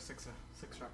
six rep.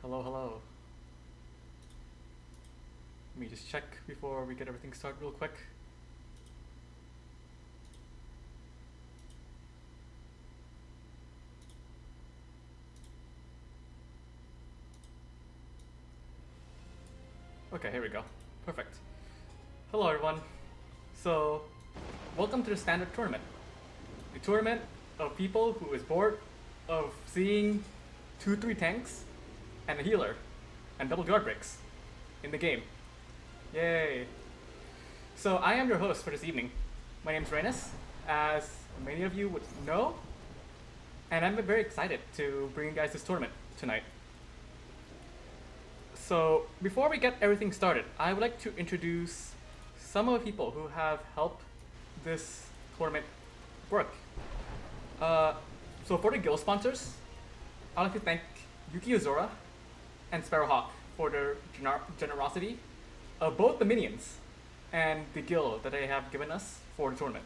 Hello, hello. Let me just check before we get everything started real quick. Okay, here we go. Perfect. Hello, everyone. So, welcome to the Standard Tournament. The tournament of people who is bored of seeing 2-3 tanks and a healer and double guard breaks in the game. Yay! So I am your host for this evening. My name is Reynus, as many of you would know, and I'm very excited to bring you guys this tournament tonight. So before we get everything started, I would like to introduce some of the people who have helped this tournament work. So for the guild sponsors, I'd like to thank Yuki Ozora and Sparrowhawk for their generosity of both the minions and the guild that they have given us for the tournament.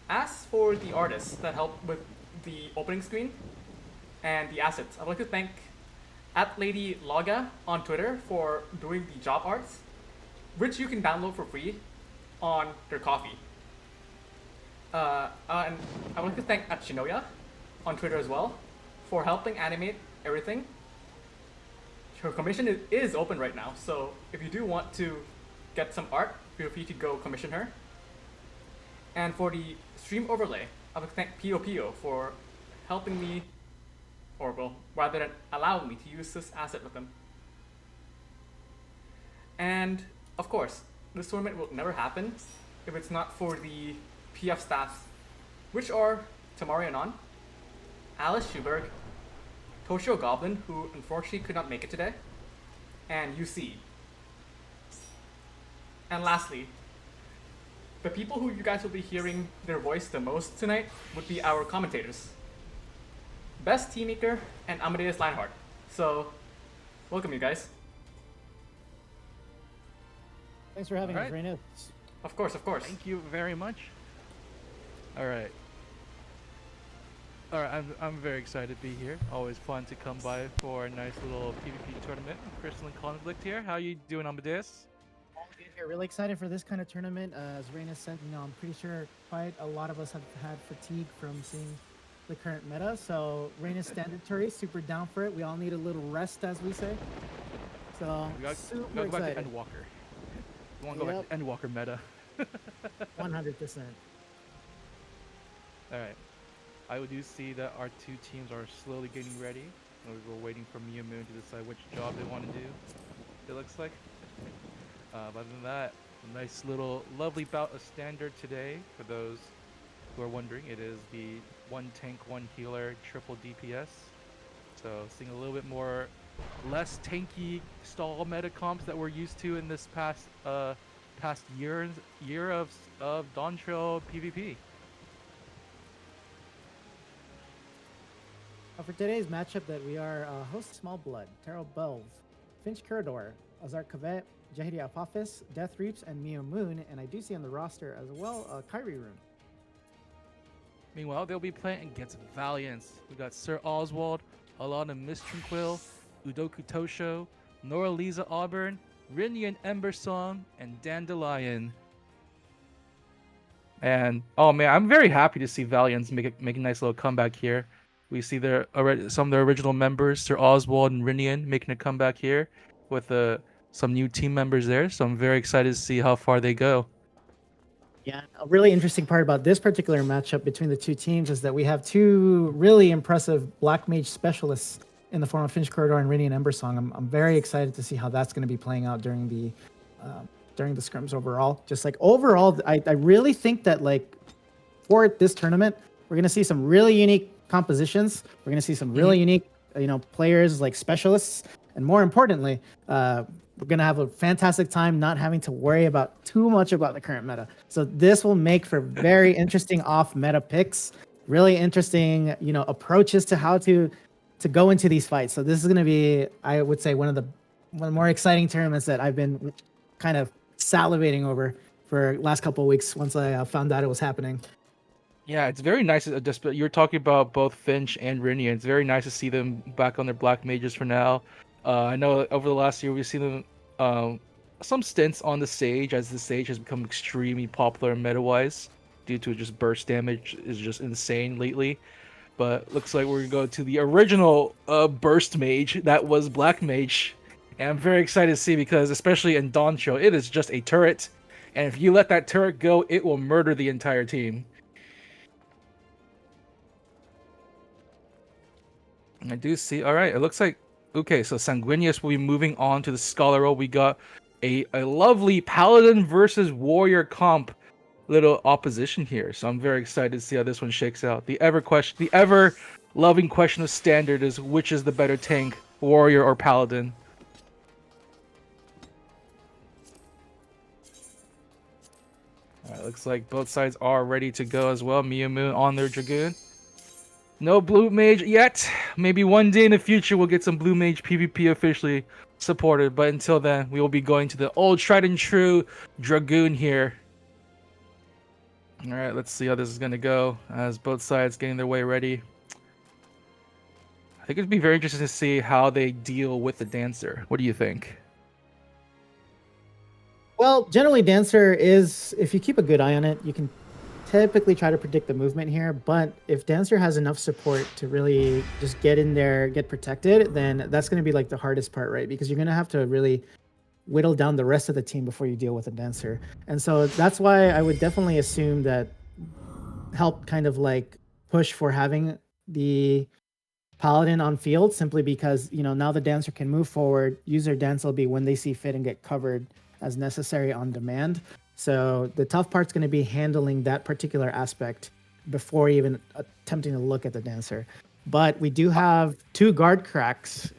As for the artists that helped with the opening screen and the assets, I'd like to thank @LadyLoga on Twitter for doing the job arts, which you can download for free on their Ko-fi. And I would like to thank @Shinoya on Twitter as well for helping animate everything. Her commission is open right now, so if you do want to get some art, feel free to go commission her. And for the stream overlay, I would thank Pio for helping me, or well, rather than allowing me to use this asset with them. And of course, this tournament will never happen if it's not for the PF staffs, which are Tamari Anon, Alice Schuberg, Toshio Goblin, who unfortunately could not make it today, and UC. And lastly, the people who you guys will be hearing their voice the most tonight would be our commentators. Best Teammaker and Amadeus Leinhardt. So, welcome you guys. Thanks for having us, Reina. Of course, of course. Thank you very much. All right. I'm very excited to be here. Always fun to come by for a nice little PvP tournament. Crystal and Conflict here. How you doing, Amadeus? All good here. Really excited for this kind of tournament. As Reina said, I'm pretty sure quite a lot of us have had fatigue from seeing the current meta. So Reina's Standard Tournament, super down for it. We all need a little rest, as we say. So we got super go excited. back to Endwalker. We want to go back to Endwalker meta. 100%. All right. I do see that our two teams are slowly getting ready. We're waiting for Mia Moon to decide which job they want to do. It looks like. Other than that, a nice little lovely bout of Standard today. For those who are wondering, it is the 1 tank, 1 healer, triple DPS. So seeing a little bit more, less tanky stall meta comps that we're used to in this past year of Dawn Trail PvP. For today's matchup that we are host Small Blood, Terrell Belv, Finch Curador, Azar Kavet, Jahidi Apophis, Death Reaps, and Mio Moon, and I do see on the roster as well Kyrie Room. Meanwhile, they'll be playing against Valiance. We got Sir Oswald, Alana Mistranquil, Udoku Tosho, Nora Lisa Auburn, Rinyan Embersong, and Dandelion. And oh man, I'm very happy to see Valiance make a nice little comeback here. We see some of their original members, Sir Oswald and Rinyan, making a comeback here with some new team members there. So I'm very excited to see how far they go. Yeah, a really interesting part about this particular matchup between the two teams is that we have two really impressive Black Mage specialists in the form of Finch Corridor and Rinyan Embersong. I'm very excited to see how that's going to be playing out during the scrims overall. Just like overall, I really think that like for this tournament, we're going to see some really unique compositions. We're going to see some really unique, players like specialists, and more importantly, we're going to have a fantastic time not having to worry about too much about the current meta. So this will make for very interesting off meta picks, really interesting, approaches to how to go into these fights. So this is going to be, I would say, one of the more exciting tournaments that I've been kind of salivating over for last couple of weeks once I found out it was happening. Yeah, it's very nice. You're talking about both Finch and Rinyan. It's very nice to see them back on their Black Mages for now. I know over the last year we've seen them some stints on the Sage, as the Sage has become extremely popular meta-wise due to just burst damage is just insane lately. But looks like we're gonna go to the original burst mage that was Black Mage, and I'm very excited to see because especially in Dawn Trail, it is just a turret, and if you let that turret go, it will murder the entire team. I do see. All right, it looks like okay. So Sanguinius will be moving on to the Scholar role. We got a lovely Paladin versus Warrior comp little opposition here. So I'm very excited to see how this one shakes out. The ever loving question of Standard is which is the better tank, Warrior or Paladin? All right, looks like both sides are ready to go as well. Mia Moon on their Dragoon. No Blue Mage yet. Maybe one day in the future we'll get some Blue Mage PvP officially supported. But until then, we will be going to the old tried and true Dragoon here. Alright, let's see how this is going to go as both sides getting their way ready. I think it'd be very interesting to see how they deal with the Dancer. What do you think? Well, generally Dancer is, if you keep a good eye on it, you can typically try to predict the movement here, but if Dancer has enough support to really just get in there, get protected, then that's going to be like the hardest part, right? Because you're going to have to really whittle down the rest of the team before you deal with a Dancer. And so that's why I would definitely assume that help kind of like push for having the Paladin on field simply because, now the dancer can move forward, use their dance LB when they see fit and get covered as necessary on demand. So the tough part's going to be handling that particular aspect before even attempting to look at the dancer. But we do have 2 guard cracks,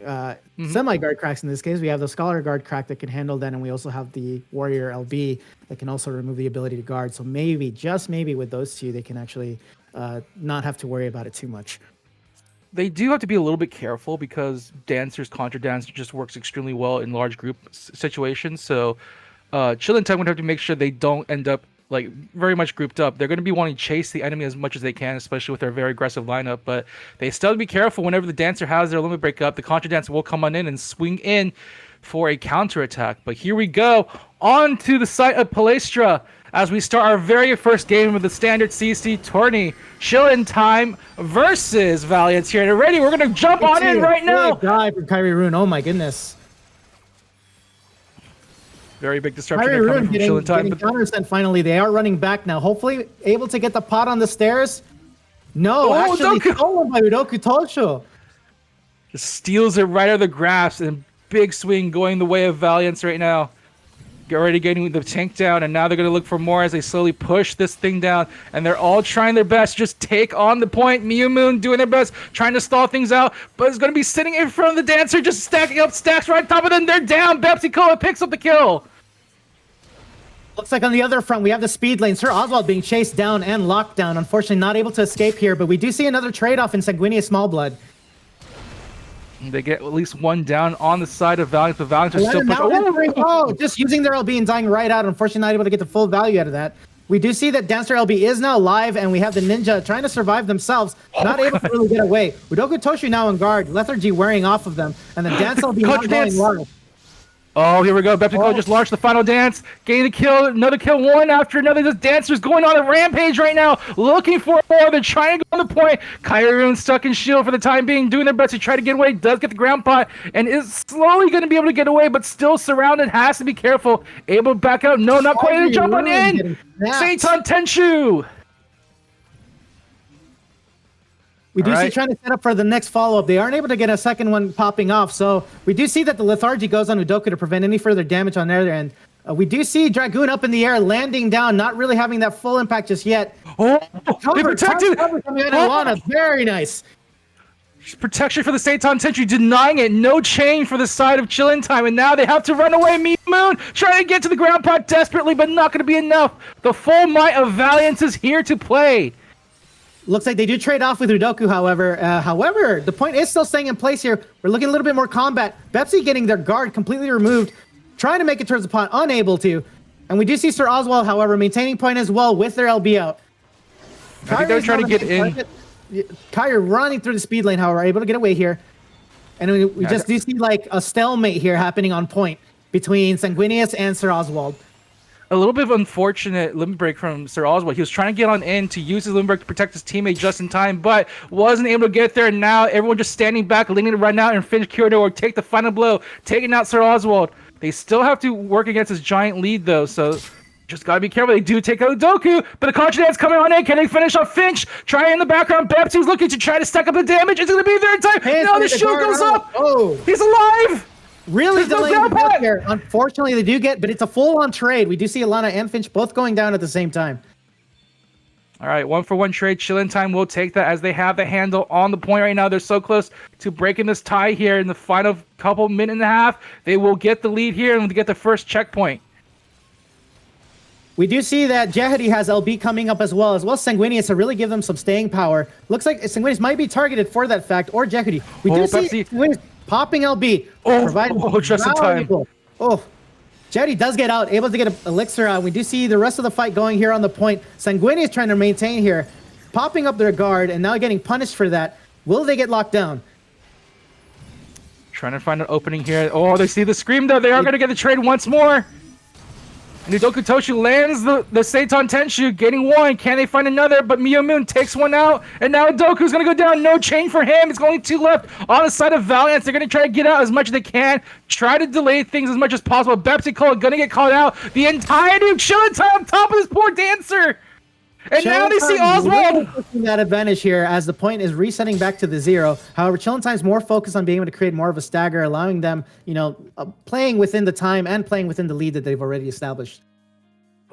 semi-guard cracks in this case. We have the Scholar guard crack that can handle that, and we also have the Warrior LB that can also remove the ability to guard. So maybe, just maybe with those 2, they can actually not have to worry about it too much. They do have to be a little bit careful because dancers, contra dancer just works extremely well in large group situations. So Chillin' Time would have to make sure they don't end up like very much grouped up. They're going to be wanting to chase the enemy as much as they can, especially with their very aggressive lineup. But they still have to be careful whenever the dancer has their limit break up. The contra dancer will come on in and swing in for a counterattack. But here we go on to the site of Palestra as we start our very first game of the Standard CC tourney. Chillin' Time versus Valiance here. And ready, we're going to jump on in right now. Big dive from Kyrie Rune. Oh my goodness. Very big disruption Kyrie coming Rune from getting Chillin' Time. countersent finally. They are running back now. Hopefully able to get the pot on the stairs. No, actually stolen by Udoku Tosho. Just steals it right out of the grasp, and big swing going the way of Valiance right now. Get ready getting the tank down, and now they're going to look for more as they slowly push this thing down, and they're all trying their best to just take on the point. Miu Moon doing their best, trying to stall things out, but it's going to be sitting in front of the dancer, just stacking up stacks right on top of them. They're down. Pepsi-Cola picks up the kill. Looks like on the other front, we have the speed lane. Sir Oswald being chased down and locked down. Unfortunately, not able to escape here, but we do see another trade-off in Sanguinius Smallblood. They get at least one down on the side of Valiance, but Valiance are still pushing. Oh, just using their LB and dying right out. Unfortunately, not able to get the full value out of that. We do see that Dancer LB is now live, and we have the Ninja trying to survive themselves, not able to really get away. Udoku Toshu now on guard, Lethargy wearing off of them, and the Dancer LB not going live. Oh, here we go. Pepsi-Cola just launched the final dance. Getting the kill. Another kill, one after another. This dancer's going on a rampage right now. Looking for more. They're trying to go on the point. Kyrie Rune stuck in shield for the time being. Doing their best to try to get away. Does get the ground pot. And is slowly going to be able to get away. But still surrounded. Has to be careful. Able to back out. No, not quite able to jump on in. Seitan Tenshu. We do see trying to set up for the next follow-up. They aren't able to get a second one popping off. So we do see that the Lethargy goes on Udoku to prevent any further damage on their end. We do see Dragoon up in the air, landing down, not really having that full impact just yet. Oh, they protected. Very nice. Protection for the Seitan Tenshu, denying it. No chain for the side of Chillin' Time, and now they have to run away. Miu Moon trying to get to the ground pot desperately, but not going to be enough. The full might of Valiance is here to play. Looks like they do trade off with Udoku, however. However, the point is still staying in place here. We're looking a little bit more combat. Bepsi getting their guard completely removed, trying to make it towards the pot, unable to. And we do see Sir Oswald, however, maintaining point as well with their LB out. I think they're trying to get in. Kyrie running through the speed lane, however, able to get away here. And we just do see like a stalemate here happening on point between Sanguinius and Sir Oswald. A little bit of unfortunate limit break from Sir Oswald. He was trying to get on in to use his limit break to protect his teammate just in time, but wasn't able to get there. And now everyone just standing back, leaning to run out and finish Kyoto or take the final blow, taking out Sir Oswald. They still have to work against his giant lead, though, so just gotta be careful. They do take out Udoku, but the Contra Dance coming on in. Can they finish off Finch? Trying in the background. Bepsi's looking to try to stack up the damage. It's gonna be their time. No, the shield goes up. Oh, he's alive. Really delaying the death here. Unfortunately, they do get, but it's a full-on trade. We do see Alana and Finch both going down at the same time. All right, 1-for-1 trade. Chillin' Time will take that as they have the handle on the point right now. They're so close to breaking this tie here in the final couple minute and a half. They will get the lead here and get the first checkpoint. We do see that Jehedi has LB coming up as well Sanguinius to really give them some staying power. Looks like Sanguinius might be targeted for that fact, or Jehedi. We do see Sanguinius popping LB. Just in time. Oh, Jehedi does get out, able to get an elixir out. We do see the rest of the fight going here on the point. Sanguinius trying to maintain here, popping up their guard, and now getting punished for that. Will they get locked down? Trying to find an opening here. Oh, they see the scream, though. They are going to get the trade once more. And Udoku Toshu lands the Seitan Tenshu, getting one. Can they find another? But Miu Moon takes one out. And now Udoku's going to go down. No chain for him. It's only two left on the side of Valiance. They're going to try to get out as much as they can. Try to delay things as much as possible. Pepsi-Cola going to get called out. The entirety of Chillin' Time on top of this poor dancer. And now they see Chillin' Oswald! really pushing that advantage here as the point is resetting back to the 0. However, Chillin' Time's more focused on being able to create more of a stagger, allowing them, playing within the time and playing within the lead that they've already established.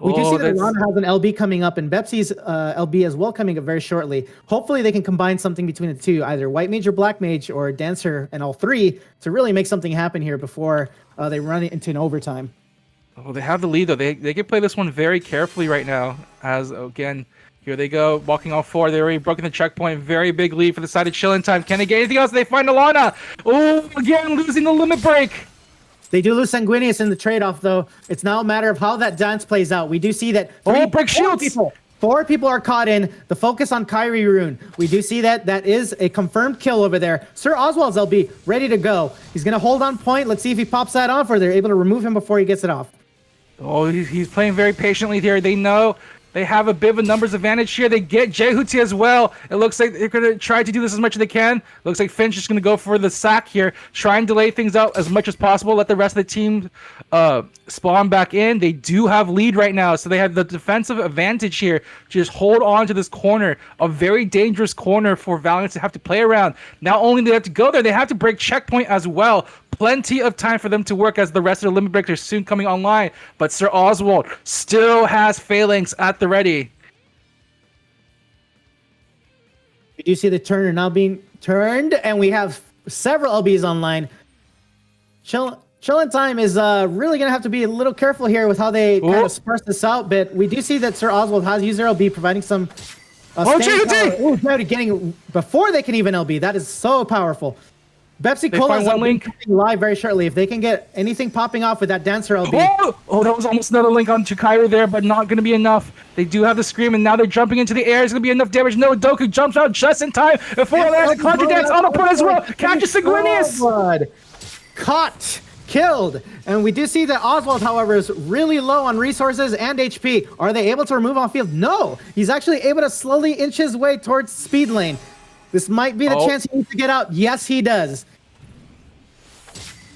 We do see that Lana has an LB coming up and Bepsi's LB as well coming up very shortly. Hopefully they can combine something between the two, either White Mage or Black Mage or Dancer and all three to really make something happen here before they run it into an overtime. Oh, they have the lead though. They can play this one very carefully right now. As again, here they go, walking off 4. They already broken the checkpoint. Very big lead for the side of Chillin' Time. Can they get anything else? They find Alana. Oh, again losing the limit break. They do lose Sanguinius in the trade-off, though. It's now a matter of how that dance plays out. We do see that break shields. 4 people are caught in. The focus on Kyrie Rune. We do see that that is a confirmed kill over there. Sir Oswald's LB ready to go. He's going to hold on point. Let's see if he pops that off or they're able to remove him before he gets it off. Oh, he's playing very patiently here. They know they have a bit of a numbers advantage here. They get Jehuti as well. It looks like they're going to try to do this as much as they can. Looks like Finch is going to go for the sack here. Try and delay things out as much as possible. Let the rest of the team spawn back in. They do have lead right now, so they have the defensive advantage here. Just hold on to this corner. A very dangerous corner for Valiant to have to play around. Not only do they have to go there, they have to break checkpoint as well. Plenty of time for them to work as the rest of the limit breaks are soon coming online. But Sir Oswald still has phalanx at the ready. We do see the turner now being turned, and we have several LBs online. Chillin' Time is really going to have to be a little careful here with how they kind of sparse this out. But we do see that Sir Oswald has used their LB, providing some getting before they can even LB. That is so powerful. Bepsi Cola is coming live very shortly. If they can get anything popping off with that Dancer LB. Oh, that was almost another link on Kyrie there, but not going to be enough. They do have the Scream, and now they're jumping into the air. It's going to be enough damage. No, Doku jumps out just in time. Before there's a Contra Dance on the point as well. Catches Sanguinius. Caught. Killed. And we do see that Oswald, however, is really low on resources and HP. Are they able to remove on field? No. He's actually able to slowly inch his way towards speed lane. This might be the chance he needs to get out. Yes, he does.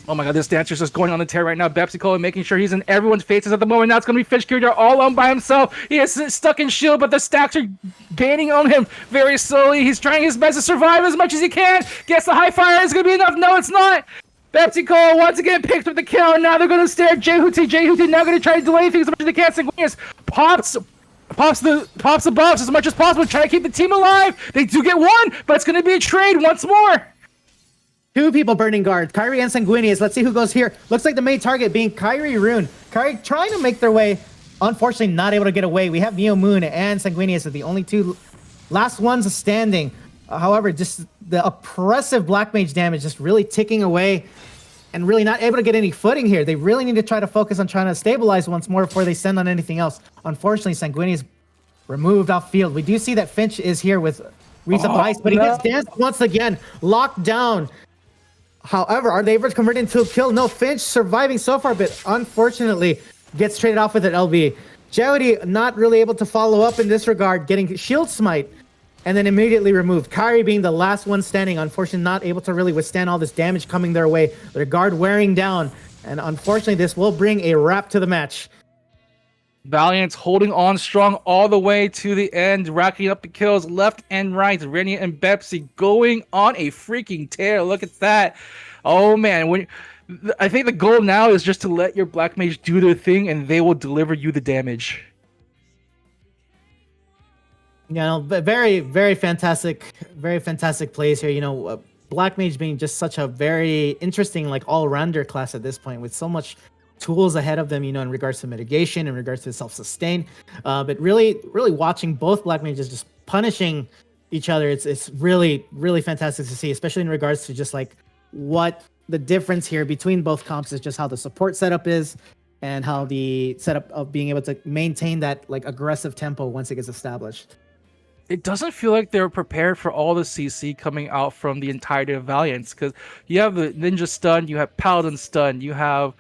Oh my god, this Dancer's just going on the tear right now. Bepsico making sure he's in everyone's faces at the moment. Now it's going to be Fish Curie all alone by himself. He is stuck in shield, but the stacks are gaining on him very slowly. He's trying his best to survive as much as he can. Gets the high fire. It's going to be enough. No, it's not. Bepsico once again picked up the kill, and now they're going to stare at Jehuti. Jehuti now going to try to delay things as much as they can. Sanguinius pops the buffs as much as possible, try to keep the team alive. They do get one, but it's going to be a trade once more. 2 people burning guards, Kyrie and Sanguinius. Let's see who goes here. Looks like the main target being Kyrie Rune. Kyrie trying to make their way, unfortunately not able to get away. We have Neo Moon and Sanguinius are the only 2 last ones standing. However, just the oppressive Black Mage damage just really ticking away and really not able to get any footing here. They really need to try to focus on trying to stabilize once more before they send on anything else. Unfortunately, Sanguinius removed off field. We do see that Finch is here with Wreath of Ice, but he gets danced once again, locked down. However, are they able to convert into a kill? No, Finch surviving so far, but unfortunately gets traded off with an LB. Jody not really able to follow up in this regard, getting Shield Smite, and then immediately removed. Kyrie being the last one standing, unfortunately not able to really withstand all this damage coming their way. Their guard wearing down, and unfortunately this will bring a wrap to the match. Valiant's holding on strong all the way to the end, racking up the kills left and right. Renia and Bepsi going on a freaking tear. Look at that. Oh man, I think the goal now is just to let your Black Mage do their thing and they will deliver you the damage. You know, very, very fantastic plays here. Black Mage being just such a very interesting, all-rounder class at this point with so much tools ahead of them, in regards to mitigation, in regards to self-sustain. But really, really watching both Black Mages just punishing each other, it's really, really fantastic to see, especially in regards to just what the difference here between both comps is, just how the support setup is and how the setup of being able to maintain that aggressive tempo once it gets established. It doesn't feel like they're prepared for all the CC coming out from the entirety of Valiance, because you have the Ninja Stun, you have Paladin Stun, you have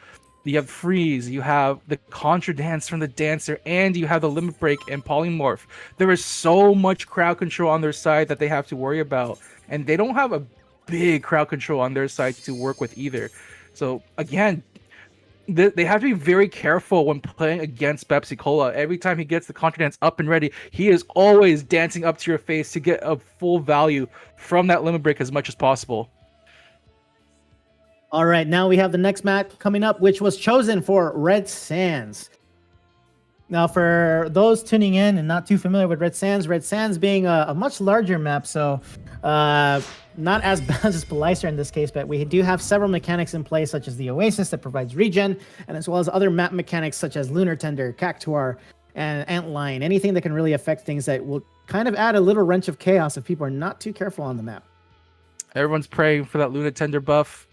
Freeze, you have the Contra Dance from the Dancer, and you have the Limit Break and Polymorph. There is so much crowd control on their side that they have to worry about, and they don't have a big crowd control on their side to work with either. So again, they have to be very careful when playing against Pepsi Cola. Every time he gets the contra dance up and ready, he is always dancing up to your face to get a full value from that limit break as much as possible. All right, now we have the next map coming up, which was chosen for Red Sands. Now, for those tuning in and not too familiar with Red Sands being a much larger map, so not as bad as Pelicer in this case, but we do have several mechanics in place, such as the Oasis that provides regen, and as well as other map mechanics such as Lunar Tender, Cactuar, and Antlion. Anything that can really affect things that will kind of add a little wrench of chaos if people are not too careful on the map. Everyone's praying for that Lunar Tender buff.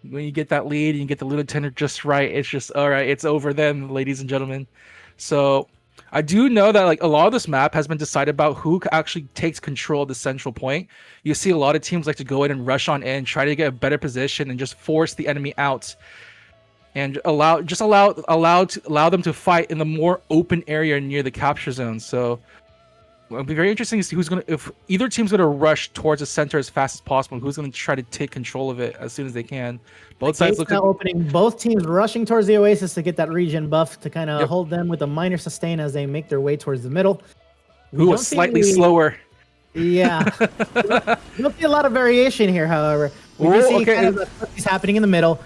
When you get that lead and you get the Lunar Tender just right, it's just, all right, it's over then, ladies and gentlemen. So I do know that like a lot of this map has been decided about who actually takes control of the central point. You see a lot of teams like to go in and rush on in, try to get a better position and just force the enemy out, and allow them to fight in the more open area near the capture zone. So it'll be very interesting to see if either team's gonna rush towards the center as fast as possible, who's gonna try to take control of it as soon as they can. Both sides look now opening, both teams rushing towards the Oasis to get that regen buff to kind of hold them with a minor sustain as they make their way towards the middle. Who was slightly slower. Yeah. We don't see a lot of variation here, however. We do see kind of what's happening in the middle.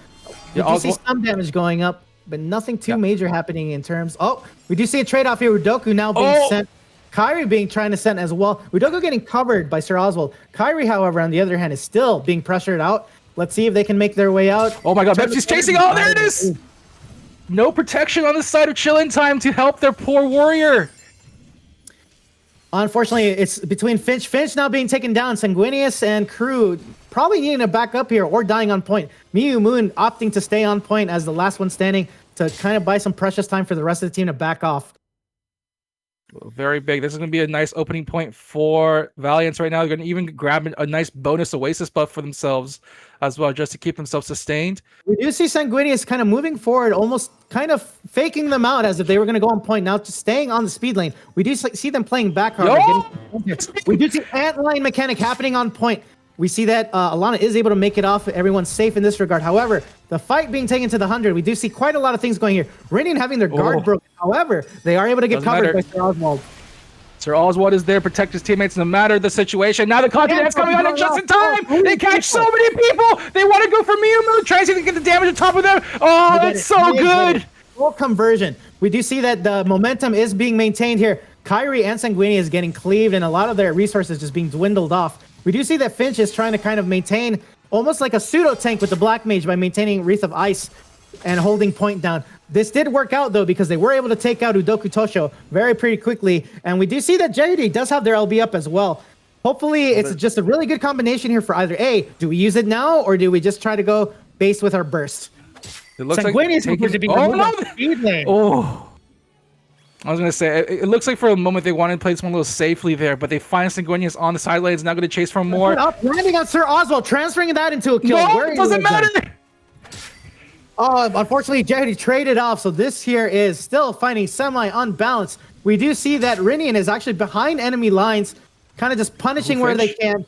We do see some damage going up, but nothing too major happening in terms. Oh, we do see a trade-off here. Udoku now being sent. Kyrie trying to send as well. Udoku getting covered by Sir Oswald. Kyrie, however, on the other hand, is still being pressured out. Let's see if they can make their way out. Oh my god, Pepsi's chasing. Oh, there it is! No protection on the side of Chillin' Time to help their poor warrior. Unfortunately, it's between Finch. Finch now being taken down. Sanguinius and crew probably needing to back up here or dying on point. Miyu Moon opting to stay on point as the last one standing to kind of buy some precious time for the rest of the team to back off. Very big. This is going to be a nice opening point for Valiants right now. They're going to even grab a nice bonus Oasis buff for themselves as well, just to keep themselves sustained. We do see Sanguinius kind of moving forward, almost kind of faking them out as if they were going to go on point. Now just staying on the speed lane. We do see them playing back hard. We do see Antlion mechanic happening on point. We see that Alana is able to make it off. Everyone's safe in this regard. However, the fight being taken to the 100, we do see quite a lot of things going here. Radiant having their guard broken. However, they are able to get covered by Sir Oswald. Sir Oswald is there, protect his teammates no matter the situation. Now the contra dance coming on just in time. They catch so many people. They want to go for Miyu Moon, trying to get the damage on top of them. Oh, that's so good. Full conversion. We do see that the momentum is being maintained here. Kyrie and Sanguini is getting cleaved, and a lot of their resources just being dwindled off. We do see that Finch is trying to kind of maintain almost like a pseudo tank with the Black Mage by maintaining Wreath of Ice and holding point down. This did work out though, because they were able to take out Udoku Tosho pretty quickly. And we do see that JD does have their LB up as well. Hopefully it's just a really good combination here for either A, do we use it now or do we just try to go base with our burst? It looks Sanguinius like to be speed lane. I was going to say, it looks like for a moment they wanted to play this one a little safely there, but they find Sanguinius on the side lanes, now going to chase for more. Landing on Sir Oswald, transferring that into a kill. No, it doesn't matter! Unfortunately, Jehudi traded off, so this here is still finding semi-unbalanced. We do see that Rinian is actually behind enemy lines, kind of just punishing where they can.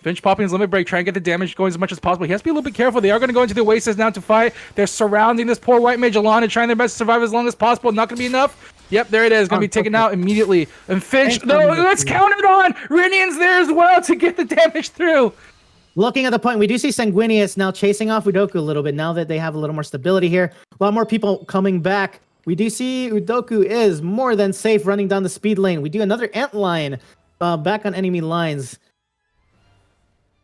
Finch popping his limit break, trying to get the damage going as much as possible. He has to be a little bit careful. They are going to go into the Oasis now to fight. They're surrounding this poor white mage Alana, trying their best to survive as long as possible. Not going to be enough. Yep, there it is. Going to be taken out immediately. And Finch, no, let's count it on. Rinian's there as well to get the damage through. Looking at the point, we do see Sanguinius now chasing off Udoku a little bit now that they have a little more stability here. A lot more people coming back. We do see Udoku is more than safe running down the speed lane. We do another Antlion back on enemy lines.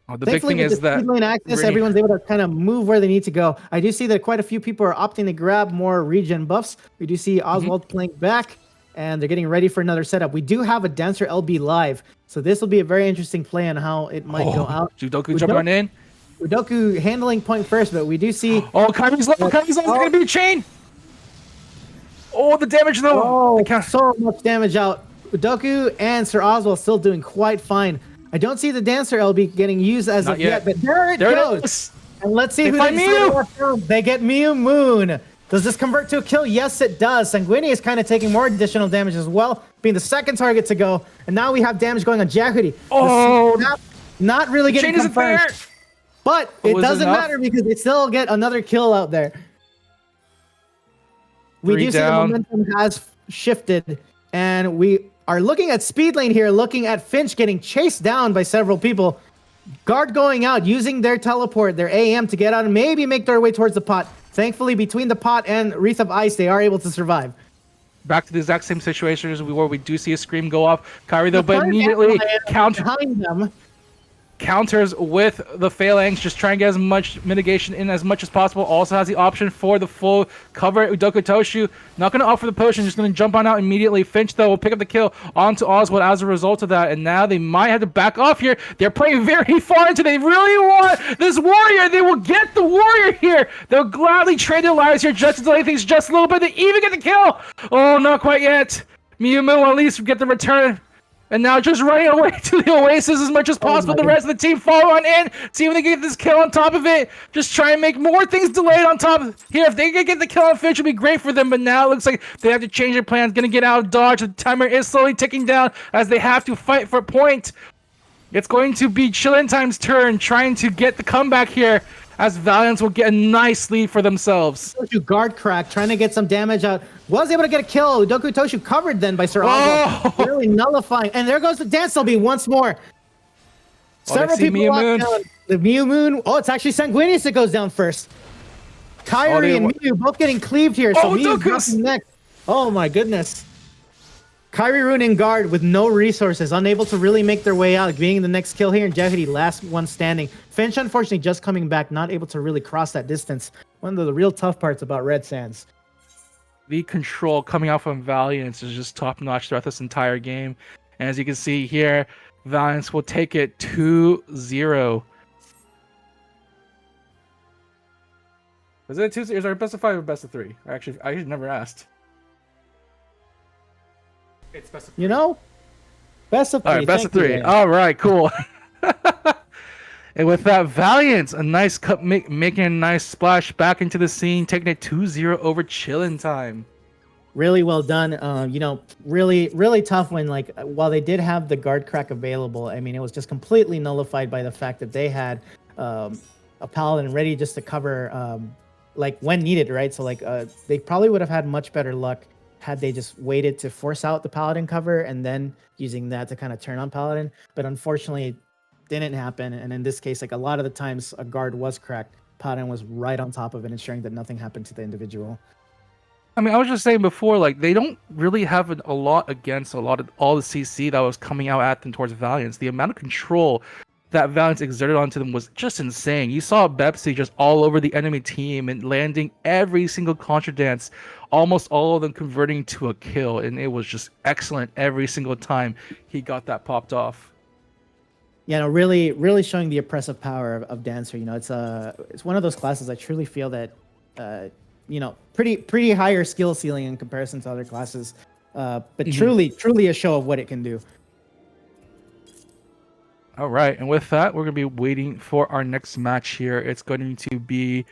Oh, the big thing is that speed lane access, everyone's able to kind of move where they need to go. I do see that quite a few people are opting to grab more regen buffs. We do see Oswald playing back, and they're getting ready for another setup. We do have a Dancer LB live, so this will be a very interesting play on how it might go out. Udoku jumping on in. Udoku handling point first, but we do see... Oh, Kyrie's low. Kyrie's low. It's going to be a chain. Oh, the damage though. Oh, so much damage out. Udoku and Sir Oswald still doing quite fine. I don't see the Dancer LB getting used as of yet, but there it goes. And let's see who they Miyu. They get Miyu Moon. Does this convert to a kill? Yes, it does. Sanguini is kind of taking more additional damage as well, being the second target to go. And now we have damage going on Jehudi. Oh, not really getting confirmed. But it doesn't matter because they still get another kill out there. We 3 do see down. the momentum has shifted, and we are looking at speed lane here, looking at Finch getting chased down by several people. Guard going out, using their teleport, their AM to get out and maybe make their way towards the pot. Thankfully, between the pot and Wreath of Ice, they are able to survive. Back to the exact same situation as where we do see a scream go off. Kyrie, though, but Fire immediately Ant behind them. counters with the Phalanx, just trying to get as much mitigation in as much as possible. Also has the option for the full cover. Udoka Toshu not going to offer the potion, just going to jump on out immediately. Finch, though, will pick up the kill onto Oswald as a result of that, and now they might have to back off here. They're playing very far into. They really want this warrior. They will get the warrior here. They'll gladly trade their lives here just to delay things just a little bit. They even get the kill. Oh, not quite yet. Miumu will at least get the return. And now just running away to the Oasis as much as possible. The rest of the team follow on in. See if they can get this kill on top of it. Just try and make more things delayed on top of here. If they can get the kill on Finch, it'll be great for them. But now it looks like they have to change their plans. Gonna get out of dodge. The timer is slowly ticking down as they have to fight for a point. It's going to be Chillin' Time's turn, trying to get the comeback here, as Valiance will get a nice lead for themselves. Toshu guard crack, trying to get some damage out. Was able to get a kill. Doku Toshu covered then by Sir Oswald. Really nullifying. And there goes the Dance LB once more. Several people locked down. The Mew Moon. Oh, it's actually Sanguinius that goes down first. Kyrie and Mew both getting cleaved here. So Mew dropping next. Oh my goodness. Kyrie ruining guard with no resources, unable to really make their way out, being the next kill here, and Jehudi last one standing. Finch, unfortunately, just coming back, not able to really cross that distance. One of the real tough parts about Red Sands. The control coming out from Valiance is just top-notch throughout this entire game. And as you can see here, Valiance will take it 2-0. Is it 2-0? Is it best of 5 or best of 3? I never asked. It's best of 3. You know? Best of 3. All right, best of 3. You, all right, cool. And with that, Valiance, a nice cut, making a nice splash back into the scene, taking it 2-0 over Chillin' Time. Really well done. You know, really, really tough when, like, while they did have the guard crack available, I mean, it was just completely nullified by the fact that they had a paladin ready just to cover, like, when needed, right? So, like, they probably would have had much better luck had they just waited to force out the paladin cover and then using that to kind of turn on paladin. But unfortunately, it didn't happen. And in this case, like, a lot of the times a guard was cracked, paladin was right on top of it, ensuring that nothing happened to the individual. I mean, I was just saying before, like, they don't really have a lot against all the CC that was coming out at them towards Valiance. The amount of control that Valiance exerted onto them was just insane. You saw Bepsi just all over the enemy team and landing every single contra dance, almost all of them converting to a kill, and it was just excellent every single time he got that popped off. Yeah, no, really, really showing the oppressive power of Dancer. You know, it's one of those classes I truly feel that, you know, pretty higher skill ceiling in comparison to other classes, but truly a show of what it can do. All right, and with that, we're going to be waiting for our next match here. It's going to be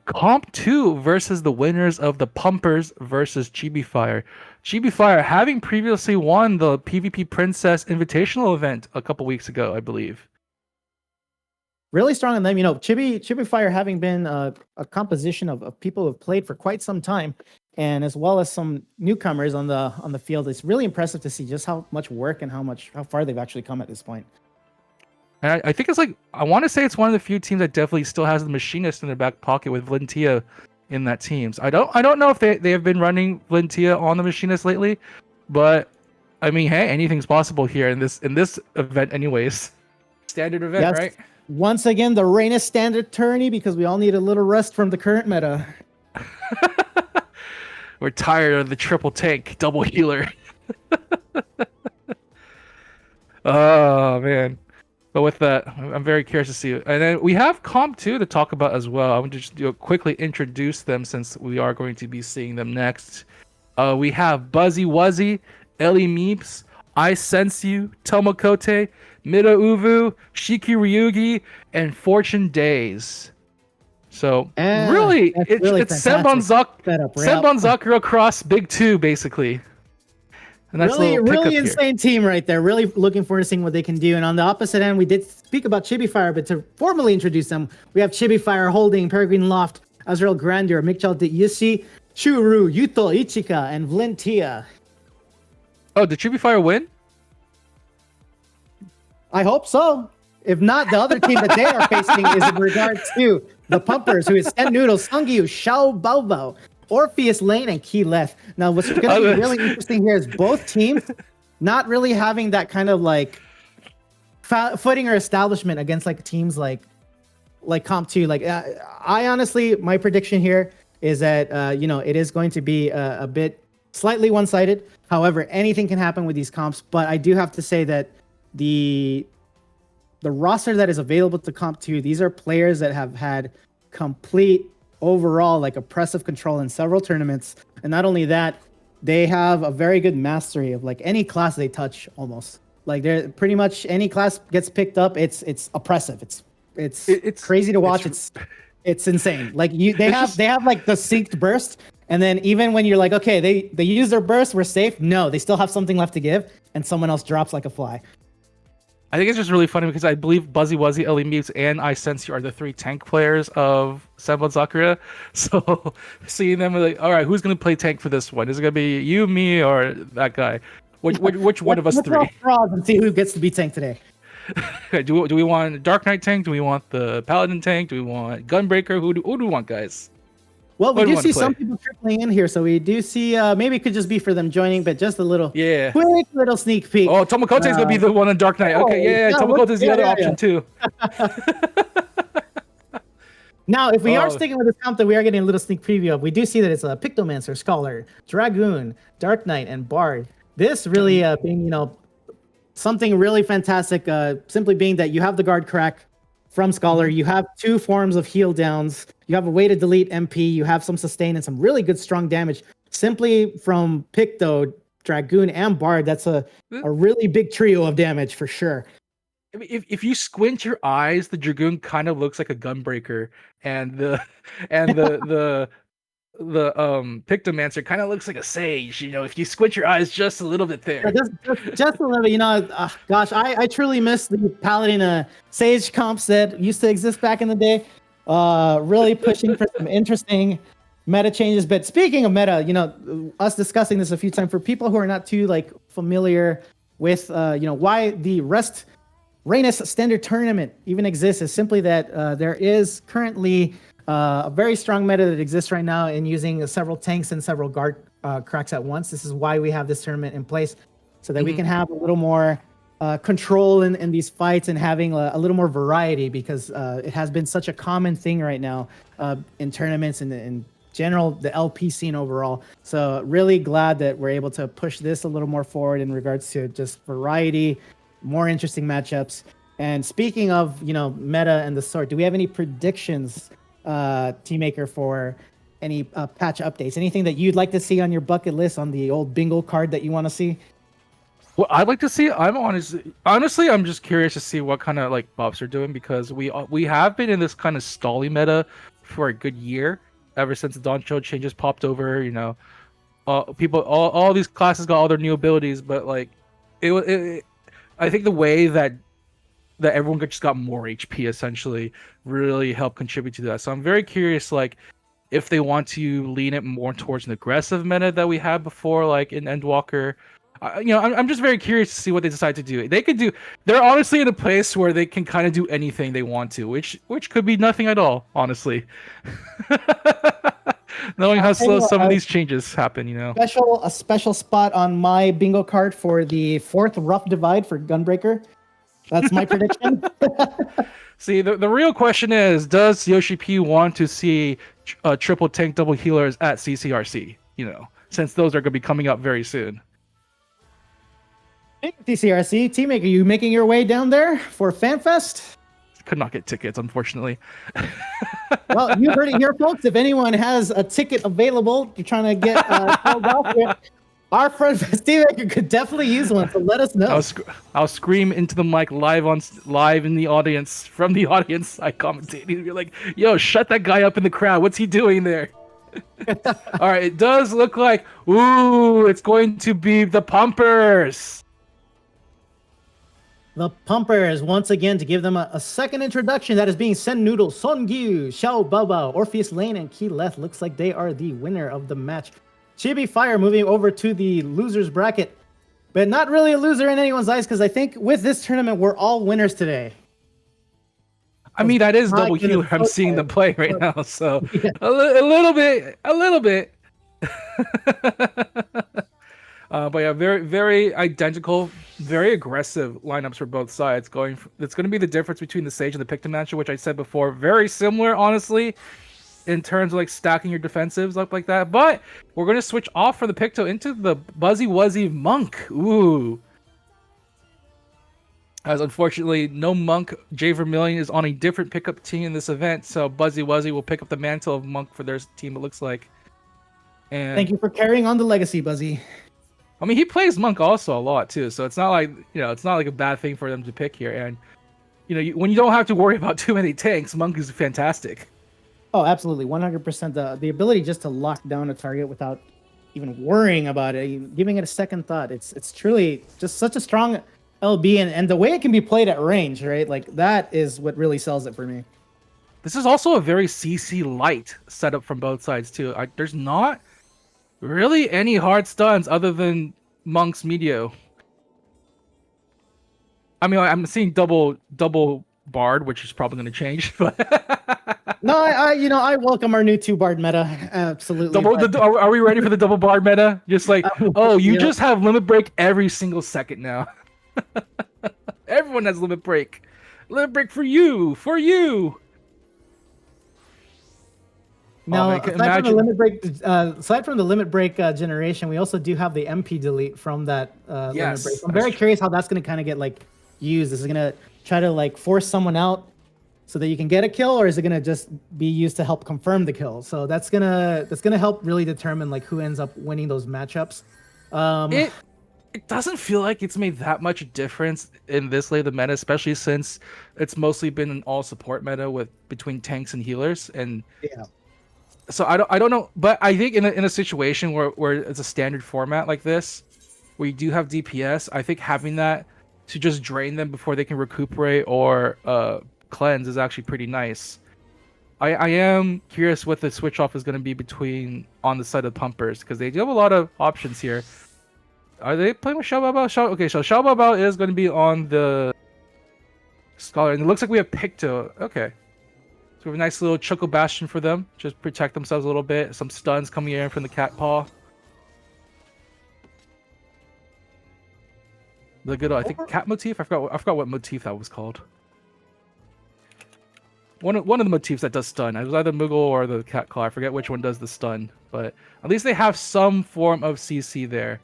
Comp 2 versus the winners of the Pumpers versus Chibi Fire. Chibi Fire having previously won the PvP Princess Invitational event a couple weeks ago, I believe. Really strong on them. You know, Chibi Fire having been a composition of people who have played for quite some time, and as well as some newcomers on the field. It's really impressive to see just how much work and how far they've actually come at this point. And I think it's like, I want to say it's one of the few teams that definitely still has the machinist in their back pocket with Valentia in that team. So I don't know if they have been running Valentia on the machinist lately, but I mean, hey, anything's possible here in this event anyways. Standard event, yes. Right? Once again, the Reina standard tourney, because we all need a little rest from the current meta. We're tired of the triple tank, double healer. Oh, man. But with that, I'm very curious to see it. And then we have Comp 2 to talk about as well. I want to just quickly introduce them since we are going to be seeing them next. We have Buzzy Wuzzy, Ellie Meeps, I Sense You, Tomokote, Mida Uvu, Shiki Ryugi, and Fortune Days. So really, it's Senbon Zakura cross Big 2, basically. And that's really insane team right there. Really looking forward to seeing what they can do. And on the opposite end, we did speak about Chibi Fire, but to formally introduce them, we have Chibi Fire holding Peregrine Loft, Azrael Grandeur, Mikchal Yusi, Churu, Yuto, Ichika, and Vlentia. Oh, did Chibi Fire win? I hope so. If not, the other team that they are facing is in regard to the Pumpers, who is Sen Noodle, Sungyu, Xiao Baobao, Orpheus Lane, and Key Left. Now, what's going to be really interesting here is both teams not really having that kind of like footing or establishment against like teams like Comp 2. Like, I honestly, my prediction here is that it is going to be a bit slightly one-sided. However, anything can happen with these comps, but I do have to say that the roster that is available to Comp 2, these are players that have had complete overall like oppressive control in several tournaments. And not only that, they have a very good mastery of like any class they touch almost. Like they're pretty much any class gets picked up, it's oppressive. It's crazy to watch. It's insane. Like they have like the synced burst, and then even when you're like, okay, they use their burst, we're safe. No, they still have something left to give, and someone else drops like a fly. I think it's just really funny because I believe Buzzy Wuzzy, Ellie Mutes, and I Sense You are the 3 tank players of Senbon Sakura. So seeing them like, all right, who's gonna play tank for this one? Is it gonna be you, me, or that guy? Which one of us three? Let's roll and see who gets to be tank today. do we want Dark Knight tank? Do we want the Paladin tank? Do we want Gunbreaker? Who do we want, guys? Well, we do see some people trickling in here, so we do see maybe it could just be for them joining, but just a little quick little sneak peek. Oh, Tomokote is gonna be the one on Dark Knight. Okay, Tomokote is the other option too. Now, if we are sticking with this comp that we are getting a little sneak preview of, we do see that it's a Pictomancer, Scholar, Dragoon, Dark Knight, and Bard. This really being, something really fantastic, simply being that you have the guard crack from Scholar, you have 2 forms of heal downs, you have a way to delete MP, you have some sustain and some really good strong damage. Simply from Picto, Dragoon, and Bard, that's a really big trio of damage for sure. I mean, if you squint your eyes, the Dragoon kind of looks like a Gunbreaker, and the Pictomancer kind of looks like a Sage. If you squint your eyes just a little bit there. Just a little bit. Gosh, I truly miss the Paladin Sage comps that used to exist back in the day. Really pushing for some interesting meta changes. But speaking of meta, us discussing this a few times for people who are not too familiar with why the Reynes Standard Tournament even exists is simply that there is currently a very strong meta that exists right now in using several tanks and several guard cracks at once. This is why we have this tournament in place, so that we can have a little more control in these fights and having a little more variety, because it has been such a common thing right now in tournaments and in general, the LP scene overall. So really glad that we're able to push this a little more forward in regards to just variety, more interesting matchups. And speaking of, meta and the sort, do we have any predictions, Teammaker, for any patch updates? Anything that you'd like to see on your bucket list on the old bingo card that you want to see? Well, I'd like to see. Honestly, I'm just curious to see what kind of buffs are doing, because we have been in this kind of stally meta for a good year, ever since the Doncho changes popped over. All these classes got all their new abilities, but I think the way that everyone just got more HP essentially really helped contribute to that. So I'm very curious, if they want to lean it more towards an aggressive meta that we had before, in Endwalker. I'm just very curious to see what they decide to do. They're honestly in a place where they can kind of do anything they want to, which could be nothing at all, honestly. Knowing how slow some of these changes happen, A special spot on my bingo card for the 4th Rough Divide for Gunbreaker. That's my prediction. See, the real question is, does Yoshi P want to see triple tank double healers at CCRC? Since those are going to be coming up very soon. CCRC, Teammaker, you making your way down there for FanFest? Could not get tickets, unfortunately. Well, you heard it here, folks. If anyone has a ticket available, you're trying to get held off here, our friend Teammaker could definitely use one, so let us know. I'll scream into the mic live in the audience, from the audience. I commentate. You're like, yo, shut that guy up in the crowd. What's he doing there? All right, it does look like, it's going to be the Pumpers. the Pumpers once again to give them a second introduction. That is being Sen Noodle, Son Gyu, Xiao Baobao, Orpheus Lane, and Key Leth. Looks like they are the winner of the match. Chibi Fire moving over to the losers bracket, but not really a loser in anyone's eyes because I think with this tournament we're all winners today. I mean, that is double healer. I'm seeing them play right now, so a little bit. But yeah, very, very identical, very aggressive lineups for both sides. It's going to be the difference between the Sage and the Picton matchup, which I said before. Very similar, honestly, in terms of like stacking your defensives up like that. But we're going to switch off from the Picto into the Buzzy Wuzzy Monk. Ooh. As unfortunately, no Monk. Jay Vermillion is on a different pickup team in this event, so Buzzy Wuzzy will pick up the mantle of Monk for their team, it looks like. And thank you for carrying on the legacy, Buzzy. I mean, he plays Monk also a lot too, so it's not like it's not like a bad thing for them to pick here. And when you don't have to worry about too many tanks, Monk is fantastic. Oh, absolutely, 100%. The ability just to lock down a target without even worrying about it, giving it a second thought. It's truly just such a strong LB, and the way it can be played at range, right? Like that is what really sells it for me. This is also a very CC light setup from both sides too. There's not really any hard stuns other than Monk's Medio. I mean, I'm seeing double Bard, which is probably going to change. But no, I welcome our new 2-Bard meta. Absolutely. Are we ready for the double Bard meta? Just like, you just have limit break every single second now. Everyone has limit break. Limit break for you. Now, aside from the limit break generation, we also do have the MP delete from that limit break. I'm very curious how that's going to kind of get like used. Is it going to try to like force someone out so that you can get a kill, or is it going to just be used to help confirm the kill? So that's gonna help really determine like who ends up winning those matchups. It doesn't feel like it's made that much difference in this late of the meta, especially since it's mostly been an all support meta between tanks and healers. And yeah. So I don't know, but I think in a situation where it's a standard format like this, where you do have DPS, I think having that to just drain them before they can recuperate or cleanse is actually pretty nice. I am curious what the switch off is going to be on the side of the Pumpers, because they do have a lot of options here. Are they playing with Xiao Baobao? Okay, so Xiao Baobao is going to be on the Scholar, and it looks like we have Picto. Okay. So we have a nice little Choco Bastion for them. Just protect themselves a little bit. Some stuns coming in from the Cat Paw. The good, I think, cat motif? I forgot what motif that was called. One of the motifs that does stun. It was either Moogle or the Cat Claw. I forget which one does the stun. But at least they have some form of CC there.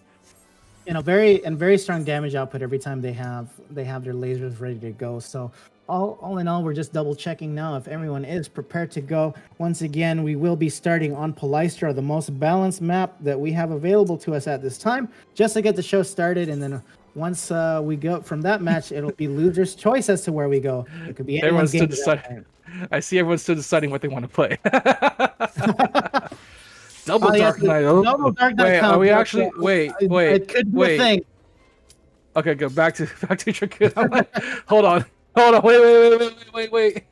Very strong damage output every time they have their lasers ready to go. So all in all, we're just double checking now if everyone is prepared to go. Once again, we will be starting on Palystra, the most balanced map that we have available to us at this time, just to get the show started. And then once we go from that match, it'll be loser's choice as to where we go. It could be anyone's game. I see everyone's still deciding what they want to play. Double Dark Knight. Double Dark Knight. Wait, are we actually? Wait. It could be a thing. Okay, go back to Dracoon. Hold on. Wait.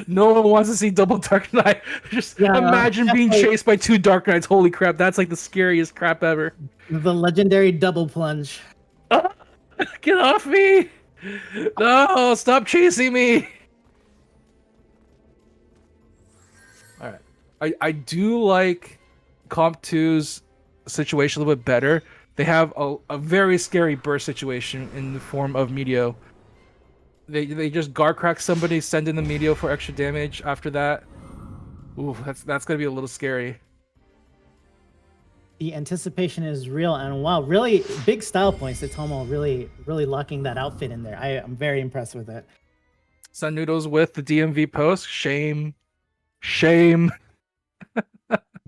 No one wants to see Double Dark Knight. Just imagine being chased by 2 Dark Knights. Holy crap, that's like the scariest crap ever. The legendary double plunge. Get off me! No, stop chasing me! Alright. I do like Comp 2's situation a little bit better. They have a very scary burst situation in the form of Meteor. They just guard crack somebody, send in the Meteor for extra damage after that. Ooh, that's gonna be a little scary. The anticipation is real, and wow, really big style points. It's Tomo really locking that outfit in there. I'm very impressed with it. Sun Noodles with the DMV post. Shame.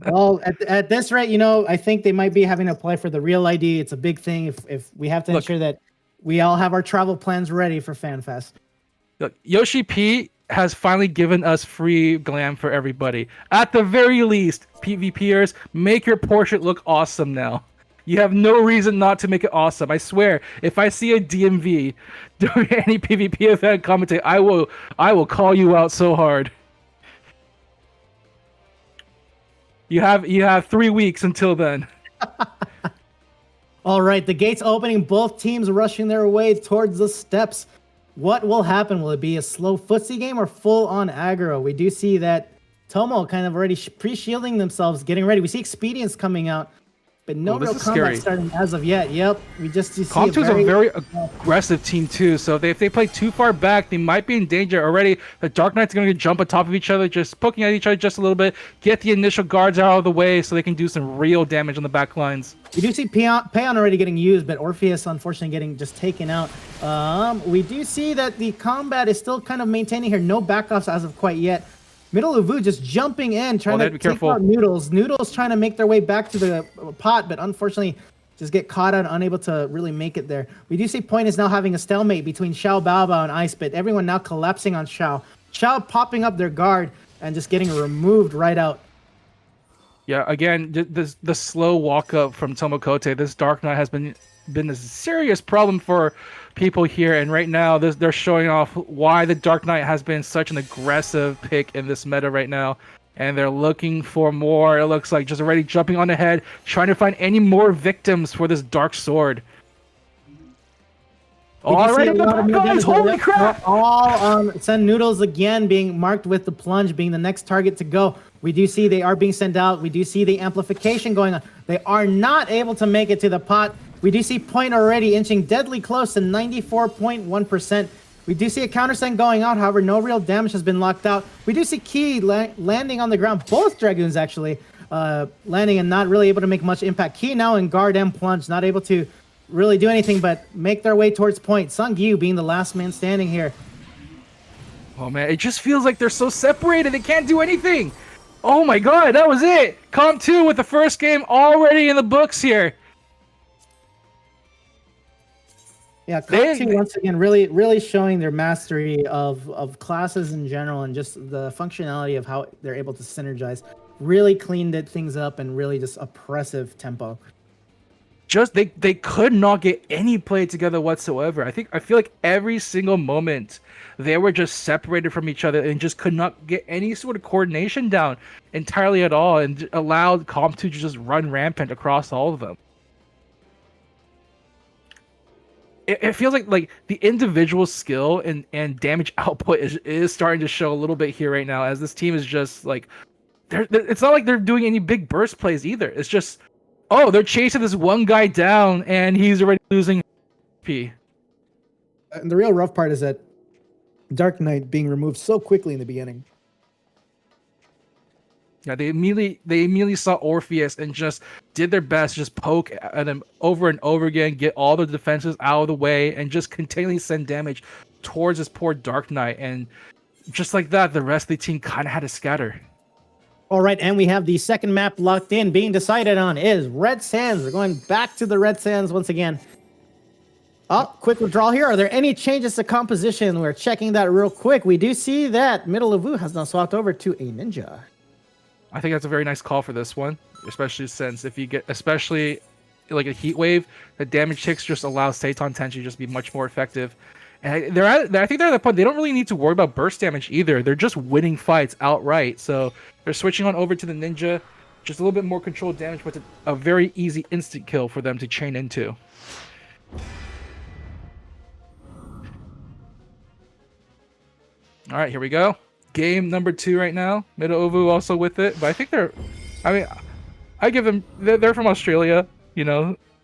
Well, at this rate, I think they might be having to apply for the real ID. It's a big thing if we have to ensure that we all have our travel plans ready for FanFest. Look, Yoshi P has finally given us free glam for everybody. At the very least, PvPers, make your portrait look awesome now. You have no reason not to make it awesome. I swear, if I see a DMV during any PvP event commentate, I will call you out so hard. You have 3 weeks until then. All right, the gates opening, both teams rushing their way towards the steps. What will happen? Will it be a slow footsie game or full-on aggro? We do see that Tomo kind of already pre-shielding themselves, getting ready. We see Expedience coming out, but no real combat starting as of yet. Yep, we just see Comp2 is a very aggressive team too, so if they play too far back, they might be in danger already. The Dark Knight's going to jump on top of each other, just poking at each other just a little bit, get the initial guards out of the way so they can do some real damage on the back lines. We do see Payon already getting used, but Orpheus unfortunately getting just taken out. We do see that the combat is still kind of maintaining here. No backoffs as of quite yet. Middle of Vu just jumping in, trying to take out Noodles. Noodles trying to make their way back to the pot, but unfortunately just get caught out, unable to really make it there. We do see Point is now having a stalemate between Xiao Baobao and Ice, but everyone now collapsing on Xiao. Xiao popping up their guard and just getting removed right out. Yeah, again, the slow walk up from Tomokote. This Dark Knight has been a serious problem for people here, and right now they're showing off why the Dark Knight has been such an aggressive pick in this meta right now, and they're looking for more. It looks like just already jumping on ahead, trying to find any more victims for this Dark Sword. Alright, guys, holy crap! All send Noodles again being marked with the plunge being the next target to go. We do see they are being sent out. We do see the amplification going on. They are not able to make it to the pot. We do see Point already inching deadly close to 94.1%. We do see a countersend going out. However, no real damage has been locked out. We do see Key landing on the ground. Both Dragoons actually landing and not really able to make much impact. Key now in guard and plunge, not able to really do anything but make their way towards Point. Sungyu being the last man standing here. Oh man, it just feels like they're so separated. They can't do anything. Oh my god, that was it. Comp2 with the first game already in the books here. Yeah, Comp2 once again really showing their mastery of classes in general and just the functionality of how they're able to synergize. Really cleaned things up and really just oppressive tempo. Just they could not get any play together whatsoever. I feel like every single moment they were just separated from each other and just could not get any sort of coordination down entirely at all, and allowed Comp2 to just run rampant across all of them. It feels like the individual skill and damage output is starting to show a little bit here right now, as this team is just like it's not like they're doing any big burst plays either. It's just, oh, they're chasing this one guy down and he's already losing HP. And the real rough part is that Dark Knight being removed so quickly in the beginning. Yeah, they immediately saw Orpheus and just did their best to just poke at him over and over again, get all the defenses out of the way, and just continually send damage towards this poor Dark Knight. And just like that, the rest of the team kind of had to scatter. All right, and we have the second map locked in. Being decided on is Red Sands. We're going back to the Red Sands once again. Oh, quick withdrawal here. Are there any changes to composition? We're checking that real quick. We do see that Middle of Vu has now swapped over to a Ninja. I think that's a very nice call for this one, especially since if you get, especially like a heat wave, the damage ticks just allows Seitan Tenchi to just be much more effective. And I think they're at the point they don't really need to worry about burst damage either. They're just winning fights outright. So they're switching on over to the Ninja, just a little bit more controlled damage, but a very easy instant kill for them to chain into. All right, here we go. Game number 2 right now. Middle Ovu also with it, but I think I give them, they're from Australia,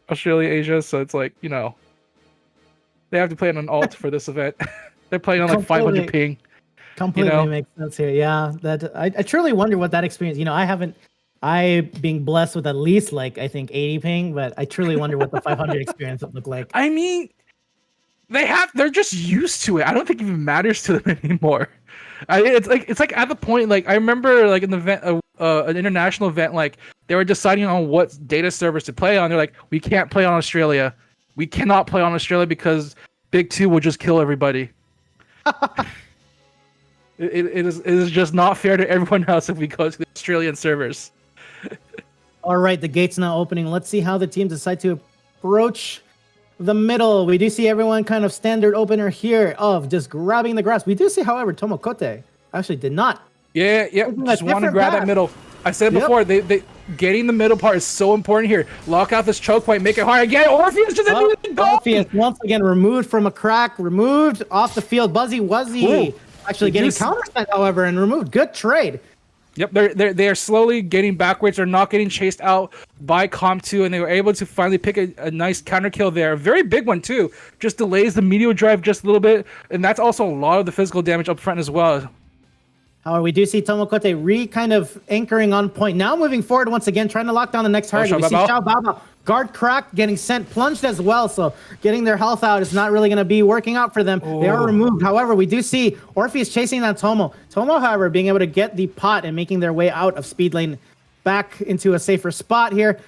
Australia, Asia, so it's like, they have to play on an alt for this event. They're playing on like 500 ping. Completely makes sense here. Yeah, that I truly wonder what that experience. I being blessed with at least like I think 80 ping, but I truly wonder what the 500 experience would look like. I mean, they're just used to it. I don't think it even matters to them anymore. It's like at the point, like I remember like in the event, an international event, like they were deciding on what data servers to play on. They're like, we can't play on Australia. We cannot play on Australia because Big 2 will just kill everybody. It is just not fair to everyone else if we go to the Australian servers. All right, the gate's now opening. Let's see how the teams decide to approach the middle. We do see everyone kind of standard opener here of just grabbing the grass. We do see, however, Tomokote actually did not. Yeah. Just want to grab that middle. I said it before, they getting the middle part is so important here. Lock out this choke point, make it hard again. Orpheus just Orpheus once again removed from a crack, removed off the field. Buzzy Wuzzy actually getting counter sent, however, and removed. Good trade. Yep, they are slowly getting backwards. They're not getting chased out by Comp2, and they were able to finally pick a nice counter kill there. A very big one too. Just delays the meteor drive just a little bit, and that's also a lot of the physical damage up front as well. However, we do see Tomokote kind of anchoring on point. Now moving forward once again, trying to lock down the next target. We see Xiao Bao guard cracked, getting sent, plunged as well. So getting their health out is not really going to be working out for them. They are removed. However, we do see Orpheus chasing that Tomo. Tomo, however, being able to get the pot and making their way out of speed lane back into a safer spot here.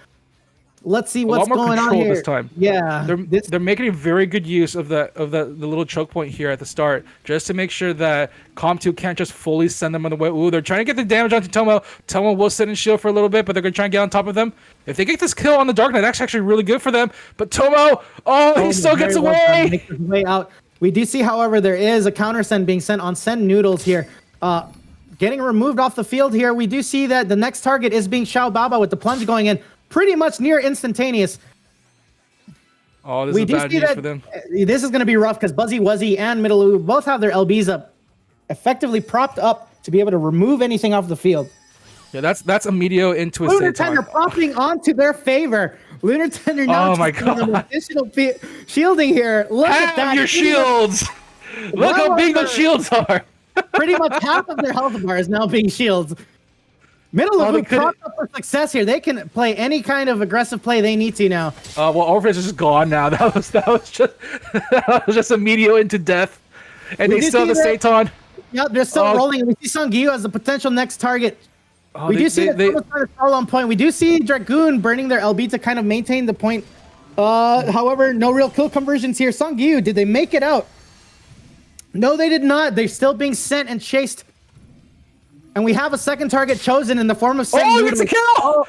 Let's see what's going on here. This time. Yeah, they're making a very good use of the little choke point here at the start, just to make sure that Comp2 can't just fully send them on the way. Ooh, they're trying to get the damage onto Tomo. Tomo will sit and shield for a little bit, but they're gonna try and get on top of them. If they get this kill on the Dark Knight, that's actually really good for them. But Tomo, he still gets away. Makes his way out. We do see, however, there is a counter send being sent on Send Noodles here. Getting removed off the field here. We do see that the next target is being Xiao Baba with the plunge going in. Pretty much near instantaneous. Oh, this is bad news for them. This is going to be rough because Buzzy Wuzzy and Middle both have their LBs up, effectively propped up to be able to remove anything off the field. Yeah, that's a Meteor into a Lunar Tender propping onto their favor. Lunar Tender now additional shielding here. Look at that. Your shields. Look how big those shields are. Pretty much half of their health bar is now being shields. Middle of propped up for success here. They can play any kind of aggressive play they need to now. Well, Orpheus is just gone now. That was just a Meteor into death, and they still have the Satan. Yep, they're still rolling. We see Sungyu as the potential next target. We do see that someone's trying to fall on point. We do see Dragoon burning their LB to kind of maintain the point. However, no real kill conversions here. Sungyu, did they make it out? No, they did not. They're still being sent and chased. And we have a second target chosen in the form of Send Noodles. It's a kill!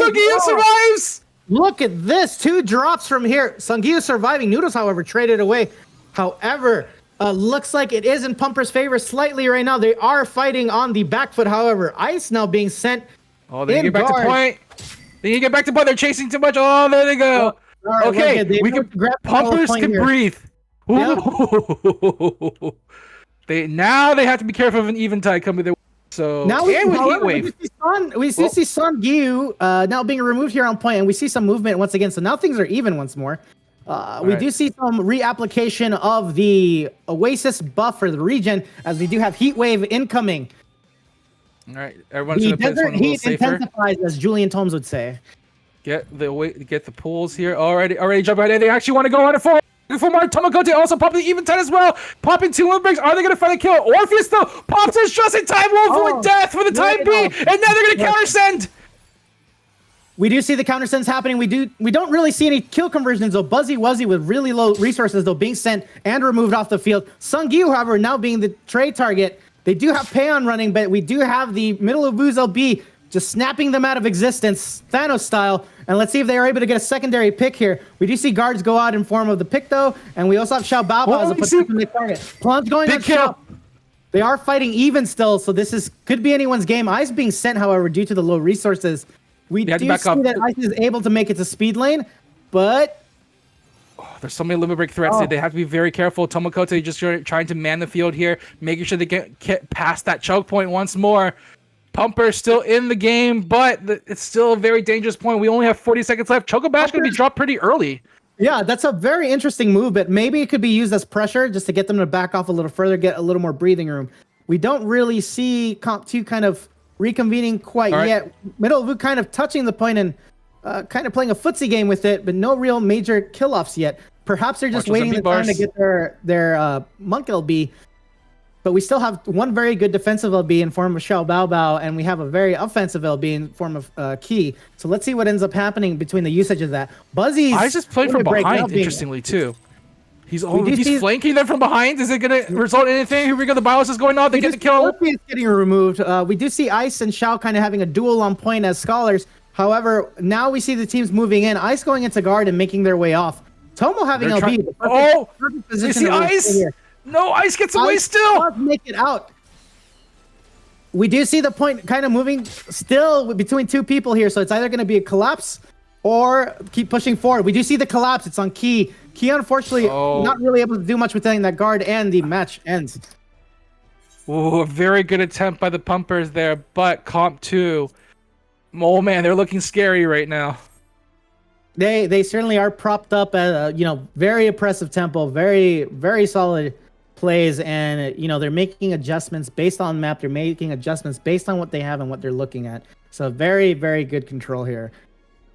Sungyu survives! Look at this. 2 drops from here. Sungyu surviving. Noodles, however, traded away. However, looks like it is in Pumper's favor slightly right now. They are fighting on the back foot, however. Ice now being sent. Oh, they need to get back to point. They need to get back to point. They're chasing too much. Oh, there they go. Okay, we can grab Pumpers can breathe. Yep. They have to be careful of an eventide coming their way. So now we see Sun Gyu now being removed here on point, and we see some movement once again. So now things are even once more. We do see some reapplication of the Oasis buff for the region, as we do have Heat Wave incoming. All right, everyone's gonna play this one a little safer. Intensifies, as Julian Tomes would say. Get the pools here. Already jump right in. They actually want to go on it for more. Tomokote also popping the eventide as well. Popping 2 limb breaks. Are they going to find a kill? Orpheus though pops his just in time. Will avoid death for the time being, and now they're going to counter send. We do see the counter sends happening. We don't really see any kill conversions though. Buzzy Wuzzy with really low resources though being sent and removed off the field. Sungyu, however, now being the trade target. They do have Payon running, but we do have the middle of Booz LB just snapping them out of existence, Thanos style. And let's see if they are able to get a secondary pick here. We do see guards go out in form of the pick though, and we also have Xiao Bao as a potential target. Plunge going on Xiao. They are fighting even still, so this could be anyone's game. Ice being sent, however, due to the low resources. We do see that Ice is able to make it to speed lane, but there's so many limit break threats. They have to be very careful. Tomokote just trying to man the field here, making sure they get past that choke point once more. Pumper still in the game, but it's still a very dangerous point. We only have 40 seconds left. Chocobash going to be dropped pretty early. Yeah, that's a very interesting move, but maybe it could be used as pressure just to get them to back off a little further, get a little more breathing room. We don't really see Comp 2 kind of reconvening quite yet. Middle of kind of touching the point and kind of playing a footsie game with it, but no real major kill-offs yet. Perhaps they're just waiting the time to get their Monk LB. But we still have one very good defensive LB in form of Xiao Bao Bao, and we have a very offensive LB in form of Key. So let's see what ends up happening between the usage of that. Buzzy's I just played from behind, interestingly, too. He's flanking them from behind. Is it going to result in anything? Here we go. The bios is going on. They get the kill. Is getting removed. We do see Ice and Xiao kind of having a duel on point as scholars. However, now we see the teams moving in. Ice going into guard and making their way off. Tomo having They're LB. trying- The perfect They position see to really Ice. stay here. No, Ice gets away Ice still. does make it out. We do see the point kind of moving still between two people here, so it's either going to be a collapse or keep pushing forward. We do see the collapse. It's on Key. Key, unfortunately, not really able to do much within that guard, and the match ends. Ooh, a very good attempt by the Pumpers there, but Comp 2. Oh man, they're looking scary right now. They certainly are propped up at very oppressive tempo, very very solid plays, and they're making adjustments based on map. They're making adjustments based on what they have and what they're looking at. So very very good control here.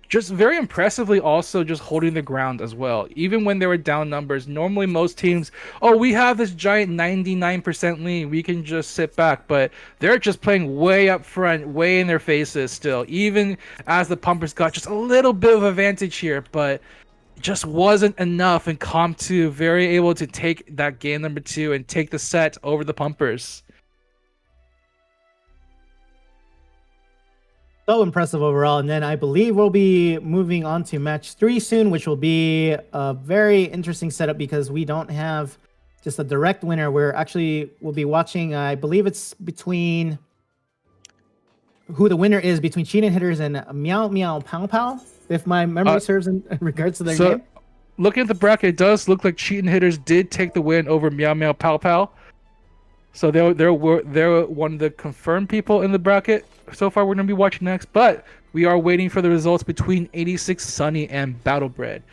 Just very impressively also just holding the ground as well. Even when they were down numbers, normally most teams, we have this giant 99% lead, we can just sit back. But they're just playing way up front, way in their faces still. Even as the Pumpers got just a little bit of advantage here, but just wasn't enough. And Comp 2 very able to take that game number 2 and take the set over the Pumpers. So impressive overall. And then I believe we'll be moving on to match 3 soon, which will be a very interesting setup because we don't have just a direct winner. We'll be watching, I believe it's between who the winner is between Cheating Hitters and Meow Meow Pow Pow, if my memory serves in regards to their game. Looking at the bracket, it does look like Cheating Hitters did take the win over Meow Meow Pow Pow. So they're one of the confirmed people in the bracket. So far, we're going to be watching next, but we are waiting for the results between 86 Sunny and Battlebred.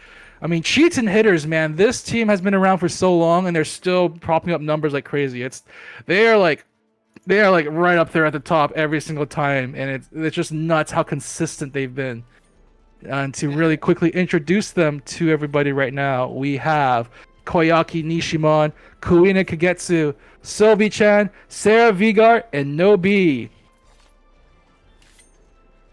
I mean, Cheats and Hitters, man, this team has been around for so long, and they're still propping up numbers like crazy. They are like right up there at the top every single time, and it's just nuts how consistent they've been. And to really quickly introduce them to everybody right now, we have Koyaki Nishimon, Kuina Kagetsu, Sylvie-chan, Sarah Vigar, and Nobi.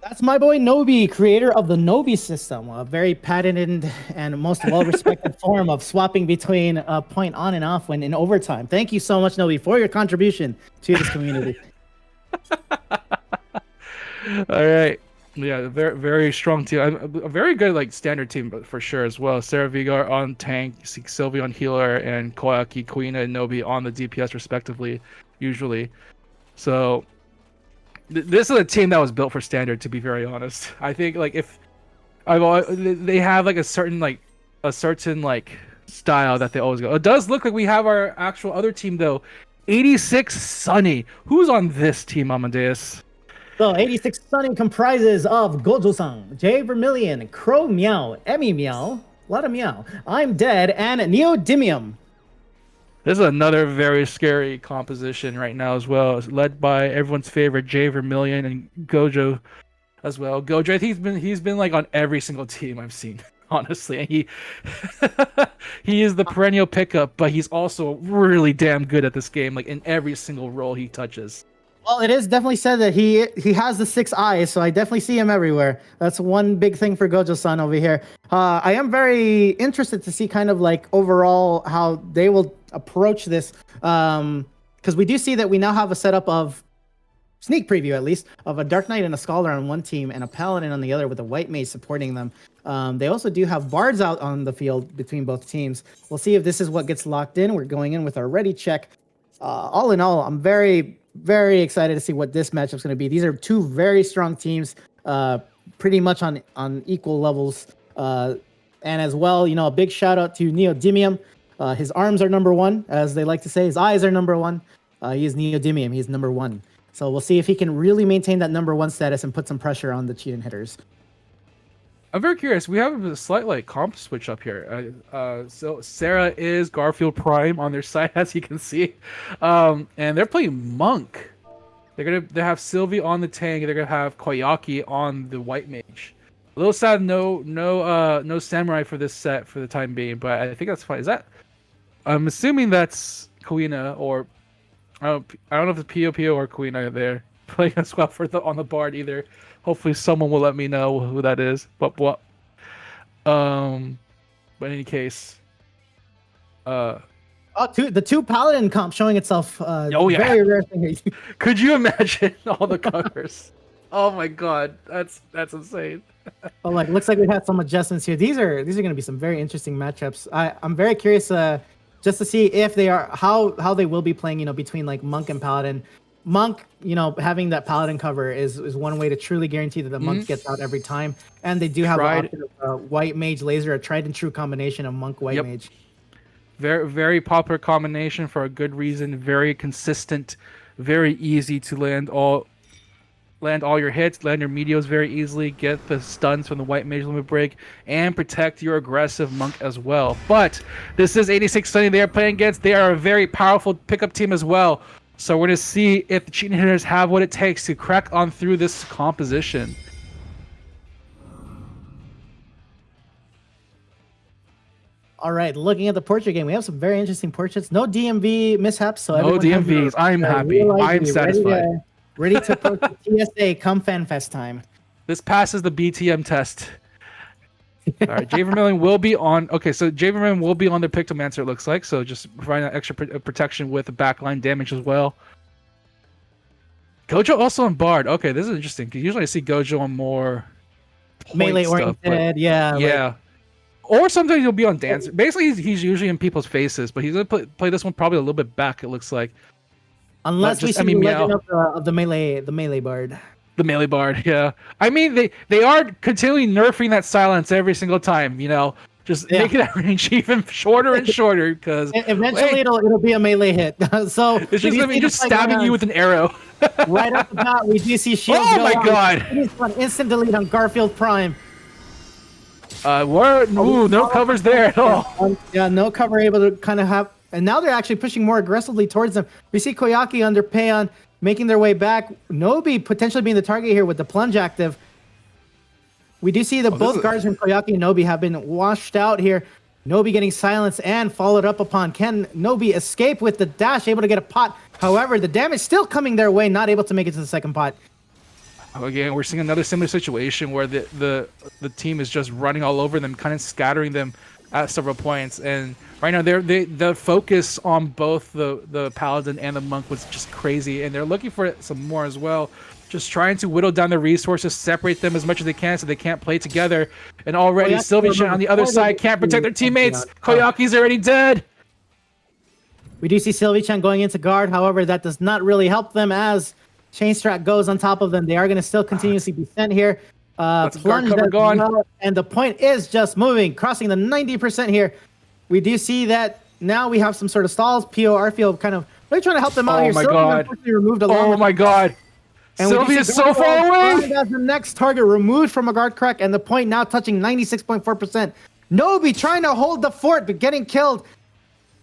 That's my boy Nobi, creator of the Nobi system, a very patented and most well-respected form of swapping between a point on and off when in overtime. Thank you so much, Nobi, for your contribution to this community. All right. Yeah, very very strong team. A very good standard team, but for sure as well. Sarah Vigar on tank, Sylvie on healer, and Koyaki, Kuina, and Nobi on the DPS respectively, usually. So this is a team that was built for standard, to be very honest. I think if they have a certain style that they always go. It does look like we have our actual other team though. 86 Sunny. Who's on this team, Amadeus? So 86 Sunny comprises of Gojo-san, Jay Vermilion, Crow Meow, Emmy Meow, a lot of Meow, I'm Dead, and Neodymium. This is another very scary composition right now as well. It's led by everyone's favorite Jay Vermilion and Gojo as well. Gojo, I think he's been on every single team I've seen, honestly. And he is the perennial pickup, but he's also really damn good at this game, in every single role he touches. Well, it is definitely said that he has the 6 eyes, so I definitely see him everywhere. That's one big thing for Gojo-san over here. I am very interested to see kind of overall how they will approach this, because we do see that we now have a setup of sneak preview, at least, of a Dark Knight and a Scholar on one team and a Paladin on the other with a White Mage supporting them. They also do have Bards out on the field between both teams. We'll see if this is what gets locked in. We're going in with our ready check. All in all, I'm very very excited to see what this matchup's going to be. These are two very strong teams, pretty much on equal levels. And as well, a big shout out to Neodymium. His arms are number 1, as they like to say. His eyes are number 1. He is Neodymium. He's number 1. So we'll see if he can really maintain that number 1 status and put some pressure on the Cheating Hitters. I'm very curious. We have a slight comp switch up here. So Sarah is Garfield Prime on their side, as you can see, and they're playing Monk. They have Sylvie on the tank. They're gonna have Koyaki on the White Mage. A little sad, no Samurai for this set for the time being, but I think that's fine. I'm assuming that's Kuina, or I don't know if it's Pio or Kuina there playing as well on the Bard either. Hopefully someone will let me know who that is. But in any case, the two Paladin comp showing itself. Very rare thing. Could you imagine all the covers? Oh my god, that's insane. Oh, like looks like we had some adjustments here. These are going to be some very interesting matchups. I'm very curious just to see if they are how they will be playing. Between like Monk and Paladin. Monk, having that Paladin cover is one way to truly guarantee that the Monk gets out every time. And they do have the option of White Mage Laser, a tried and true combination of Monk White Mage. Very very popular combination for a good reason. Very consistent, very easy to land all your hits, land your meteos very easily, get the stuns from the White Mage Limit Break, and protect your aggressive Monk as well. But this is 86 Sunny they are playing against. They are a very powerful pickup team as well. So we're going to see if the cheating hitters have what it takes to crack on through this composition. All right, looking at the portrait game, we have some very interesting portraits. No DMV mishaps, so no DMVs. I'm happy. I'm satisfied. Ready to approach the TSA come FanFest time. This passes the BTM test. All right, Jay Vermillion will be on. Okay, so Jay Vermillion will be on the Pictomancer, it looks like. So just providing that extra protection with the backline damage as well. Gojo also on Bard. Okay, this is interesting because usually I see Gojo on more melee oriented. Yeah. Yeah. Or sometimes he'll be on Dancer. Basically, he's usually in people's faces, but he's gonna play this one probably a little bit back. It looks like. Unless we see the legend of the melee bard. The melee bard, yeah. I mean, they are continually nerfing that silence every single time. Just making that range even shorter and shorter because eventually it'll be a melee hit. So it's just gonna be just stabbing you with an arrow. Right off the bat, we do see shields. Oh my god! Instant delete on Garfield Prime. No covers there at all. Yeah, no cover able to kind of have. And now they're actually pushing more aggressively towards them. We see Koyaki under Payon making their way back. Nobi potentially being the target here with the plunge active. We do see that both guards from Koyaki and Nobi have been washed out here. Nobi getting silenced and followed up upon. Can Nobi escape with the dash, able to get a pot? However, the damage still coming their way, not able to make it to the second pot. Again, we're seeing another similar situation where the team is just running all over them, kind of scattering them at several points. And right now, the focus on both the Paladin and the Monk was just crazy, and they're looking for some more as well. Just trying to whittle down the resources, separate them as much as they can so they can't play together. And already, Sylvian on the other side can't protect their teammates. Koyaki's already dead. We do see Sylvian going into guard. However, that does not really help them as Chainstrat goes on top of them. They are going to still continuously be sent here. Plunge cover gone. And the point is just moving, crossing the 90% here. We do see that now we have some sort of stalls. POR field kind of really trying to help them out here. Oh my god. Oh my god. And Sylvia is so far away. That's the next target removed from a guard crack, and the point now touching 96.4%. Nobi trying to hold the fort, but getting killed.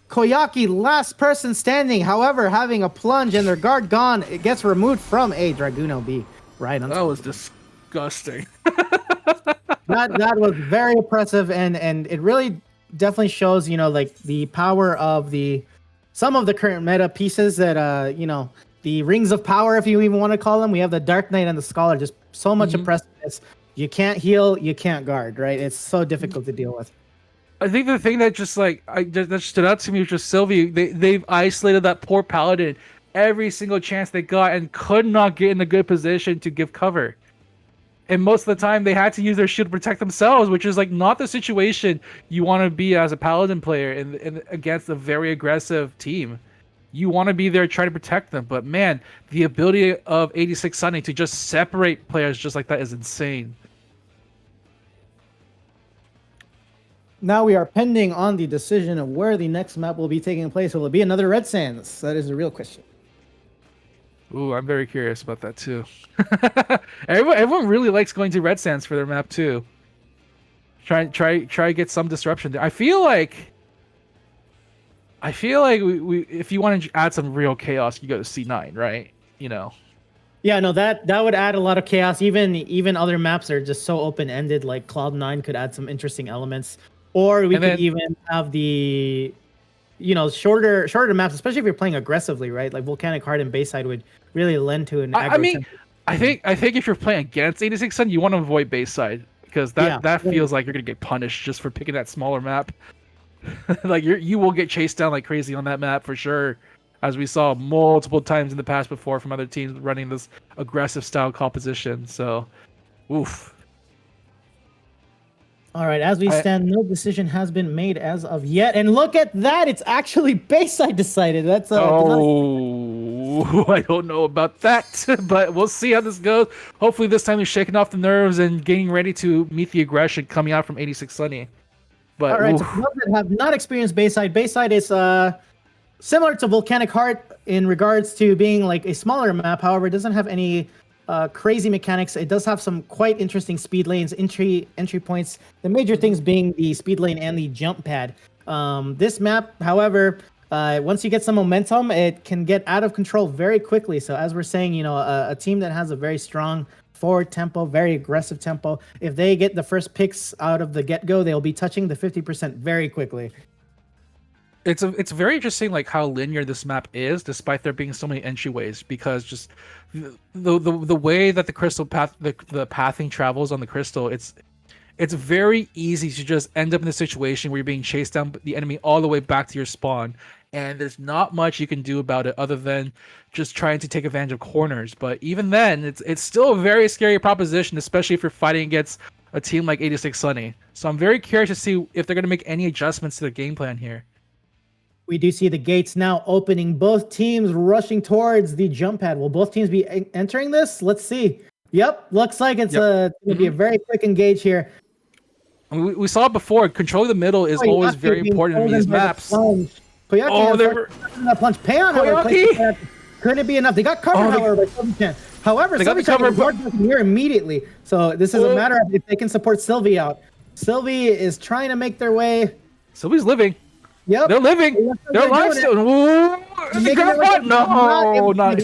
Koyaki, last person standing. However, having a plunge and their guard gone, it gets removed from a Dragoon OB. Right on. That was disgusting. that was very oppressive, and it really definitely shows, like the power of some of the current meta pieces that the rings of power, if you even want to call them. We have the Dark Knight and the Scholar, just so much oppressiveness. You can't heal, you can't guard, right? It's so difficult to deal with. I think the thing that that stood out to me was just Sylvie. They've isolated that poor Paladin every single chance they got and could not get in a good position to give cover. And most of the time they had to use their shield to protect themselves, which is not the situation you want to be as a Paladin player in against a very aggressive team. You want to be there trying to protect them, but man, the ability of 86 Sunny to just separate players just like that is insane. Now we are pending on the decision of where the next map will be taking place. Will it be another Red Sands? That is the real question. Ooh, I'm very curious about that too. Everyone really likes going to Red Sands for their map too. Try to get some disruption there. I feel like we if you want to add some real chaos, you go to C9, right? Yeah, no, that would add a lot of chaos. Even other maps are just so open-ended. Like Cloud9 could add some interesting elements, or we could even have the shorter maps, especially if you're playing aggressively, right? Like Volcanic Heart and Bayside would really lend to an aggro. I think if you're playing against 86 Sun, you want to avoid Bayside because that feels like you're gonna get punished just for picking that smaller map. Like you will get chased down like crazy on that map for sure. as we saw multiple times in the past before from other teams running this aggressive style composition. So, oof. All right, as we stand, no decision has been made as of yet. And look at that. It's actually Bayside decided. That's I don't know about that, but we'll see how this goes. Hopefully this time they're shaking off the nerves and getting ready to meet the aggression coming out from 86 Sunny. But all right, so for those that have not experienced Bayside, Bayside is similar to Volcanic Heart in regards to being like a smaller map. However, it doesn't have any crazy mechanics. It does have some quite interesting speed lanes, entry points. The major things being the speed lane and the jump pad. This map, however, once you get some momentum, it can get out of control very quickly. So as we're saying, you know, a team that has a very strong forward tempo, very aggressive tempo, if they get the first picks out of the get-go, they'll be touching the 50% very quickly. It's very interesting, like how linear this map is, despite there being so many entryways. Because just the way that the crystal path, the pathing travels on the crystal, it's very easy to just end up in a situation where you're being chased down the enemy all the way back to your spawn, and there's not much you can do about it other than just trying to take advantage of corners. But even then, it's still a very scary proposition, especially if you're fighting against a team like 86 Sunny. So I'm very curious to see if they're going to make any adjustments to their game plan here. We do see the gates now opening. Both teams rushing towards the jump pad. Will both teams be entering this? Let's see. Yep, looks like it's going to be a very quick engage here. We saw it before. Controlling the middle is always very important in these maps. Koyaki that plunge. Payon, however, couldn't be enough. They got covered, however, by Sylvie. However, they got the cover here immediately. So this is a matter of if they can support Sylvie out. Sylvie is trying to make their way. Sylvie's living. Yep. They're living. They're alive still. No, not.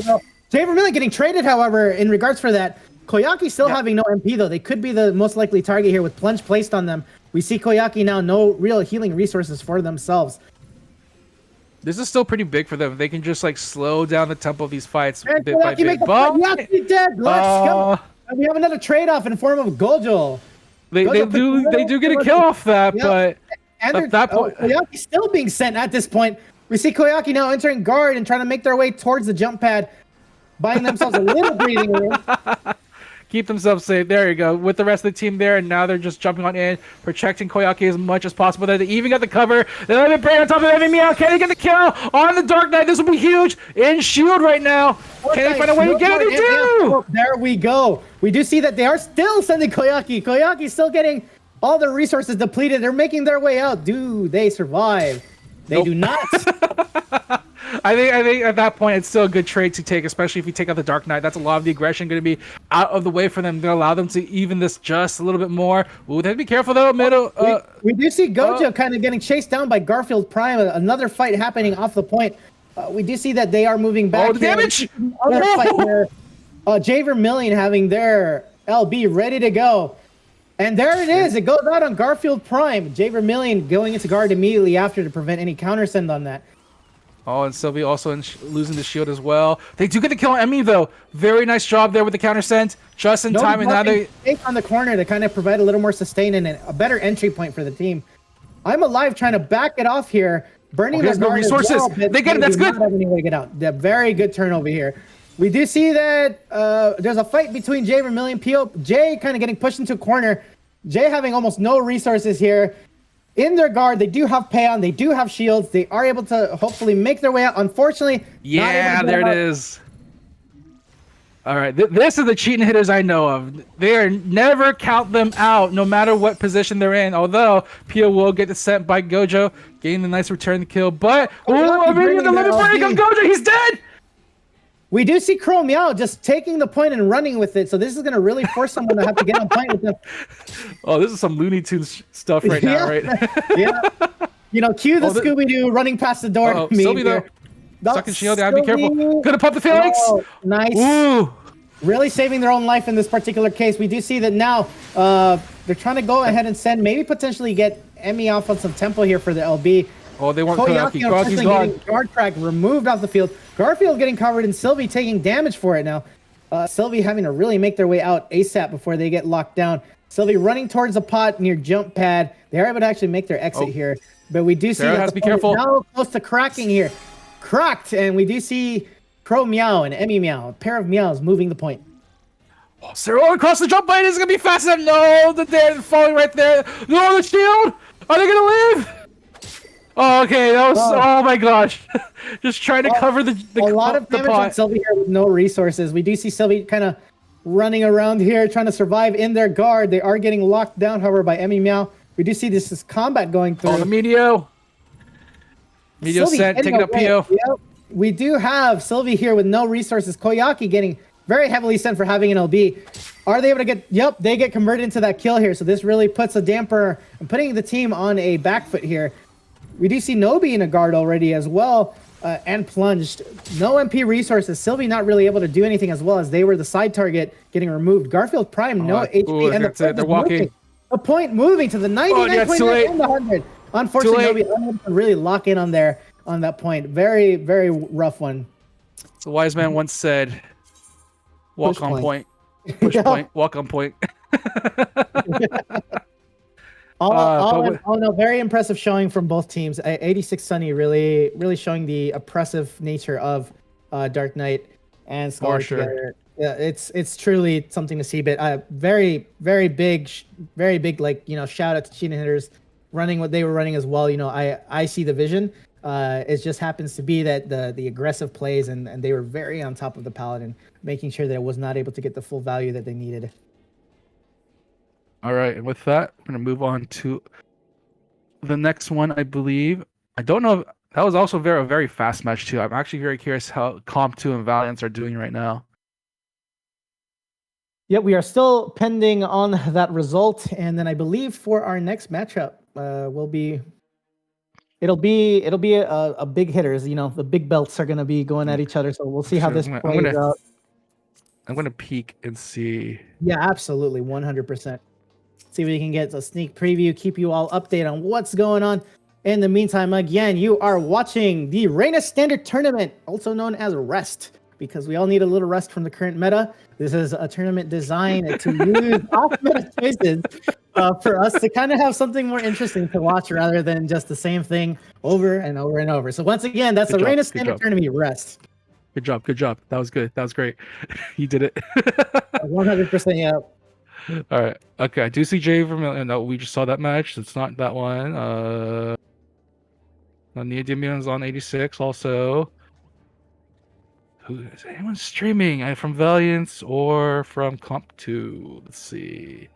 Javer Millen getting traded, however, in regards for that. Koyaki still having no MP, though. They could be the most likely target here with plunge placed on them. We see Koyaki now no real healing resources for themselves. This is still pretty big for them. They can just like slow down the tempo of these fights and bit by bit. Koyaki dead. Let's go. And we have another trade-off in the form of Gojo. They do get a kill off that, but at that point, Koyaki's still being sent at this point. We see Koyaki now entering guard and trying to make their way towards the jump pad, buying themselves a little breathing room. Keep themselves safe. There you go. With the rest of the team there, and now they're just jumping on in, protecting Koyaki as much as possible. They even got the cover. They let it bring on top of El-Melloi. Can they get the kill on the Dark Knight? This will be huge. In shield right now. Can they find a way to get it? They do. There we go. We do see that they are still sending Koyaki. Koyaki's still getting all their resources depleted. They're making their way out. Do they survive? They do not. I think at that point it's still a good trade to take, especially if you take out the Dark Knight. That's a lot of the aggression going to be out of the way for them. Going to allow them to even this just a little bit more. Ooh, they have to be careful though. Middle. We do see Gojo kind of getting chased down by Garfield Prime. Another fight happening off the point. We do see that they are moving back. Oh, the damage! Other fight here. Javer Million having their LB ready to go. And there it is. It goes out on Garfield Prime. Javer Million going into guard immediately after to prevent any counter send on that. Oh, and Sylvie also losing the shield as well. They do get the kill on Emmy, though. Very nice job there with the counter send. Just in time, and now they take on the corner to kind of provide a little more sustain and a better entry point for the team. I'm alive trying to back it off here. Burning their no resources. Well, they get it. That's good. Have any way to get out. They're very good turnover here. We do see that there's a fight between Jay Vermillion, Pio. Jay kind of getting pushed into a corner. Jay having almost no resources here. In their guard, they do have Payon, they do have shields. They are able to hopefully make their way out. Unfortunately, yeah, there it is. All right, this is the cheating hitters I know of. Never count them out, no matter what position they're in. Although Pio will get the sent by Gojo, getting the nice return kill. But the limit break on Gojo, he's dead. We do see Crow Meow just taking the point and running with it. So this is going to really force someone to have to get on point with them. Oh, this is some Looney Tunes stuff right now, right? Yeah. You know, cue the Scooby-Doo running past the door. Sylvie, though. Second shield down. Be careful. Gonna pump the Phoenix. Oh, nice. Ooh. Really saving their own life in this particular case. We do see that now they're trying to go ahead and send, maybe potentially get Emmy off on some tempo here for the LB. Oh, they want Koyaki. Koyaki's gone. Guard track removed off the field. Garfield getting covered and Sylvie taking damage for it now. Sylvie having to really make their way out ASAP before they get locked down. Sylvie running towards the pot near jump pad. They are able to actually make their exit here. But we do see Sarah has to be careful. Now close to cracking here. cracked, and we do see Pro Meow and Emmy Meow, a pair of meows moving the point. Oh, Cyril across the jump lane is gonna be fast enough. No, they're falling right there. No, the shield. Are they gonna live? Oh, okay, that was. Oh, my gosh, just trying to cover the a lot of damage on Sylvie here with no resources. We do see Sylvie kind of running around here, trying to survive in their guard. They are getting locked down, however, by Emmy Meow. We do see this is combat going through. Oh, the Medio. Medio sent, taking up PO. Yep. We do have Sylvie here with no resources. Koyaki getting very heavily sent for having an LB. Are they able to get... Yep, they get converted into that kill here. So this really puts a damper and putting the team on a back foot here. We do see Nobi in a guard already as well, and plunged. No MP resources. Sylvie not really able to do anything as well as they were the side target getting removed. Garfield Prime, no HP. And they're walking. A point moving to the 99.9 and the 100. Unfortunately, Nobi unable to really lock in on there on that point. Very, very rough one. The wise man once said, walk on point. Push point, walk on point. all very impressive showing from both teams. 86 Sunny really showing the oppressive nature of Dark Knight and Scholar together. Yeah, it's truly something to see. But very big, like, you know, shout out to Cheetah Hitters running what they were running as well. You know, I see the vision. It just happens to be that the aggressive plays and they were very on top of the Paladin, making sure that it was not able to get the full value that they needed. All right, and with that, I'm gonna move on to the next one. I believe I don't know. That was also a very fast match too. I'm actually very curious how Comp 2 and Valiance are doing right now. Yeah, we are still pending on that result, and then I believe for our next matchup, it'll be a big hitters. You know, the big belts are gonna be going at each other, so we'll see how this plays out. I'm gonna peek and see. Yeah, absolutely, 100%. See if we can get a sneak preview, keep you all updated on what's going on. In the meantime, again, you are watching the Reina Standard Tournament, also known as Rest, because we all need a little rest from the current meta. This is a tournament designed to use off-meta choices for us to kind of have something more interesting to watch rather than just the same thing over and over and over. So once again, that's the Reina Standard Tournament Rest. Good job. That was good. That was great. You did it. 100%, yeah. All right. Okay. I do see Jay Vermillion. No, we just saw that match. It's not that one. Nia Dimion's on 86 also. Who is anyone streaming? From Valiance or from Comp 2? Let's see.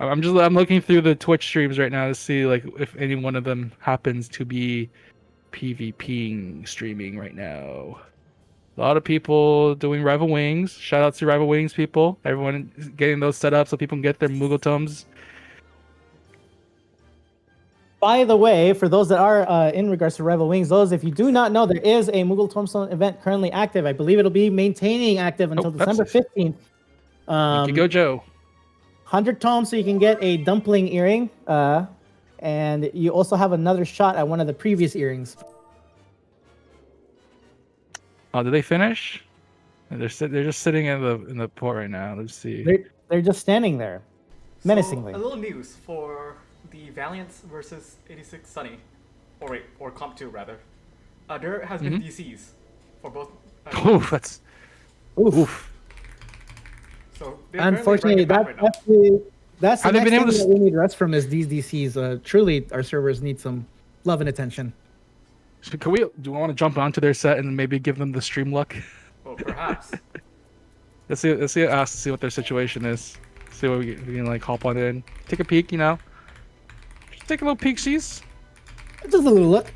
I'm looking through the Twitch streams right now to see like if any one of them happens to be PvPing streaming right now. A lot of people doing Rival Wings. Shout out to Rival Wings people. Everyone is getting those set up so people can get their Moogle Tomes. By the way, for those that are in regards to Rival Wings, those, if you do not know, there is a Moogle Tombstone event currently active. I believe it'll be maintaining active until December 15th. Thank you, go Joe. 100 tomes so you can get a dumpling earring. And you also have another shot at one of the previous earrings. Oh, did they finish? They're just sitting in the port right now. Let's see. They're just standing there, menacingly. So, a little news for the Valiance versus 86 Sunny, or Comp 2 rather. There has been DCs for both. Oof, that's oof. So unfortunately, that's the next thing that we need rest from is these DCs. Truly, our servers need some love and attention. So do we want to jump onto their set and maybe give them the stream luck? Well, perhaps. Let's see what their situation is. See what we can like hop on in, take a peek. You know, just take a little peek. Just a little look.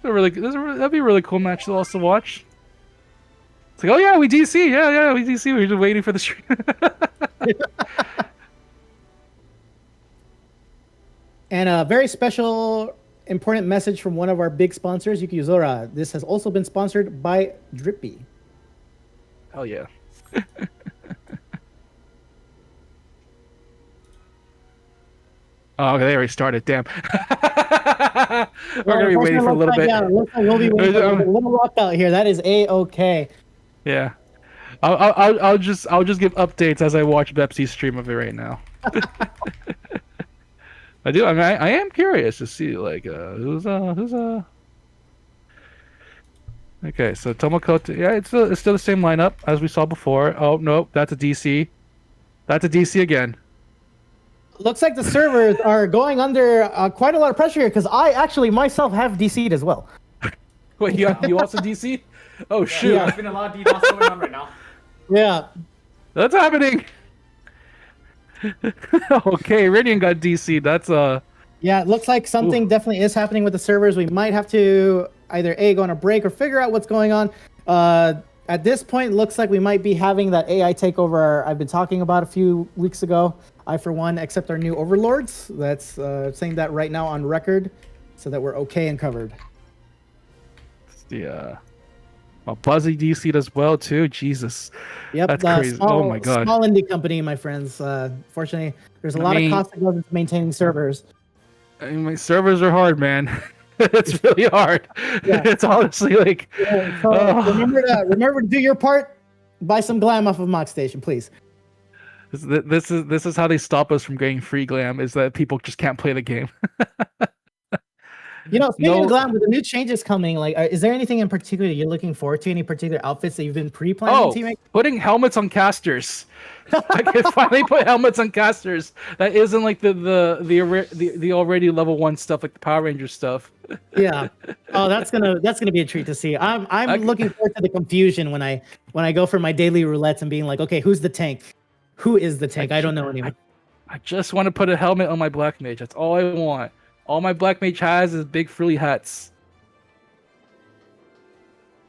That'd be a really cool match to also watch. It's like, oh yeah, we DC. Yeah, we DC. We're just waiting for the stream. And a very special, important message from one of our big sponsors, Yuki Uzora. This has also been sponsored by Drippy. Hell yeah. Oh, okay, they already started. Damn. We're gonna be waiting for a little bit. Yeah, looks like we'll be waiting for a little locked out here. That is a-okay. Yeah. I'll just give updates as I watch Bepsi's stream of it right now. I do. I mean, I am curious to see like who's Okay, so Tomokote, yeah, it's still the same lineup as we saw before. Oh no, that's a DC. That's a DC again. Looks like the servers are going under quite a lot of pressure here because I actually myself have DC'd as well. Wait, you also DC? Oh Yeah, shoot, there's been a lot of DDoS going on right now. Yeah. that's happening. Okay, Iridian got DC. That's Yeah, it looks like something definitely is happening with the servers. We might have to either A, go on a break or figure out what's going on. At this point, it looks like we might be having that AI takeover I've been talking about a few weeks ago. I, for one, accept our new overlords. That's saying that right now on record so that we're okay and covered. yeah. Well, Buzzy DC'd as well too. Jesus. Yep, That's crazy. Oh my god. Small indie company, my friends. Fortunately, there's a lot of cost that goes into maintaining servers. I mean, my servers are hard, man. It's really hard. Yeah. It's honestly like. Yeah, so remember to do your part. Buy some glam off of Mock Station, please. This is how they stop us from getting free glam. Is that people just can't play the game. You know, speaking of glam, with the new changes coming, like, is there anything in particular you're looking forward to? Any particular outfits that you've been pre-planning to make? Putting helmets on casters. I can finally put helmets on casters. That isn't like the already level 1 stuff, like the Power Ranger stuff. Yeah. Oh, that's gonna be a treat to see. I'm looking forward to the confusion when I go for my daily roulettes and being like, okay, who's the tank? Who is the tank? I don't know anymore. I just want to put a helmet on my Black Mage. That's all I want. All my Black Mage has is big frilly hats.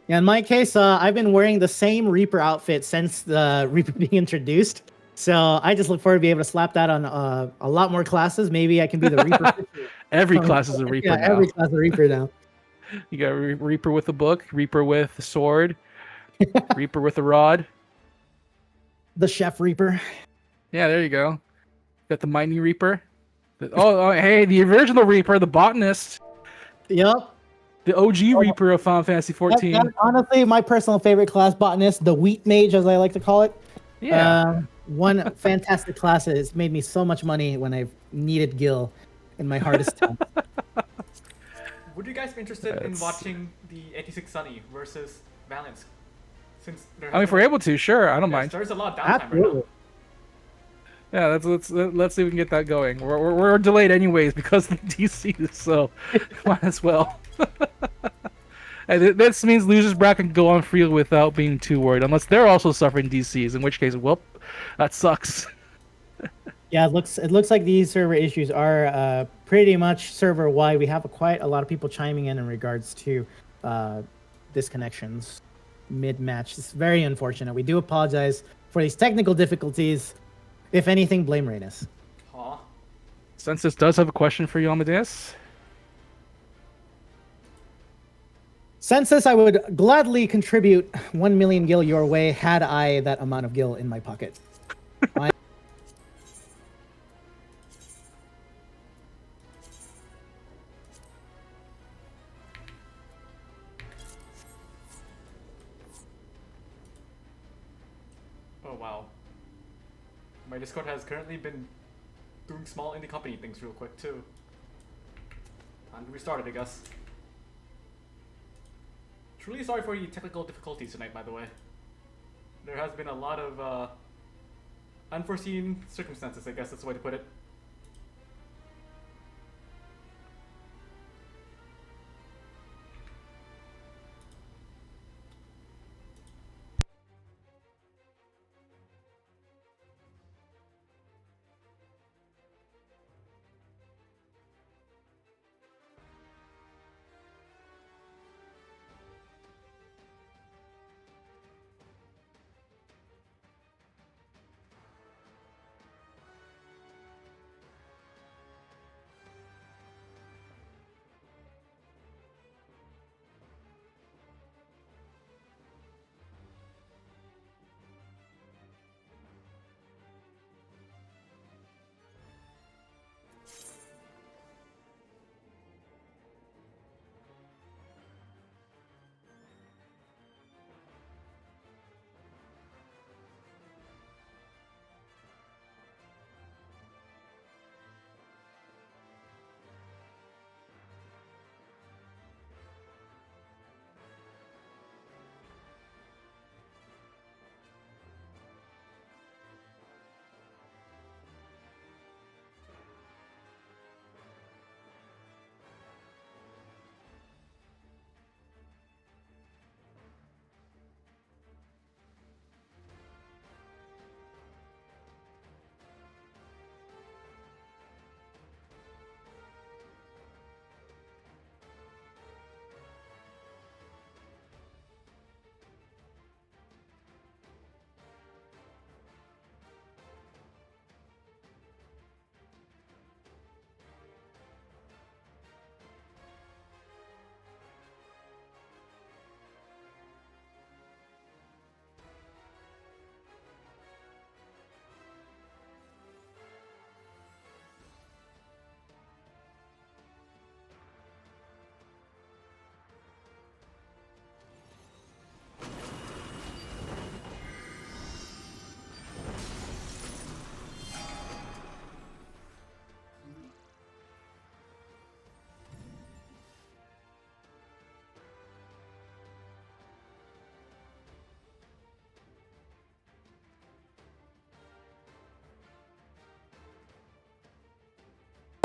Yeah, in my case, I've been wearing the same Reaper outfit since the Reaper being introduced. So I just look forward to be able to slap that on a lot more classes. Maybe I can be the Reaper. Every class is a Reaper now. Every class is a Reaper now. You got Reaper with a book, Reaper with a sword, Reaper with a rod. The Chef Reaper. Yeah, there you go. Got the Mighty Reaper. Hey, the original Reaper, the botanist. Yep. The OG Reaper of Final Fantasy 14. That's honestly my personal favorite class, botanist, the Wheat Mage, as I like to call it. Yeah. One fantastic class. It's made me so much money when I've needed Gil in my hardest time. Would you guys be interested in watching the 86 Sunny versus Valiance? Since if we're able to, sure, I don't mind. There's a lot of downtime right now. Yeah, let's see if we can get that going. We're delayed anyways because of the DCs, so might as well. And this means losers bracket can go on free without being too worried, unless they're also suffering DCs, in which case, well, that sucks. Yeah, it looks like these server issues are pretty much server wide. We have quite a lot of people chiming in regards to disconnections mid-match. It's very unfortunate. We do apologize for these technical difficulties. If anything, blame Reynes. Aw. Census does have a question for you, Amadeus. Census, I would gladly contribute 1 million gil your way had I that amount of gil in my pocket. Oh wow. My Discord has currently been doing small indie company things real quick too. Time to restart it, I guess. Truly sorry for the technical difficulties tonight, by the way. There has been a lot of unforeseen circumstances, I guess that's the way to put it.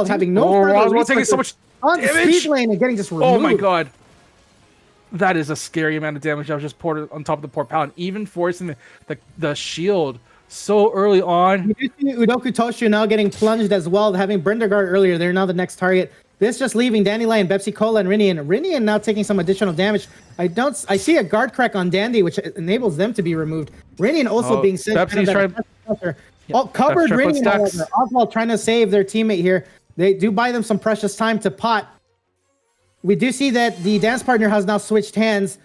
having no Oh, further Oswald taking so resources much on the damage. speed lane and getting just removed. Oh my god. That is a scary amount of damage that was just poured on top of the poor Paladin, even forcing the shield so early on. You do see Udoku Toshu now getting plunged as well, having Brendergard earlier. They're now the next target. This just leaving Dandelion, Bepsi Cola, and Rinian. Rinian now taking some additional damage. I see a guard crack on Dandy, which enables them to be removed. Rinian also being sent. Bepsi's trying. Covered Bepsi's Rinian, however. Oswald trying to save their teammate here. They do buy them some precious time to pot. We do see that the dance partner has now switched hands.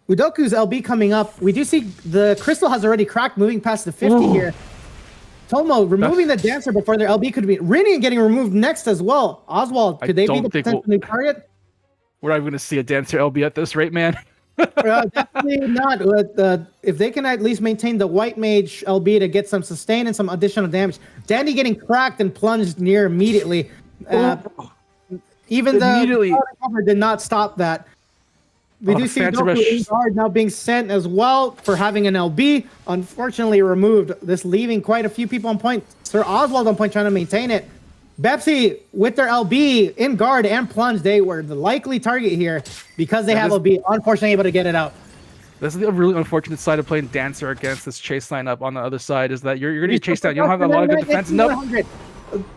Udoku's LB coming up. We do see the crystal has already cracked, moving past the 50 here. Tomo removing the dancer before their LB could be. Rinian getting removed next as well. Oswald, could they be the potential new target? We're not even going to see a dancer LB at this rate, man. Definitely not. If they can at least maintain the white mage LB to get some sustain and some additional damage. Dandy getting cracked and plunged near immediately. Even the cover did not stop that. We do see Goku Guard now being sent as well for having an LB. Unfortunately removed. This leaving quite a few people on point. Sir Oswald on point trying to maintain it. Bepsi with their LB in guard and plunge. They were the likely target here because they have LB. Unfortunately able to get it out. This is a really unfortunate side of playing Dancer against this chase lineup on the other side is that you're going to get chased down. You don't have a lot of good defense. Nope.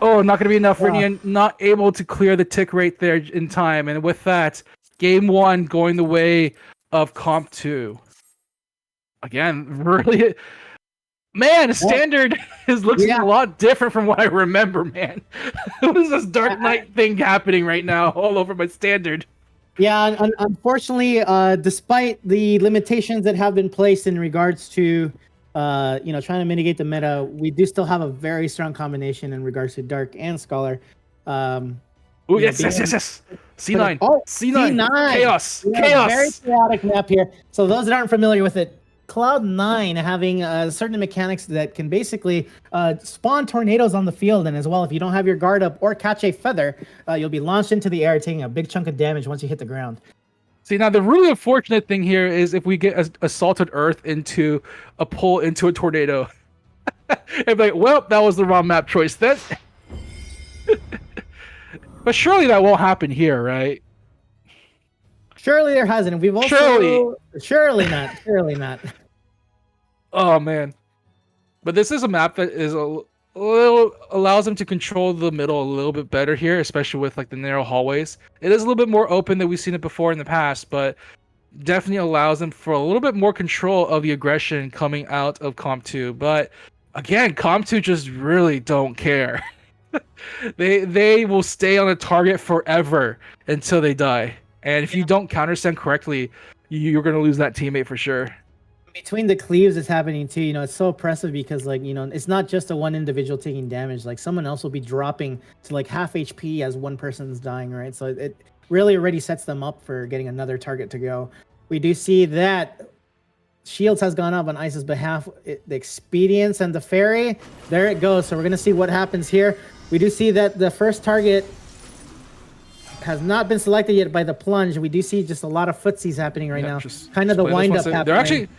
Oh, not going to be enough. Rinian not able to clear the tick rate there in time. And with that, game 1 going the way of Comp 2. Again, really, man, Standard is looking a lot different from what I remember, man. What is this Dark Knight thing happening right now all over my Standard? Yeah, unfortunately, despite the limitations that have been placed in regards to trying to mitigate the meta, we do still have a very strong combination in regards to Dark and Scholar. Oh, yes. C9. C9. Chaos. Very chaotic map here. So those that aren't familiar with it, Cloud9 having certain mechanics that can basically spawn tornadoes on the field, and as well, if you don't have your guard up or catch a feather, you'll be launched into the air, taking a big chunk of damage once you hit the ground. See, now the really unfortunate thing here is if we get assaulted Earth into a pull into a tornado. And be like, well, that was the wrong map choice then. But surely that won't happen here, right? Surely there hasn't. We've also surely not. Oh man. But this is a map that is a little allows them to control the middle a little bit better here, especially with like the narrow hallways. It is a little bit more open than we've seen it before in the past, but definitely allows them for a little bit more control of the aggression coming out of Comp 2. But again, Comp 2 just really don't care. They will stay on a target forever until they die. And if you don't countersend correctly, you're going to lose that teammate for sure. Between the cleaves it's happening too, it's so oppressive because it's not just a one individual taking damage. Like someone else will be dropping to like half HP as one person's dying, right? So it really already sets them up for getting another target to go. We do see that Shields has gone up on Ice's behalf. The Expedience and the Fairy, there it goes. So we're going to see what happens here. We do see that the first target has not been selected yet by the plunge. We do see just a lot of footsies happening right now. Kind of the wind up happening. They're actually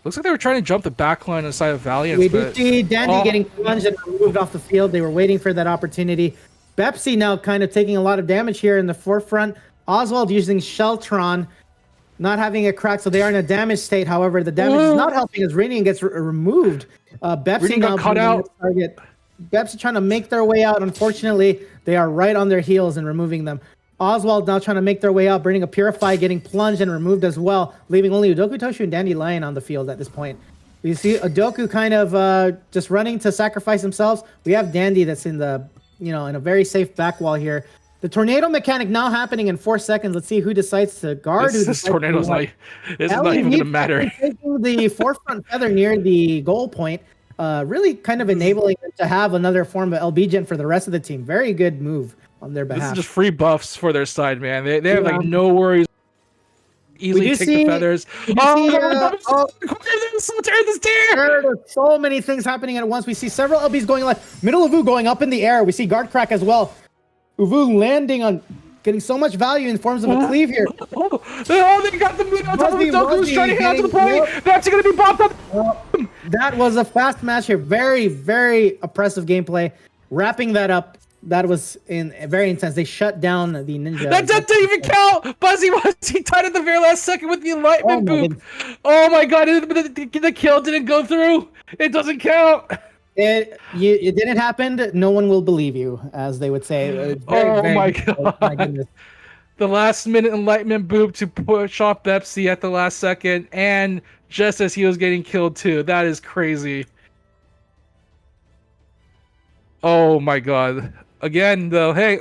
looks like they were trying to jump the backline on the side of Valiant. We do see Dandy getting plunged and removed off the field. They were waiting for that opportunity. Bepsi now kind of taking a lot of damage here in the forefront. Oswald using Sheltron, not having a crack, so they are in a damage state. However, the damage is not helping as Rinian gets removed. Bepsi now got cut out. Target. Bepsi trying to make their way out. Unfortunately, they are right on their heels and removing them. Oswald now trying to make their way out, bringing a Purify, getting plunged and removed as well, leaving only Udoku Toshu and Dandelion on the field at this point. We see Udoku kind of just running to sacrifice themselves. We have Dandy that's in the, in a very safe back wall here. The tornado mechanic now happening in 4 seconds. Let's see who decides to guard. This tornado's not even going to matter. Taking the forefront feather near the goal point, really kind of enabling them to have another form of LB gen for the rest of the team. Very good move on their behalf. This is just free buffs for their side, man. They have like no worries. Easily take the feathers. There's so many things happening at once. We see several LBs going left. Middle of Uvu going up in the air. We see guard crack as well. Uvu landing on, getting so much value in forms of a cleave here. They got the mid on top of the Doku's trying to hit out to the point. They're actually going to be bopped up. That was a fast match here. Very, very oppressive gameplay. Wrapping that up. that was very intense. They shut down the ninja. That didn't even count. Buzzy he tied at the very last second with the enlightenment Oh my boop. Oh my god! The kill didn't go through. It doesn't count. It didn't happen. No one will believe you, as they would say. It's very, My difficult. My god! goodness. The last minute enlightenment boop to push off Bepsi at the last second, and just as he was getting killed too. That is crazy. Oh my god! Again, though, hey.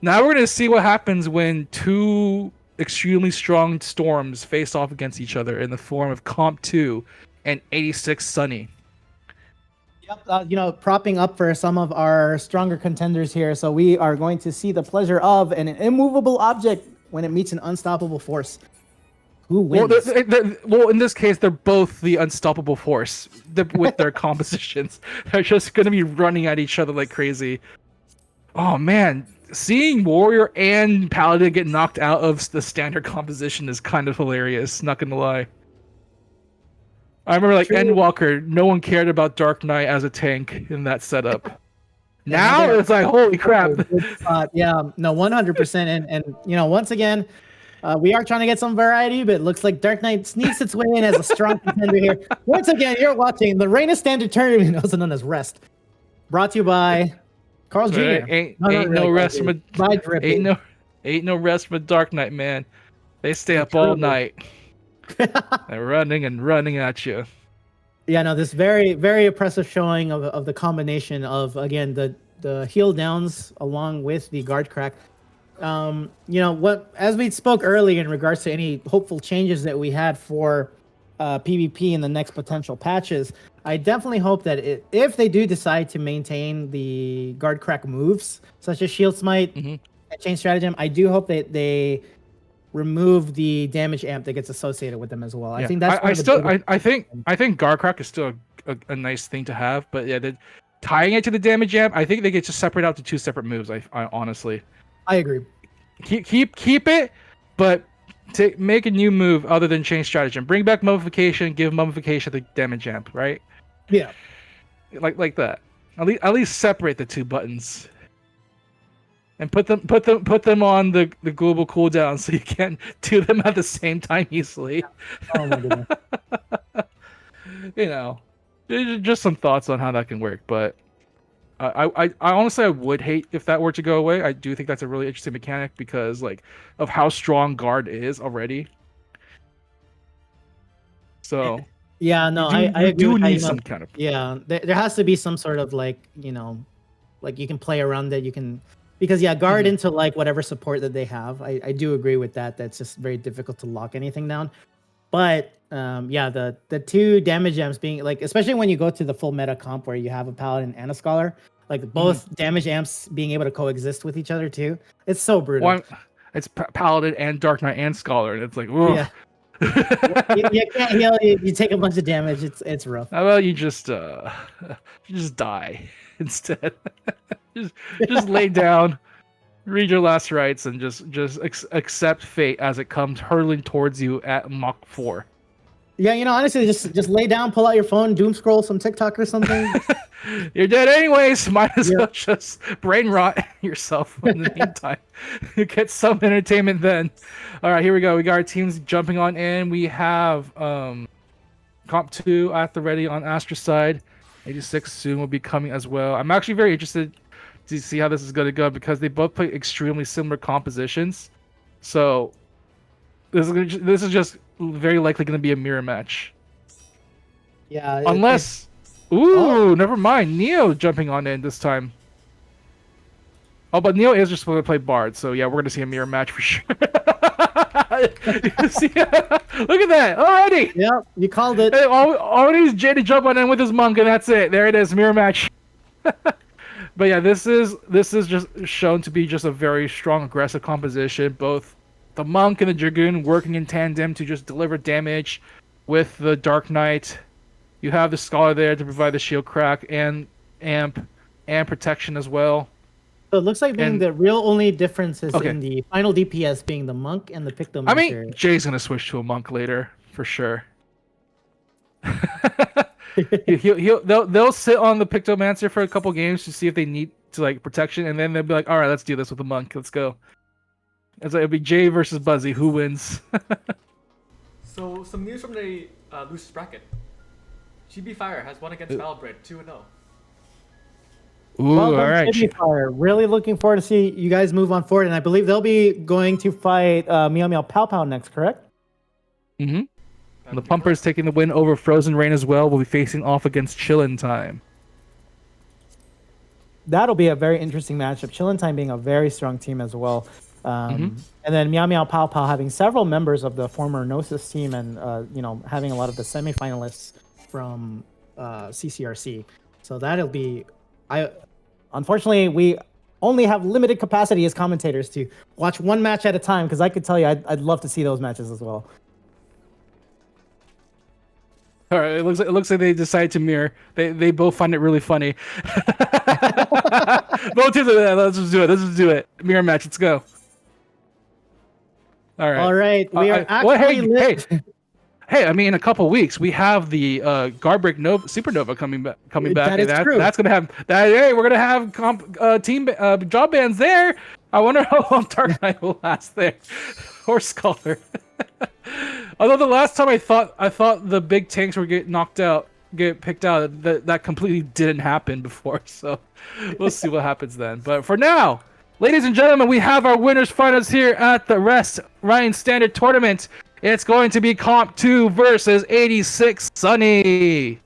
Now we're gonna see what happens when two extremely strong storms face off against each other in the form of Comp 2 and 86 Sunny. Yep, propping up for some of our stronger contenders here. So we are going to see the pleasure of an immovable object when it meets an unstoppable force. Who wins? Well, in this case, they're both the unstoppable force with their compositions. They're just gonna be running at each other like crazy. Oh man, seeing Warrior and Paladin get knocked out of the standard composition is kind of hilarious, not gonna lie. I remember like Endwalker, no one cared about Dark Knight as a tank in that setup. Now it's like, holy crap. Yeah, no, 100%. And once again, we are trying to get some variety, but it looks like Dark Knight sneaks its way in as a strong contender here. Once again, you're watching the Reign of Standard Tournament, also known as Rest. Brought to you by Carl's Jr. Ain't no rest from a Dark Knight, man. They stay up all night. They're running and running at you. Yeah, no, this very, very oppressive showing of the combination of, again, the heel downs along with the guard crack. As we spoke earlier in regards to any hopeful changes that we had for PvP in the next potential patches, I definitely hope that if they do decide to maintain the guard crack moves, such as Shield Smite and Chain Stratagem, I do hope that they remove the damage amp that gets associated with them as well. Yeah. I think that's I think guard crack is still a nice thing to have, but yeah, tying it to the damage amp, I think they get just separate out to two separate moves. I honestly, I agree. Keep it, but make a new move other than Chain Stratagem. Bring back Mummification, give Mummification the damage amp, right? Yeah, like that. At least separate the two buttons. And put them on the global cooldown so you can't do them at the same time easily. Oh my goodness. Just some thoughts on how that can work. But I honestly I would hate if that were to go away. I do think that's a really interesting mechanic because of how strong guard is already. So yeah, no, I do need some kind of there has to be some sort of you can play around it. You can. Because guard into whatever support that they have. I do agree with that. That's just very difficult to lock anything down. But the two damage amps being especially when you go to the full meta comp where you have a paladin and a scholar, both damage amps being able to coexist with each other too. It's so brutal. Well, it's paladin and dark knight and scholar, and it's like, whoa. Yeah. you can't heal. You take a bunch of damage. It's rough. How about you just die instead? just lay down, read your last rites, and just accept fate as it comes hurtling towards you at Mach 4. Yeah, honestly, just lay down, pull out your phone, doom scroll some TikTok or something. You're dead anyways. Might as well just brain rot yourself in the meantime. You get some entertainment then. All right, here we go. We got our teams jumping on in. We have Comp 2 at the ready on Astra's side. 86 soon will be coming as well. I'm actually very interested to see how this is going to go because they both play extremely similar compositions. So this is just very likely going to be a mirror match. Yeah. Unless... never mind. Neo jumping on in this time. Oh, but Neo is just going to play Bard. So yeah, we're going to see a mirror match for sure. See, look at that already. Yeah, you called it. Hey, all needs Jay to jump on in with his monk, and that's it. There it is, mirror match. But yeah, this is just shown to be just a very strong aggressive composition. Both the monk and the dragoon working in tandem to just deliver damage with the Dark Knight. You have the scholar there to provide the shield crack and amp and protection as well. So it looks like the real only difference is in the final DPS being the monk and the Pictomancer. I mean, Jay's gonna switch to a monk later for sure. They'll sit on the Pictomancer for a couple games to see if they need to like protection, and then they'll be like, all right, let's do this with the monk. Let's go. It's like, it'll be Jay versus Buzzy. Who wins? So some news from the losers bracket. GB Fire has won against Valbred 2-0. Ooh, Well done, all right. Jimmy Fire. Really looking forward to see you guys move on forward, and I believe they'll be going to fight Meow Meow Pow Pow next, correct? Mm-hmm. The Pumpers taking the win over Frozen Rain as well. Will be facing off against Chillin' Time. That'll be a very interesting matchup. Chillin' Time being a very strong team as well. And then Meow Meow Pow Pow having several members of the former Gnosis team and, having a lot of the semifinalists from CCRC. So that'll be... Unfortunately, we only have limited capacity as commentators to watch one match at a time, because I could tell you I'd love to see those matches as well. All right, it looks like they decided to mirror. They both find it really funny. Both teams are like, let's just do it. Let's just do it. Mirror match. Let's go. All right. All right. We are actually hey, I mean, in a couple weeks we have the Garbreak Supernova coming back. That is true. That's gonna have that. Hey, we're gonna have team job bands there. I wonder how long Dark Knight will last there. Or Scholar. Although the last time I thought the big tanks were get picked out, that completely didn't happen before. So we'll see what happens then. But for now, ladies and gentlemen, we have our winners finals here at the Ryan Standard Tournament. It's going to be Comp 2 versus 86 Sunny.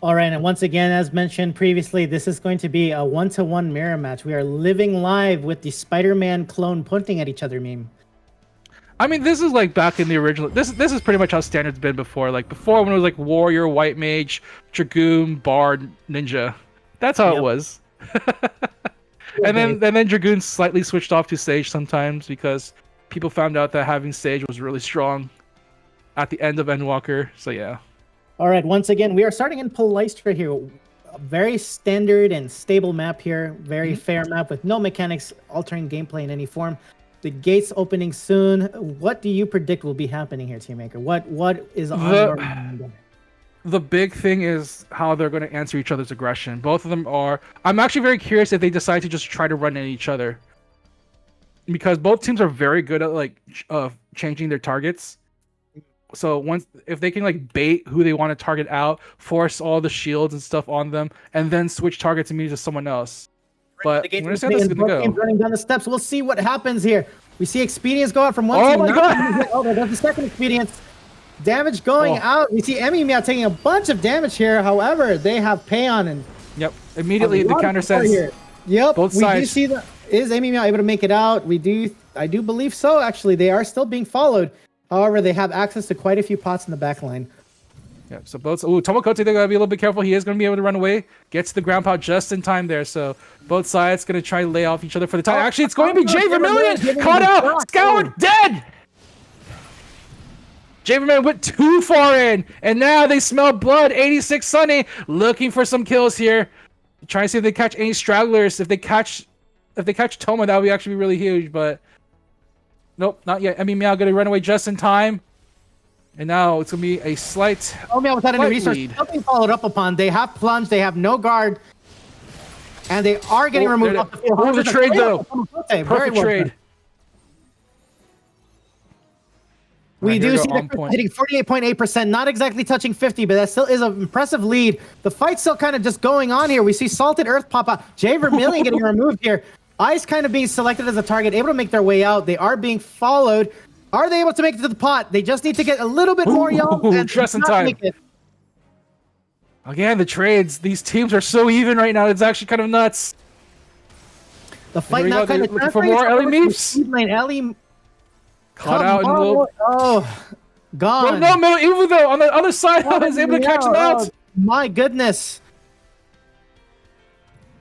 All right, and once again, as mentioned previously, this is going to be a 1-to-1 mirror match. We are living live with the Spider-Man clone pointing at each other meme. I mean, this is like back in the original. This is pretty much how Standard's been before. Like before, when it was like Warrior, White Mage, Dragoon, Bard, Ninja. That's how it was. and then Dragoon slightly switched off to Sage sometimes because people found out that having Sage was really strong at the end of Endwalker. So yeah. All right, once again, we are starting in Polystra here. A very standard and stable map here. Very fair map with no mechanics altering gameplay in any form. The gates opening soon. What do you predict will be happening here, Teammaker? What is on your mind? The big thing is how they're going to answer each other's aggression. Both of them are... I'm actually very curious if they decide to just try to run at each other. Because both teams are very good at like changing their targets. So if they can like bait who they want to target out, force all the shields and stuff on them, and then switch targets immediately to someone else. But I'm gonna see how this is gonna go. Running down the steps. We'll see what happens here. We see Expedience go out from one Oh team. my god! Oh, there's the second Expedience. Damage going out. We see Emmy Meow taking a bunch of damage here. However, they have Payon and... Yep. Immediately the counter says... Yep. Both we sides. do see that. Is Emmy Meow able to make it out? I do believe so, actually. They are still being followed. However, they have access to quite a few pots in the back line. Yeah, so both... Ooh, Tomokote, they gotta be a little bit careful. He is gonna be able to run away. Gets the ground pound just in time there, so both sides gonna try to lay off each other for the time. Actually, it's going to be Jay Vermillion! Caught out! Scoured! Dead! Jay Vermillion went too far in, and now they smell blood. 86 Sunny looking for some kills here. Trying to see if they catch any stragglers. If they catch Toma, that would actually be really huge, but... Nope, not yet. I mean, Meow gonna run away just in time. And now it's gonna be a slight. Oh, Meow without any resource. Lead. Nothing followed up upon. They have plunge. They have no guard. And they are getting removed off the field. Oh, the trade, though. Perfect trade. We do see the the hitting 48.8%, not exactly touching 50, but that still is an impressive lead. The fight's still kind of just going on here. We see Salted Earth pop out. Jay Vermillion getting removed here. Ice kind of being selected as a target, able to make their way out. They are being followed. Are they able to make it to the pot? They just need to get a little bit more young and just in time. Again, the trades. These teams are so even right now. It's actually kind of nuts. The fight now kind of looking for more Ellie memes. Ellie caught out in the little... Oh, gone. Well, no, even though on the other side, I was able to catch him out. My goodness.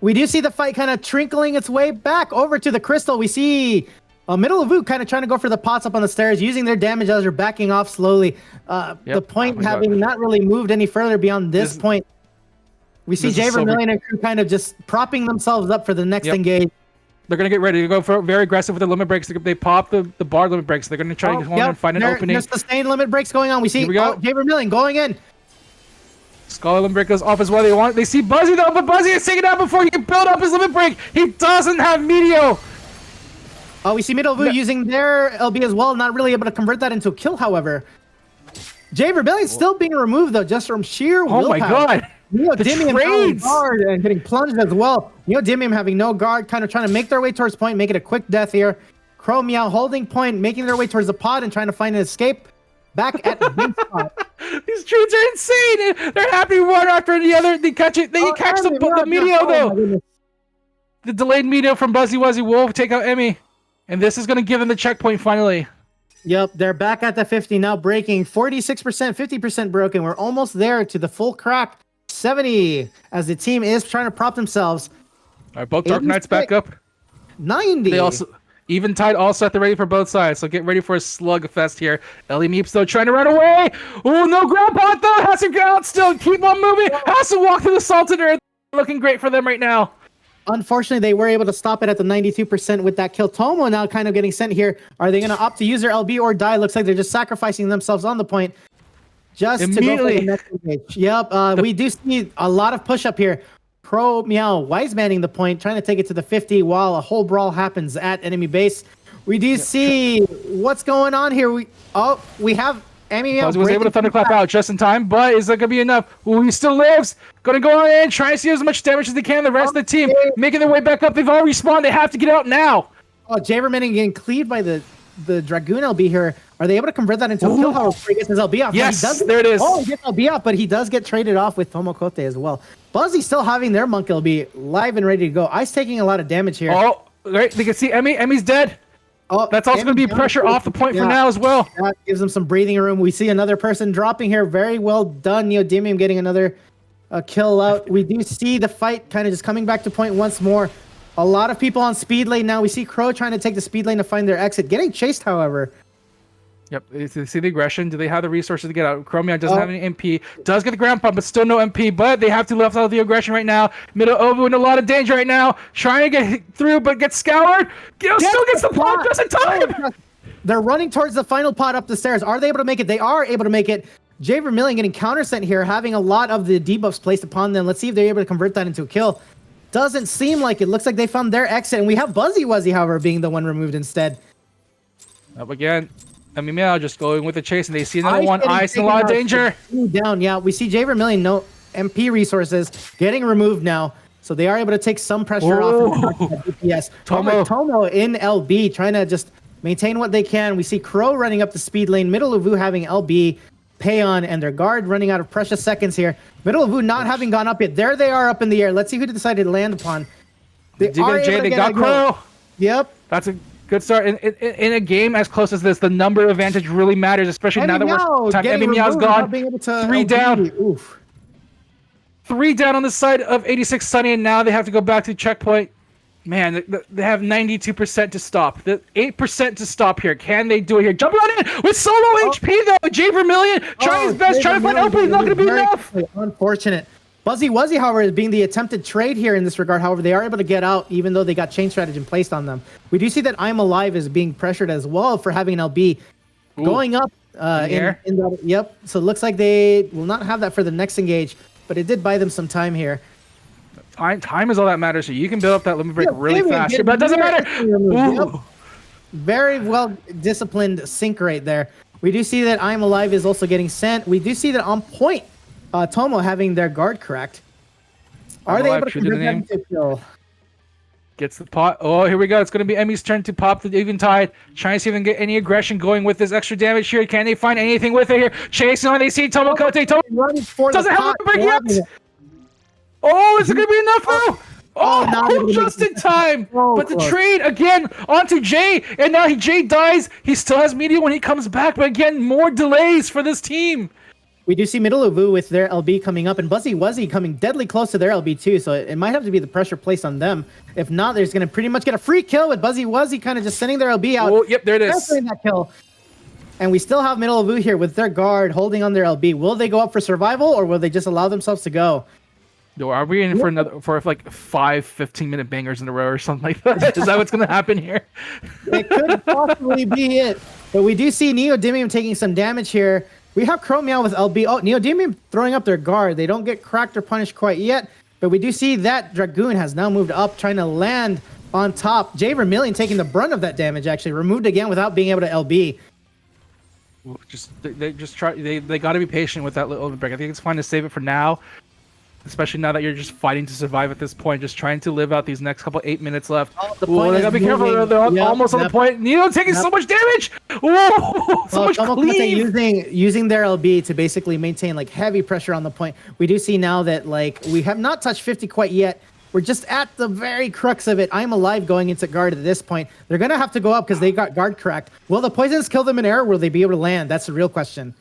We do see the fight kind of trickling its way back over to the crystal. We see Middle of Vu kind of trying to go for the pots up on the stairs, using their damage as they're backing off slowly. The point having not really moved any further beyond this point. We see Jay Vermillion and crew kind of just propping themselves up for the next engage. They're going to get ready to go for very aggressive with the limit breaks. They pop the bar limit breaks. They're going to try to go in and find an opening. There's sustained limit breaks going on. We see Jay Vermillion going in. Skull limit break goes off as well. They see Buzzy though, but Buzzy is taken out before he can build up his limit break. He doesn't have Meteo. Oh, we see Middlevu using their LB as well, not really able to convert that into a kill, however. Jay Rebellion still being removed though, just from sheer willpower. Oh my god. Neodymium having guard and getting plunged as well. Neodymium having no guard, kind of trying to make their way towards point, make it a quick death here. Crow Meow holding point, making their way towards the pod and trying to find an escape. Back at the spot. These trades are insane. They're happening one after the other. They catch it. They catch the Meteo though. The delayed Meteo from Buzzy Wuzzy will take out Emmy. And this is going to give them the checkpoint finally. Yep, they're back at the 50 now, breaking 46%, 50% broken. We're almost there to the full crack. 70 as the team is trying to prop themselves. All right, both Dark Knights back up. 90. They also even tied also at the ready for both sides. So get ready for a slugfest here. Ellie Meeps though trying to run away. Oh no, Grandpa though has to get out still. Keep on moving. Has to walk through the salted earth. Looking great for them right now. Unfortunately, they were able to stop it at the 92% with that kill. Tomo now kind of getting sent here. Are they going to opt to use their LB or die? Looks like they're just sacrificing themselves on the point. Just to go for the next engage. Yep, we do see a lot of push up here. Pro Meow wise manning the point, trying to take it to the 50 while a whole brawl happens at enemy base. We do see what's going on here. We have Emmy Meow. Buzzy was able to thunderclap out just in time, but is that gonna be enough? Ooh, he still lives. Gonna go on in, try and see as much damage as they can. The rest of the team making their way back up. They've all respawned. They have to get out now. Oh, Javerman getting cleaved by the Dragoon LB here. Are they able to convert that into a kill? However, he gets his LB off. Yes, there it is. Oh, he gets LB off, but he does get traded off with Tomokote as well. Buzzy still having their Monk LB live and ready to go. Ice taking a lot of damage here. Oh, right. They can see Emmy. Emmy's dead. Oh, that's also going to be pressure off the point for now as well. That gives them some breathing room. We see another person dropping here. Very well done. Neodymium getting another kill out. We do see the fight kind of just coming back to point once more. A lot of people on speed lane now. We see Crow trying to take the speed lane to find their exit. Getting chased, however. Yep, you see the aggression. Do they have the resources to get out? Chromion doesn't have any MP. Does get the ground pump, but still no MP. But they have to left out the aggression right now. Middle Ovu in a lot of danger right now. Trying to get through, but gets scoured. Still gets the pop just in time. They're running towards the final pot up the stairs. Are they able to make it? They are able to make it. Jay Vermillion getting counter sent here, having a lot of the debuffs placed upon them. Let's see if they're able to convert that into a kill. Doesn't seem like it. Looks like they found their exit, and we have Buzzy Wuzzy, however, being the one removed instead. Up again. I mean, Meow just going with the chase, and they see another one. Ice in a lot of danger. Down, yeah. We see Jay Vermillion, no MP resources, getting removed now. So they are able to take some pressure off of the DPS. Tomo in LB, trying to just maintain what they can. We see Crow running up the speed lane. Middle of Vu having LB, Payon, and their guard running out of precious seconds here. Middle of Vu not having gone up yet. There they are up in the air. Let's see who they decided to land upon. They got Crow. Yep. That's a good start. In a game as close as this, the number advantage really matters, especially now that we're Emmy Meow's gone. 3 down. Oof. 3 down on the side of 86 Sunny, and now they have to go back to checkpoint. Man, they have 92% to stop. The 8% to stop here. Can they do it here? Jumping on in with solo HP though. Jay Vermillion trying his best, trying to find open. Not going to be enough. Unfortunate. Buzzy Wuzzy, however, is being the attempted trade here in this regard. However, they are able to get out, even though they got chain stratagem placed on them. We do see that I'm Alive is being pressured as well for having an LB going up in that. Yep. So it looks like they will not have that for the next engage, but it did buy them some time here. Time is all that matters. So you can build up that limit break really fast here, but it doesn't matter. Yep. Very well disciplined sync right there. We do see that I'm Alive is also getting sent. We do see that on point. Tomo having their guard correct. Are they able to convert that into kill? Gets the pot. Oh, here we go. It's going to be Emmy's turn to pop the Eventide. Trying to see if they can get any aggression going with this extra damage here. Can they find anything with it here? Chasing on. They see Tomokote. Tomo doesn't have a break yet. Oh, is it going to be enough though? Oh, just in time. But the trade again onto Jay. And now Jay dies. He still has media when he comes back. But again, more delays for this team. We do see Middle of Vu with their LB coming up, and Buzzy Wuzzy coming deadly close to their LB too, so it might have to be the pressure placed on them. If not, they're going to pretty much get a free kill with Buzzy Wuzzy kind of just sending their LB out. Oh, yep, there it is. That kill. And we still have Middle of Vu here with their guard holding on their LB. Will they go up for survival, or will they just allow themselves to go? No, are we in for like 5 15-minute bangers in a row or something like that? Is that what's going to happen here? It could possibly be it. But we do see Neodymium taking some damage here. We have Chromeow with LB. Oh, Neodymium throwing up their guard. They don't get cracked or punished quite yet, but we do see that Dragoon has now moved up, trying to land on top. Jay Vermilion taking the brunt of that damage, actually. Removed again without being able to LB. They got to be patient with that little break. I think it's fine to save it for now, especially now that you're just fighting to survive at this point, just trying to live out these next couple 8 minutes left. The point they gotta be careful. They're almost on the point. Neo taking so much damage. Whoa, so much cleave. Using their LB to basically maintain like heavy pressure on the point. We do see now that like we have not touched 50 quite yet. We're just at the very crux of it. I'm alive going into guard at this point. They're gonna have to go up because they got guard cracked. Will the poisons kill them in air? Will they be able to land? That's the real question.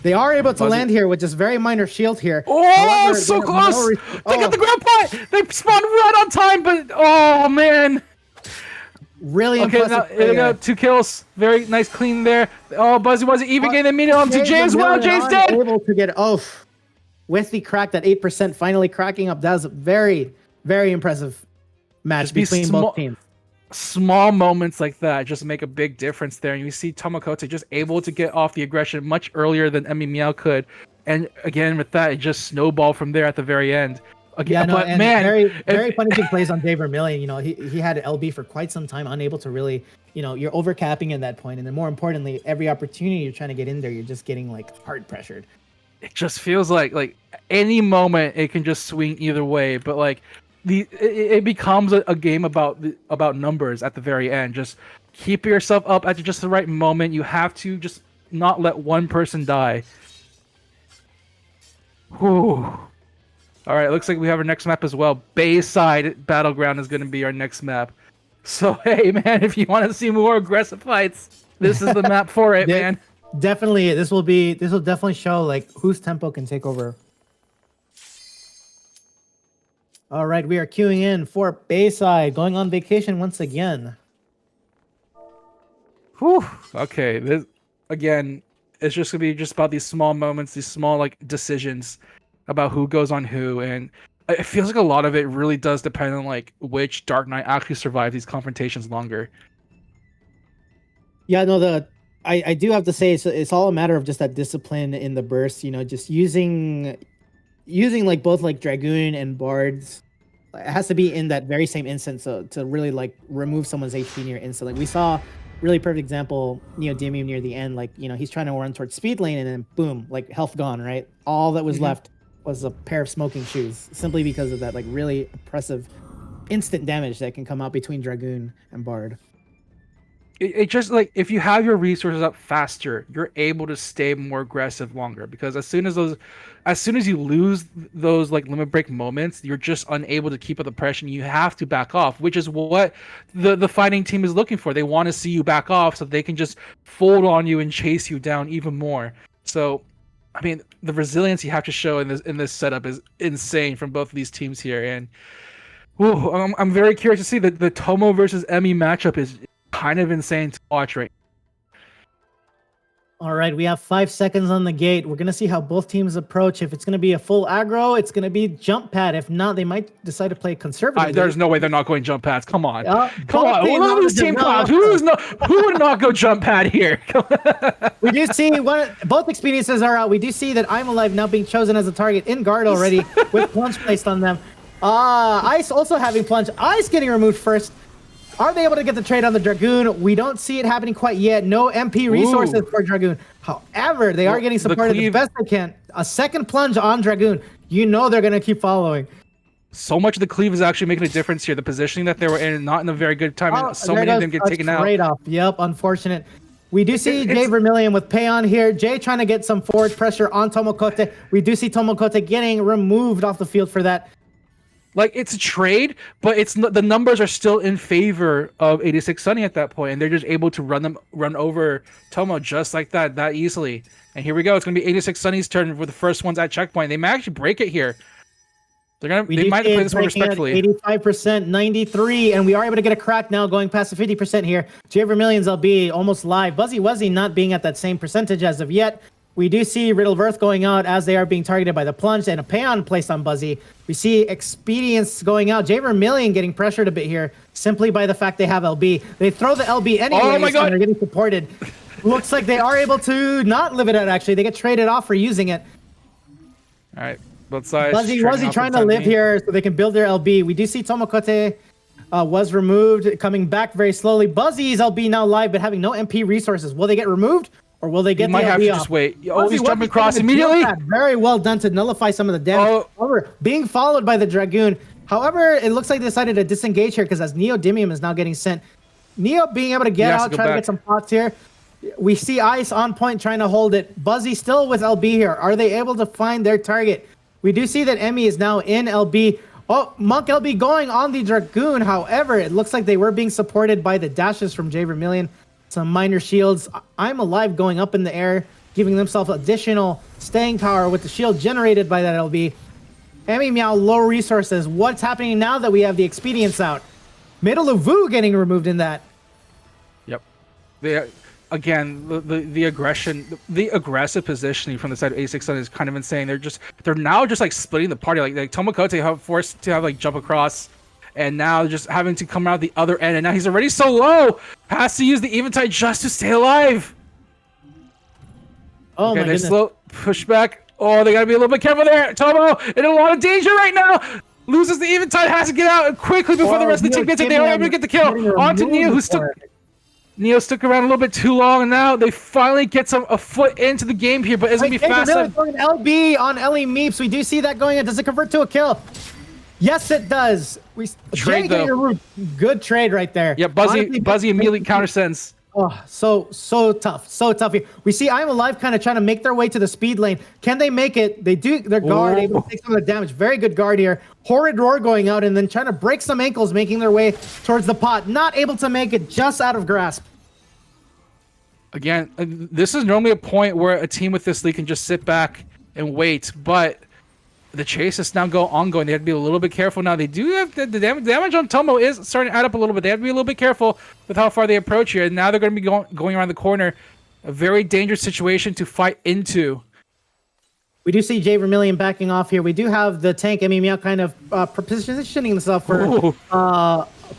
They are able to land here with just very minor shield here. Oh, however, so close! They got the ground point! They spawned right on time, but oh man! Really impressive. Now, there you go, 2 kills. Very nice clean there. Oh, Buzzy even getting the meter onto Jay as well. Jay's dead! Able to get with the crack, that 8% finally cracking up. That was a very, very impressive match between both teams. Small moments like that just make a big difference there. And you see Tomokote just able to get off the aggression much earlier than El-Melloi could. And again, with that, it just snowballed from there at the very end. Again, yeah, but man, very punishing plays on Jay Vermilion. You know, he had LB for quite some time, unable to really, you're overcapping at that point. And then more importantly, every opportunity you're trying to get in there, you're just getting like hard pressured. It just feels like any moment it can just swing either way. But like it becomes a game about numbers at the very end. Just keep yourself up at just the right moment. You have to just not let one person die. Whew. All right, it looks like we have our next map as well. Bayside Battleground is going to be our next map. So hey man, if you want to see more aggressive fights, this is the map for it, man. Definitely, this will definitely show like whose tempo can take over. All right, we are queuing in for Bayside, going on vacation once again. Whew. Okay, this again, it's just gonna be just about these small moments, these small like decisions about who goes on who, and it feels like a lot of it really does depend on like which Dark Knight actually survives these confrontations longer. Yeah, no, I do have to say it's all a matter of just that discipline in the burst, just using like both like Dragoon and Bards. It has to be in that very same instance to really like remove someone's HP near instantly. We saw really perfect example, Neodymium near the end, like, he's trying to run towards speed lane and then boom, like health gone, right? All that was left was a pair of smoking shoes, simply because of that like really oppressive instant damage that can come out between Dragoon and Bard. It just like if you have your resources up faster, you're able to stay more aggressive longer, because as soon as you lose those like limit break moments, you're just unable to keep up the pressure. You have to back off, which is what the fighting team is looking for. They want to see you back off so they can just fold on you and chase you down even more. So, I mean, the resilience you have to show in this setup is insane from both of these teams here. And I'm very curious to see that the Tomo versus Emmy matchup is kind of insane to watch right now. All right, we have 5 seconds on the gate. We're going to see how both teams approach. If it's going to be a full aggro, it's going to be jump pad. If not, they might decide to play conservative. There's no way they're not going jump pads. Come on. Come on. Look at this team clouds. Who would not go jump pad here? We do see both experiences are out. We do see that I'm Alive now being chosen as a target in guard already with plunge placed on them. Ice also having plunge. Ice getting removed first. Are they able to get the trade on the Dragoon? We don't see it happening quite yet. No MP resources for Dragoon. However, they are getting supported as best they can. A second plunge on Dragoon. They're going to keep following. So much of the cleave is actually making a difference here. The positioning that they were in, not in a very good time. And so many of them get taken out. Trade off. Yep, unfortunate. We do see Jay Vermilion with Payon here. Jay trying to get some forward pressure on Tomokote. We do see Tomokote getting removed off the field for that. Like, it's a trade, but the numbers are still in favor of 86 Sunny at that point, and they're just able to run over Tomo just like that easily. And here we go. It's going to be 86 Sunny's turn for the first ones at checkpoint. They might actually break it here. They might play this one respectfully. 85%, 93, and we are able to get a crack now going past the 50% here. Jay Vermilion's LB almost live. Buzzy Wuzzy not being at that same percentage as of yet. We do see Riddle Verth going out as they are being targeted by the plunge and a Payon placed on Buzzy. We see Expedience going out. Jay Vermilion getting pressured a bit here simply by the fact they have LB. They throw the LB anyway, oh my God. and they're getting supported. Looks like they are able to not live it out, actually. They get traded off for using it. All right, both sides. Buzzy trading off trying the to time live being. here so they can build their LB. We do see Tomokote was removed, coming back very slowly. Buzzy's LB now live, but having no MP resources. Will they get removed, or will they get You might the have LB to off? just wait. Oh, Buzzy he's was jumping getting across the immediately. jump pad. Very well done to nullify some of the damage. Oh. However, being followed by the Dragoon. However, it looks like they decided to disengage here because as Neodymium is now getting sent. Neo being able to get has to out, go try to back. get some pots here. We see Ice on point trying to hold it. Buzzy still with LB here. Are they able to find their target? We do see that Emmy is now in LB. Oh, Monk LB going on the Dragoon. However, it looks like they were being supported by the dashes from J Vermilion. Some minor shields. I'm Alive going up in the air, giving themselves additional staying power with the shield generated by that LB. Emmy Meow, low resources. What's happening now that we have the expedience out? Middle of Vu getting removed in that. Yep. Again, the aggression, the aggressive positioning from the side of A6 Sun is kind of insane. They're now just like splitting the party. Like Tomokote have forced to have like jump across, and now just having to come out the other end. And now he's already so low, has to use the Eventide just to stay alive. Oh Okay, my they goodness. slow push back. Oh, they gotta be a little bit careful there. Tomo in a lot of danger right now. Loses the Eventide, has to get out quickly before the rest of the team gets it. They are able to get the kill. On to Neo, who stuck around a little bit too long, and now they finally get a foot into the game here, but it's gonna be fast. Going LB on Ellie Meeps. We do see that going in. Does it convert to a kill? Yes, it does. Trade, Jay though. Good trade right there. Yeah, Buzzy immediately countersends. Oh, so tough here. We see I'm Alive kind of trying to make their way to the speed lane. Can they make it? They do. Their guard able to take some of the damage. Very good guard here. Horrid Roar going out and then trying to break some ankles, making their way towards the pot. Not able to make it, just out of grasp. Again, this is normally a point where a team with this lead can just sit back and wait, but the chase is now ongoing. They have to be a little bit careful now. They do have the damage on Tomo is starting to add up a little bit. They have to be a little bit careful with how far they approach here. And now they're going to be going around the corner. A very dangerous situation to fight into. We do see J Vermilion backing off here. We do have the tank Emmy Meow kind of positioning himself for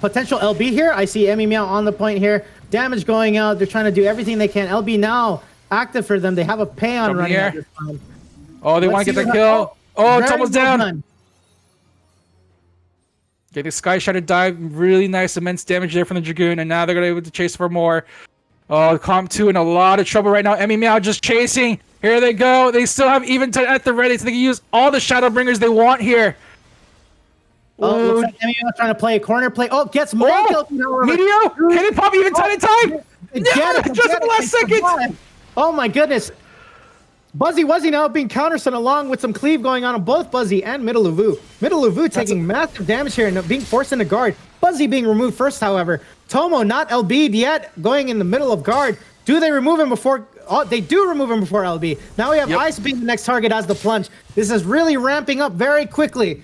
potential LB here. I see Emmy Meow on the point here. Damage going out. They're trying to do everything they can. LB now active for them. They have a pay on running at this time. Oh, they want to get that kill. Oh, Tomo's down. Okay, the Sky Shadow dive. Really nice, immense damage there from the Dragoon. And now they're going to be able to chase for more. Oh, Comp 2 in a lot of trouble right now. Emmy Meow just chasing. Here they go. They still have Eventide at the ready, so they can use all the Shadow Bringers they want here. Oh, looks like Emmy Meow trying to play a corner play. Oh, gets more kills. Meteor! Can they pop Eventide in time? Yeah, just at the last second. Oh my goodness. Buzzy Wuzzy now being countersent along with some cleave going on both Buzzy and Middle of Vu. Middle of Vu taking massive damage here and being forced into guard. Buzzy being removed first, however. Tomo not LB'd yet, going in the middle of guard. Do they remove him before? Oh, they do remove him before LB. Now we have Ice being the next target as the plunge. This is really ramping up very quickly.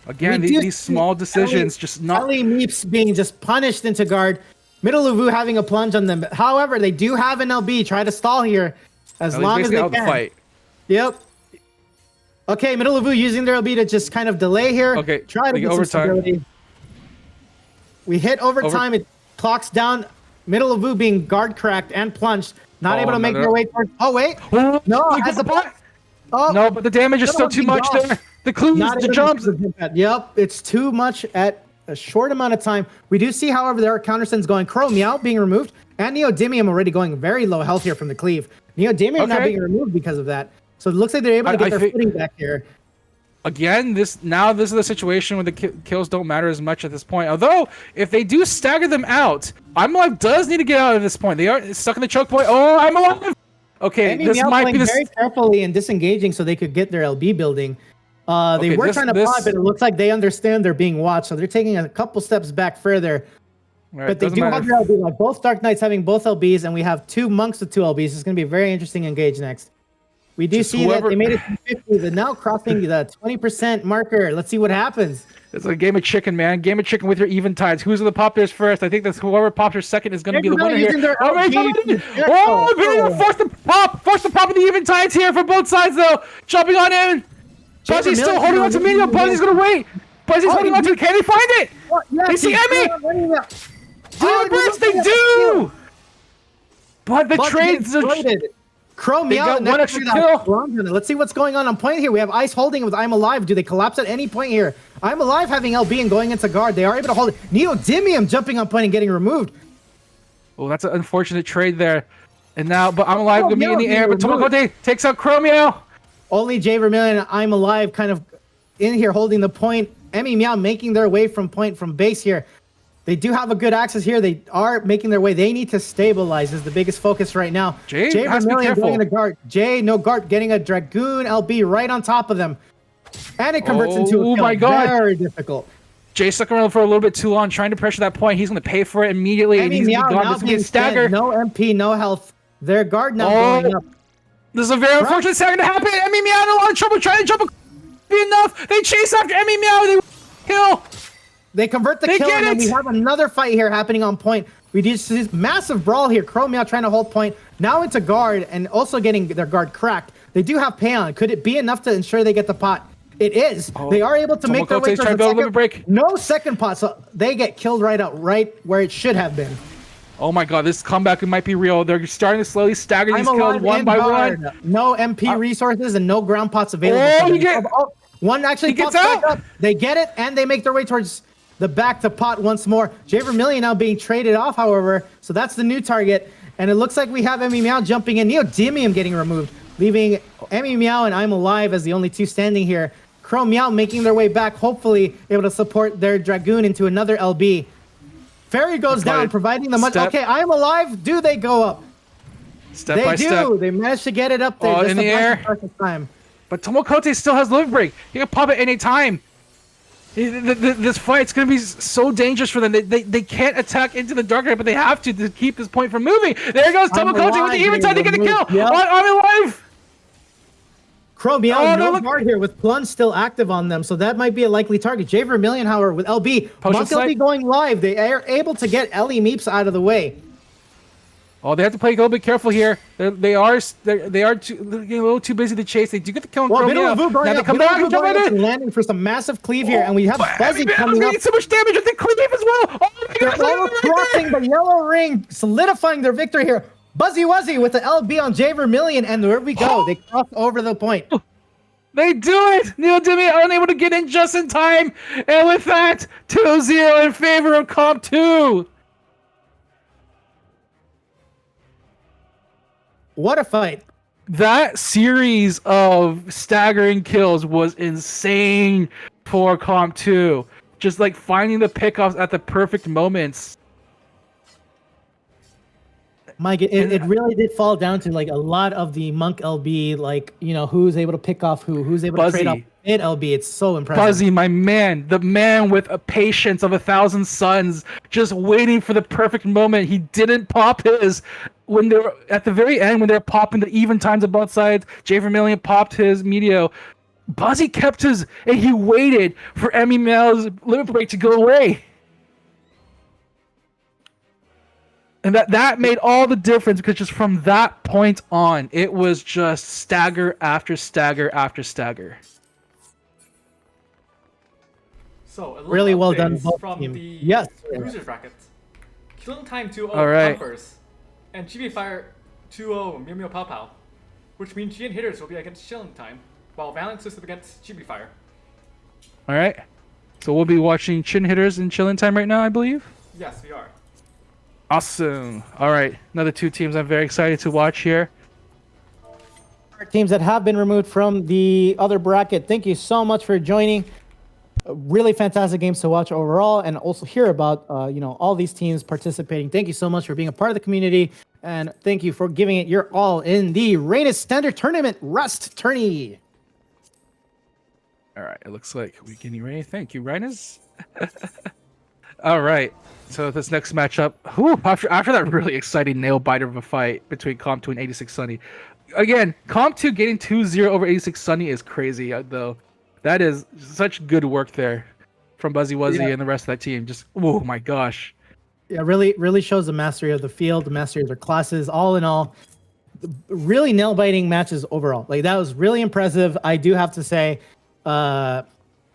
Again, these small decisions just not... Ellie Meeps being just punished into guard. Middle of Vu having a plunge on them. However, they do have an LB. Try to stall here as long as they can. Fight. Yep. Okay, Middle of Vu using their LB to just kind of delay here. Okay, try to get some stability. We hit overtime. It clocks down. Middle of Vu being guard cracked and plunged. Not able to make their way towards... Oh, wait. No, has the block. Oh, no, but the damage is still too much there. The clues, the jumps. Yep, it's too much at a short amount of time. We do see, however, there are countersends going. Crow Meow being removed, and Neodymium already going very low health here from the cleave. Neodymium now being removed because of that. So it looks like they're able to get their footing back here. Again, this is the situation where the kills don't matter as much at this point. Although, if they do stagger them out, I'm Alive does need to get out at this point. They are stuck in the choke point. Oh, I'm Alive! Okay, this might be very carefully and disengaging so they could get their LB building. They were trying to pop, but it looks like they understand they're being watched, so they're taking a couple steps back further. Right, but they do have their LB, like both Dark Knights having both LBs, and we have two Monks with two LBs. It's going to be a very interesting engage next. We do see that they made it to 50, but now crossing the 20% marker. Let's see what happens. It's a game of chicken, man. Game of chicken with your Eventides. Who's the poppers first? I think that's whoever pops her second is going to be the winner here. Force the pop of the Eventides here for both sides, though. Jumping on in. Buzzy's still holding on to Minion. Buzzy's going to wait. Buzzy's holding on to it. Can they find it? They see Emmy. Do it, they do. But the Bugs trades getting traded. Crow They got Meow. one extra kill. Let's see what's going on point here. We have Ice holding with I'm Alive. Do they collapse at any point here? I'm Alive having LB and going into guard. They are able to hold it. Neodymium jumping on point and getting removed. Oh, that's an unfortunate trade there. And now, but I'm Alive gonna be in the air. But removed. Tomokote takes out Chromio. Only J Vermilion and I'm Alive kind of in here holding the point. Emmy Meow making their way from point from base here. They do have a good access here. They are making their way. They need to stabilize is the biggest focus right now. Jay J has to be Vermilion careful. going into guard. Jay, no guard, getting a Dragoon LB right on top of them. And it converts into a Oh kill. my God. Very difficult. Jay stuck around for a little bit too long, trying to pressure that point. He's gonna pay for it immediately. And Emmy he's Meow gonna be gone. now This is gonna be being a stagger. dead. No MP, no health. Their guard now Oh. going up. This is a very unfortunate second to happen. Emmy Meow in a lot of trouble trying to jump. Be enough. They chase after Emmy Meow. They kill. They convert the They kill, get and then it! we have another fight here happening on point. We just see this massive brawl here. Crow Meow trying to hold point. Now into guard, and also getting their guard cracked. They do have Payon. Could it be enough to ensure they get the pot? It is. They are able to make their way Tomokote's trying to towards go the limit break. No second pot, so they get killed right out, right where it should have been. Oh my God, this comeback might be real. They're starting to slowly stagger these I'm kills alive one in by guard. one. No MP resources and no ground pots available. Oh, for them. you get- One actually he gets pops back out. up. They get it, and they make their way towards the back to pot once more. J Vermilion now being traded off, however, so that's the new target. And it looks like we have Emmy Meow jumping in. Neodymium getting removed, leaving Emmy Meow and I'm Alive as the only two standing here. Crow Meow making their way back, hopefully able to support their Dragoon into another LB. Fairy goes down, providing the much. Step. Okay, I'm Alive. Do they go up? Step They by do. step. They managed to get it up there. Oh, just in a the bunch of air. precious time. But Tomokote still has limit break. He can pop it any time. This fight's gonna be so dangerous for them. They can't attack into the dark area, but they have to keep this point from moving. There goes I'm Tomokote with alive, the even time to get the kill. Yep. I'm alive. Crow Meow, Oh, no, no look. guard here with Plunge still active on them, so that might be a likely target. J Vermilion, however, with LB. Potion Monk LB Sight. going live. They are able to get Ellie Meeps out of the way. Oh, they have to play a little bit careful here. They are getting a little too busy to chase. They do get the kill on Well, Chromio. Middle of Vu going Now they up. come Middle back of and Vu jump going right up and in. landing for some massive cleave here, and we have Buzzy He's coming up. getting so much damage with the cleave as well. Oh my They're gosh, all look at it right crossing there. the yellow ring, solidifying their victory here. Buzzy Wuzzy with the LB on J Vermilion, and there we go. They cross over the point. They do it! Neodymium unable to get in just in time. And with that, 2-0 in favor of Comp 2. What a fight. That series of staggering kills was insane for Comp 2. Just like finding the pickoffs at the perfect moments. Mike, it really did fall down to like a lot of the Monk LB, like, you know, who's able to pick off who's able to trade off Buzzy. mid LB. It's so impressive. Buzzy, my man, the man with a patience of 1,000 suns, just waiting for the perfect moment. He didn't pop his when they were at the very end when they were popping the even times on both sides. J Vermilion popped his Meteor. Buzzy kept his, and he waited for Emmy Meow's limit break to go away. And that made all the difference because just from that point on, it was just stagger after stagger after stagger. So, a little Really well done, updates both from team. the Yes. losers bracket. Killing time 2-0 All right. Pumpers, and GB Fire 2-0 Mew Mew Pow Pow, which means GN hitters will be against Chilling Time, while Valence is up against GB Fire. All right. So we'll be watching Chin Hitters in Chillin' Time right now, I believe. Yes, we are. Awesome. All right. Another two teams I'm very excited to watch here. Teams that have been removed from the other bracket, thank you so much for joining. Really fantastic games to watch overall, and also hear about all these teams participating. Thank you so much for being a part of the community, and thank you for giving it your all in the Reynes Standard Tournament Rust Tourney. All right. It looks like we're getting ready. Thank you, Rhinus. All right. So this next matchup, after that really exciting nail biter of a fight between Comp 2 and 86 Sunny. Again, Comp 2 getting 2-0 over 86 Sunny is crazy, though. That is such good work there from Buzzy Wuzzy and the rest of that team. Just, oh my gosh. Yeah, really shows the mastery of the field, the mastery of their classes. All in all, really nail biting matches overall. Like, that was really impressive. I do have to say,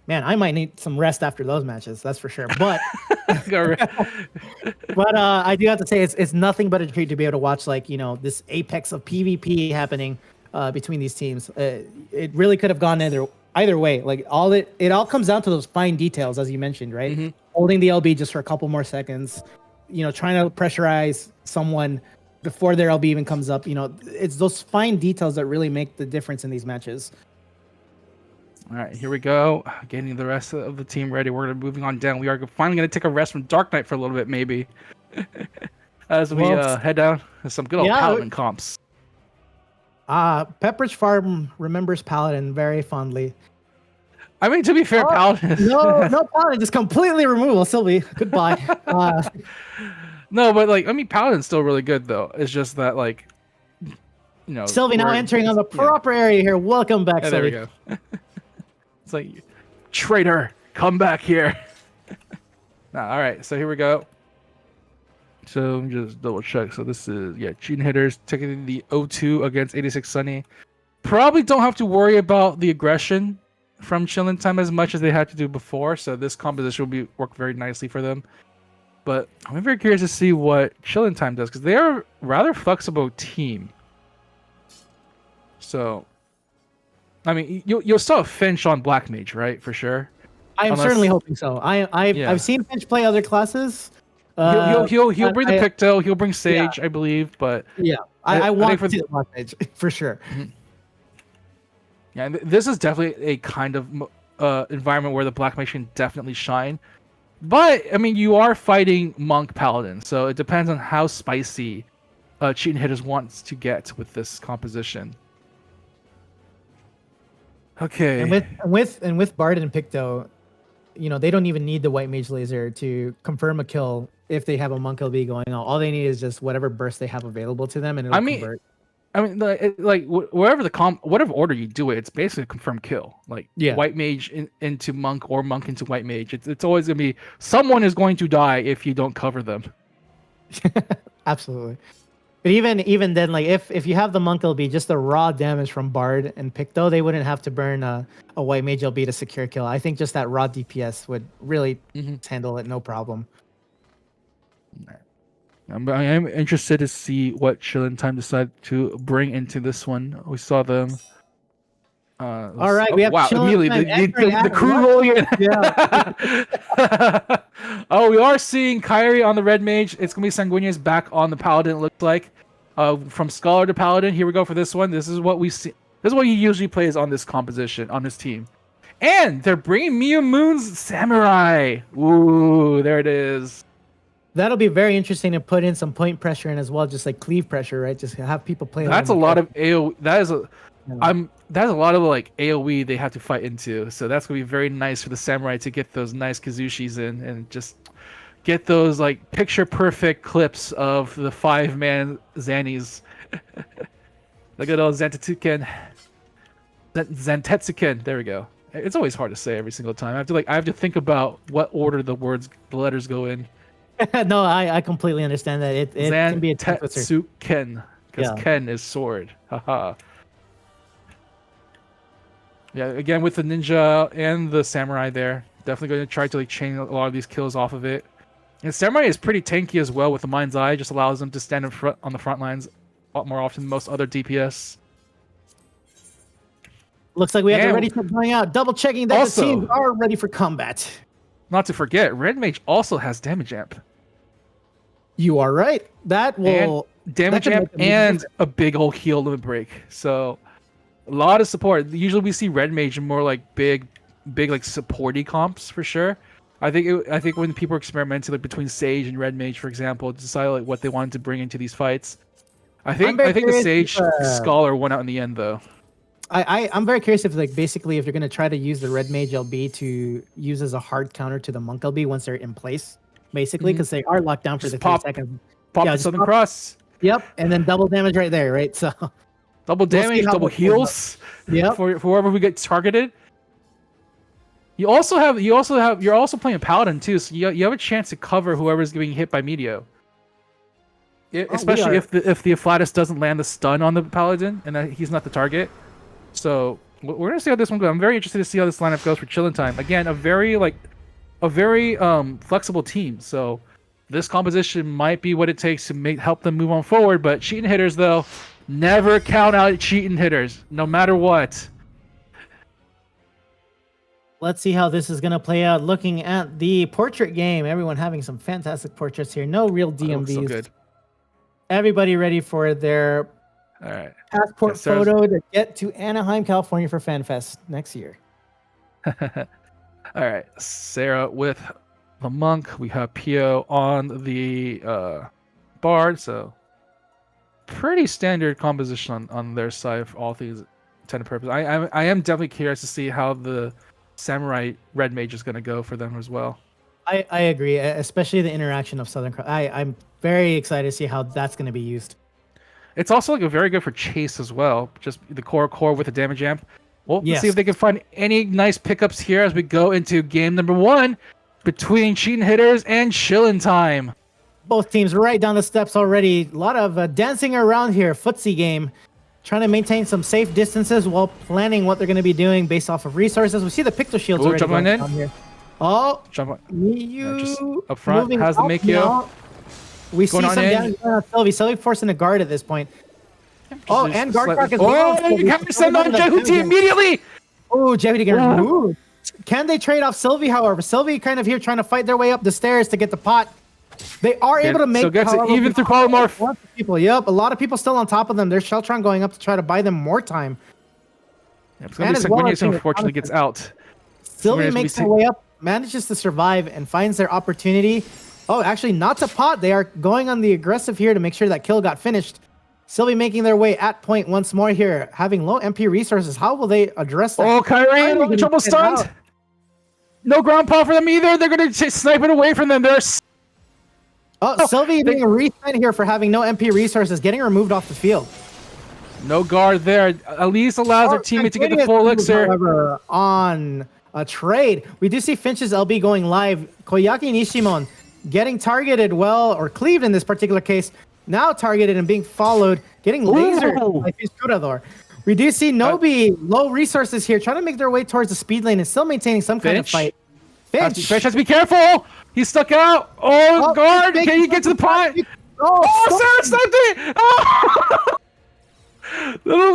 man, I might need some rest after those matches. That's for sure. But I do have to say it's nothing but a treat to be able to watch like this apex of PvP happening between these teams. It really could have gone either way. Like it all comes down to those fine details, as you mentioned, right? Mm-hmm. Holding the LB just for a couple more seconds, trying to pressurize someone before their LB even comes up. It's those fine details that really make the difference in these matches. All right, here we go. Getting the rest of the team ready. We're moving on down. We are finally going to take a rest from Dark Knight for a little bit, maybe, as we head down to some good old Paladin comps. Pepperidge Farm remembers Paladin very fondly. I mean, to be fair, Paladin. No Paladin, just completely removal. Sylvie, goodbye. No, but Paladin's still really good though. It's just that Sylvie now entering on the proper area here. Welcome back, Sylvie. There we go. It's like, traitor, come back here. All right, so here we go. So let me just double check. So this is cheating hitters taking the 0-2 against 86 Sunny. Probably don't have to worry about the aggression from Chillin' Time as much as they had to do before. So this composition will work very nicely for them. But I'm very curious to see what Chillin' Time does because they are a rather flexible team. So, I mean, you'll still have Finch on Black Mage, right? For sure. I'm certainly hoping so. I've seen Finch play other classes. He'll bring the Picto. He'll bring Sage, I believe. But I want to see Black Mage for sure. Mm-hmm. Yeah, this is definitely a kind of environment where the Black Mage can definitely shine. But I mean, you are fighting Monk Paladin, so it depends on how spicy Cheating Hitters wants to get with this composition. Okay. And with Bard and Picto, they don't even need the White Mage Laser to confirm a kill if they have a Monk LB going on. All they need is just whatever burst they have available to them, and it'll convert. I mean, whatever order you do it, it's basically a confirmed kill. White Mage into Monk or Monk into White Mage. It's always gonna be someone is going to die if you don't cover them. Absolutely. But even then, if you have the Monk LB, just the raw damage from Bard and Picto, they wouldn't have to burn a White Mage LB to secure kill. I think just that raw DPS would really handle it, no problem. I am interested to see what Chillin' Time decide to bring into this one. We saw them. All right, we have immediately the crew rolling in. Yeah. Oh, we are seeing Kyrie on the Red Mage. It's gonna be Sanguinius back on the Paladin. It looks like from Scholar to Paladin. Here we go for this one. This is what we see. This is what he usually plays on this composition on this team. And they're bringing Mia Moon's Samurai. Ooh, there it is. That'll be very interesting to put in some point pressure in as well, just like cleave pressure, right? Just have people play. That's a lot of AoE. That's a lot of AoE they have to fight into. So that's gonna be very nice for the Samurai to get those nice Kazushis in and just get those picture perfect clips of the 5-man Zannies. Look at those Zantetsuken. Zantetsuken. There we go. It's always hard to say every single time. I have to think about what order the letters go in. No, I completely understand that. It can be a Zantetsuken, because Ken is sword. Haha. Yeah, again with the ninja and the samurai there, definitely going to try to chain a lot of these kills off of it. And samurai is pretty tanky as well with the mind's eye, just allows them to stand on the front lines a lot more often than most other DPS. Looks like we have the ready set going out. Double checking that the teams are ready for combat. Not to forget, Red Mage also has damage amp. You are right. That will damage amp and a big old heal limit break. So a lot of support. Usually we see Red Mage in more big supporty comps for sure. I think when people are experimenting between Sage and Red Mage, for example, to decide what they wanted to bring into these fights. I think the Sage Scholar won out in the end though. I'm very curious if basically if you're gonna try to use the Red Mage LB to use as a hard counter to the Monk LB once they're in place, basically, because they are locked down for the 3 seconds. Pop the Southern Cross. Yep, and then double damage right there, right? So double damage, double heals. Yeah, for whoever we get targeted. You're also playing a Paladin too, so you have a chance to cover whoever's getting hit by Meteo. Especially if the Afflatus doesn't land the stun on the Paladin and that he's not the target. So We're gonna see how this one goes. I'm very interested to see how this lineup goes for Chillin' Time. Again, a very flexible team. So this composition might be what it takes to help them move on forward. But cheating hitters, though, never count out cheating hitters, no matter what. Let's see how this is going to play out. Looking at the portrait game, everyone having some fantastic portraits here. No real DMVs. So good. Everybody ready for their All right. passport photo to get to Anaheim, California for FanFest next year. All right, Sarah with the monk. We have Pio on the bard. So pretty standard composition on their side for all things intended purpose. I am definitely curious to see how the samurai red mage is going to go for them as well. I agree, especially the interaction of Southern Cross. I'm very excited to see how that's going to be used. It's also like a very good for chase as well. Just the core with the damage amp. Well, let's see if they can find any nice pickups here as we go into game number 1 between cheating hitters and Chillin' Time. Both teams right down the steps already. A lot of dancing around here. Footsie game. Trying to maintain some safe distances while planning what they're going to be doing based off of resources. We see the Picto Shields already going down here. Oh, Miyu just up front has the Makio. We see some damage on Sylvie. Sylvie forcing a guard at this point. Oh, and guard crack as well. Oh, you have to send on Jehuti immediately. Oh, Jehuti getting removed. Can they trade off Sylvie, however? Sylvie kind of here trying to fight their way up the stairs to get the pot. They are able to make so gets it even through polymorph. People, yep, a lot of people still on top of them. There's Sheltron going up to try to buy them more time. Yeah, it's going to be Sanguinius who unfortunately gets out. Sylvie makes her way up, manages to survive, and finds their opportunity. Oh, actually, not to pot. They are going on the aggressive here to make sure that kill got finished. Sylvie making their way at point once more here, having low MP resources. How will they address that? Oh, Kyrie, triple stunned. No ground pound for them either. They're going to snipe it away from them. Sylvie being reset here for having no MP resources, getting removed off the field. No guard there. At least allows their teammate to get the full elixir. However, on a trade, we do see Finch's LB going live. Koyaki Nishimon getting targeted or cleaved in this particular case. Now targeted and being followed, getting lasered by Finch Curador. We do see Nobi, low resources here, trying to make their way towards the speed lane and still maintaining some kind of fight. Finch has to be careful. He's stuck out. Oh, guard. Can you get to the pot? Sarah sniped it. Oh!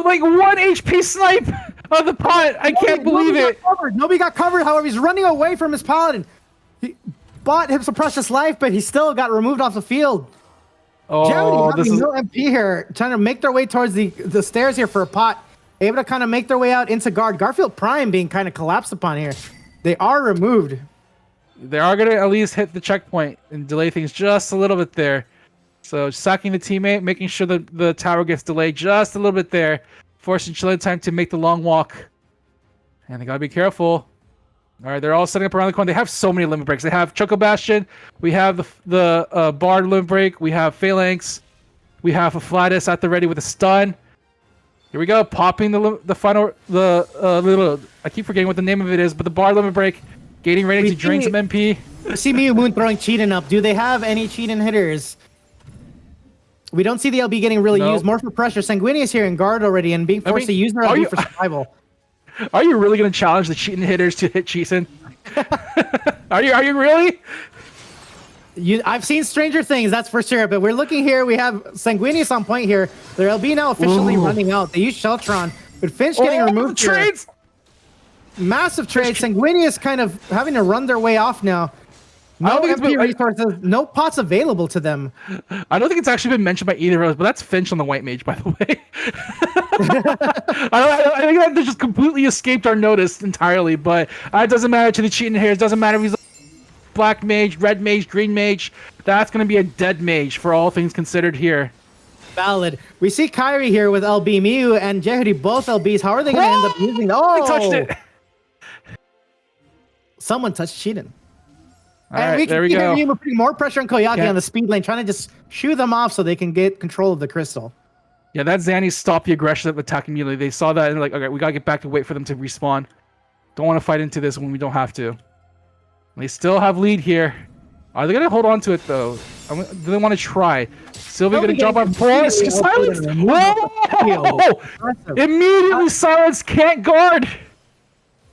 Like 1 HP snipe on the pot. I can't believe it. Nobi got covered. However, he's running away from his paladin. He bought him some precious life, but he still got removed off the field. Oh, this is no MP here, trying to make their way towards the stairs here for a pot. Able to kind of make their way out into guard. Garfield Prime being kind of collapsed upon here. They are removed. They are going to at least hit the checkpoint and delay things just a little bit there. So sacking the teammate, making sure that the tower gets delayed just a little bit there, forcing Chillin' Time to make the long walk. And they got to be careful. All right, they're all setting up around the corner. They have so many limit breaks. They have Choco Bastion. We have the Bard limit break. We have Phalanx. We have a Flatus at the ready with a stun. Here we go, popping the final little. I keep forgetting what the name of it is, but the Bard limit break, getting ready to drain some MP. See Miyu Moon throwing Cheatin' up. Do they have any Cheatin' hitters? We don't see the LB getting really used. More for pressure. Sanguinius here in guard already and being forced to use their LB for survival. Are you really going to challenge the cheating hitters to hit Cheatin'? Are you really? I've seen stranger things, that's for sure. But we're looking here. We have Sanguinius on point here. Their LB now officially running out. They use Sheltron, but Finch getting removed. Trades. Massive trade. Sanguinius kind of having to run their way off now. No MP resources, no pots available to them. I don't think it's actually been mentioned by either of us, but that's Finch on the white mage, by the way. I think that just completely escaped our notice entirely, but it doesn't matter to the cheating here. It doesn't matter if he's black mage, red mage, green mage. That's going to be a dead mage for all things considered here. Valid. We see Kyrie here with LB Miyu and Jehuti, both LBs. How are they going to end up using? They touched it. Someone touched Cheatin'. And there we go. We're putting more pressure on Koyaki on the speed lane, trying to just shoo them off so they can get control of the crystal. Yeah, that Zanny stopped the aggression of attacking immediately. They saw that and they're like, okay, we gotta get back to wait for them to respawn. Don't want to fight into this when we don't have to. They still have lead here. Are they gonna hold on to it though? Do they want to try? Sylvie gonna drop our force. Silence! Whoa! Immediately silence, can't guard!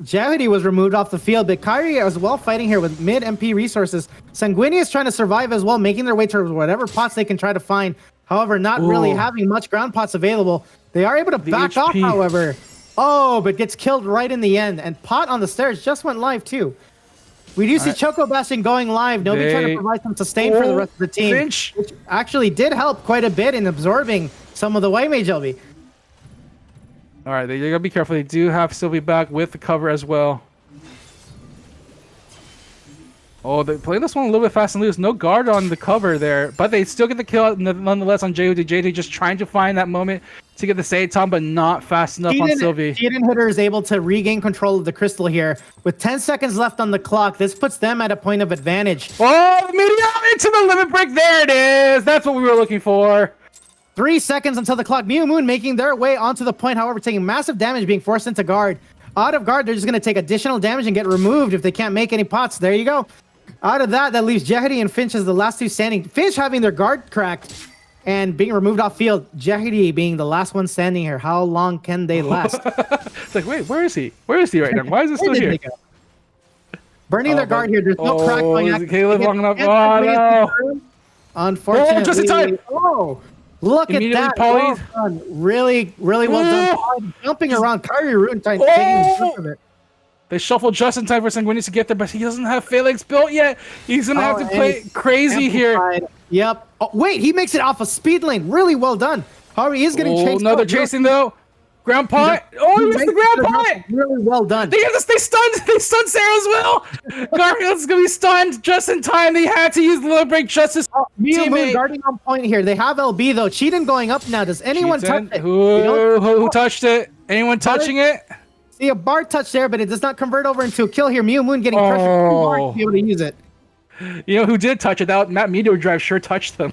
Jahidi was removed off the field, but Kyrie as well fighting here with mid MP resources. Sanguini is trying to survive as well, making their way towards whatever pots they can try to find. However, not really having much ground pots available. They are able to back off, however. Oh, but gets killed right in the end. And Pot on the stairs just went live too. We do see Choco Bastion going live. Nobody trying to provide some sustain for the rest of the team. Finch. Which actually did help quite a bit in absorbing some of the White Mage LB. All right, they gotta be careful. They do have Sylvie back with the cover as well. Oh, they're playing this one a little bit fast and loose. No guard on the cover there, but they still get the kill nonetheless on JD. JD just trying to find that moment to get the Seitan, but not fast enough on Sylvie. Eden Hitter is able to regain control of the crystal here. With 10 seconds left on the clock, this puts them at a point of advantage. Oh, medium into the limit break. There it is. That's what we were looking for. 3 seconds until the clock. Mew Moon making their way onto the point, however, taking massive damage, being forced into guard. Out of guard, they're just going to take additional damage and get removed if they can't make any pots. There you go. Out of that leaves Jahidi and Finch as the last two standing. Finch having their guard cracked and being removed off field. Jahidi being the last one standing here. How long can they last? It's like, wait, where is he? Where is he right now? Why is he still here? Burning their guard here. There's no crack going on. Caleb long enough. Oh, no. Unfortunately. Oh, just in time. Oh, look at that. Well done. Really, really well done. Jumping around. Kyrie Rune taking advantage of it. They shuffled just in time for Sanguinius to get there, but he doesn't have Phalanx built yet. He's going to have to play crazy here. Yep. Oh, wait, he makes it off a speed lane. Really well done. However, he is getting chased. No, they're chasing, though. Ground pot. Oh, he missed the ground pot. Really well done. They stunned Sarah as well. Garfield's going to be stunned just in time. They had to use the limit break just as Mew Moon guarding on point here. They have LB, though. Cheatin going up now. Does anyone touch it? Who touched it? Anyone touching it? See a bar touch there, but it does not convert over into a kill here. Mew Moon getting pressure to be able to use it. You know who did touch it? That Meteor Drive sure touched them.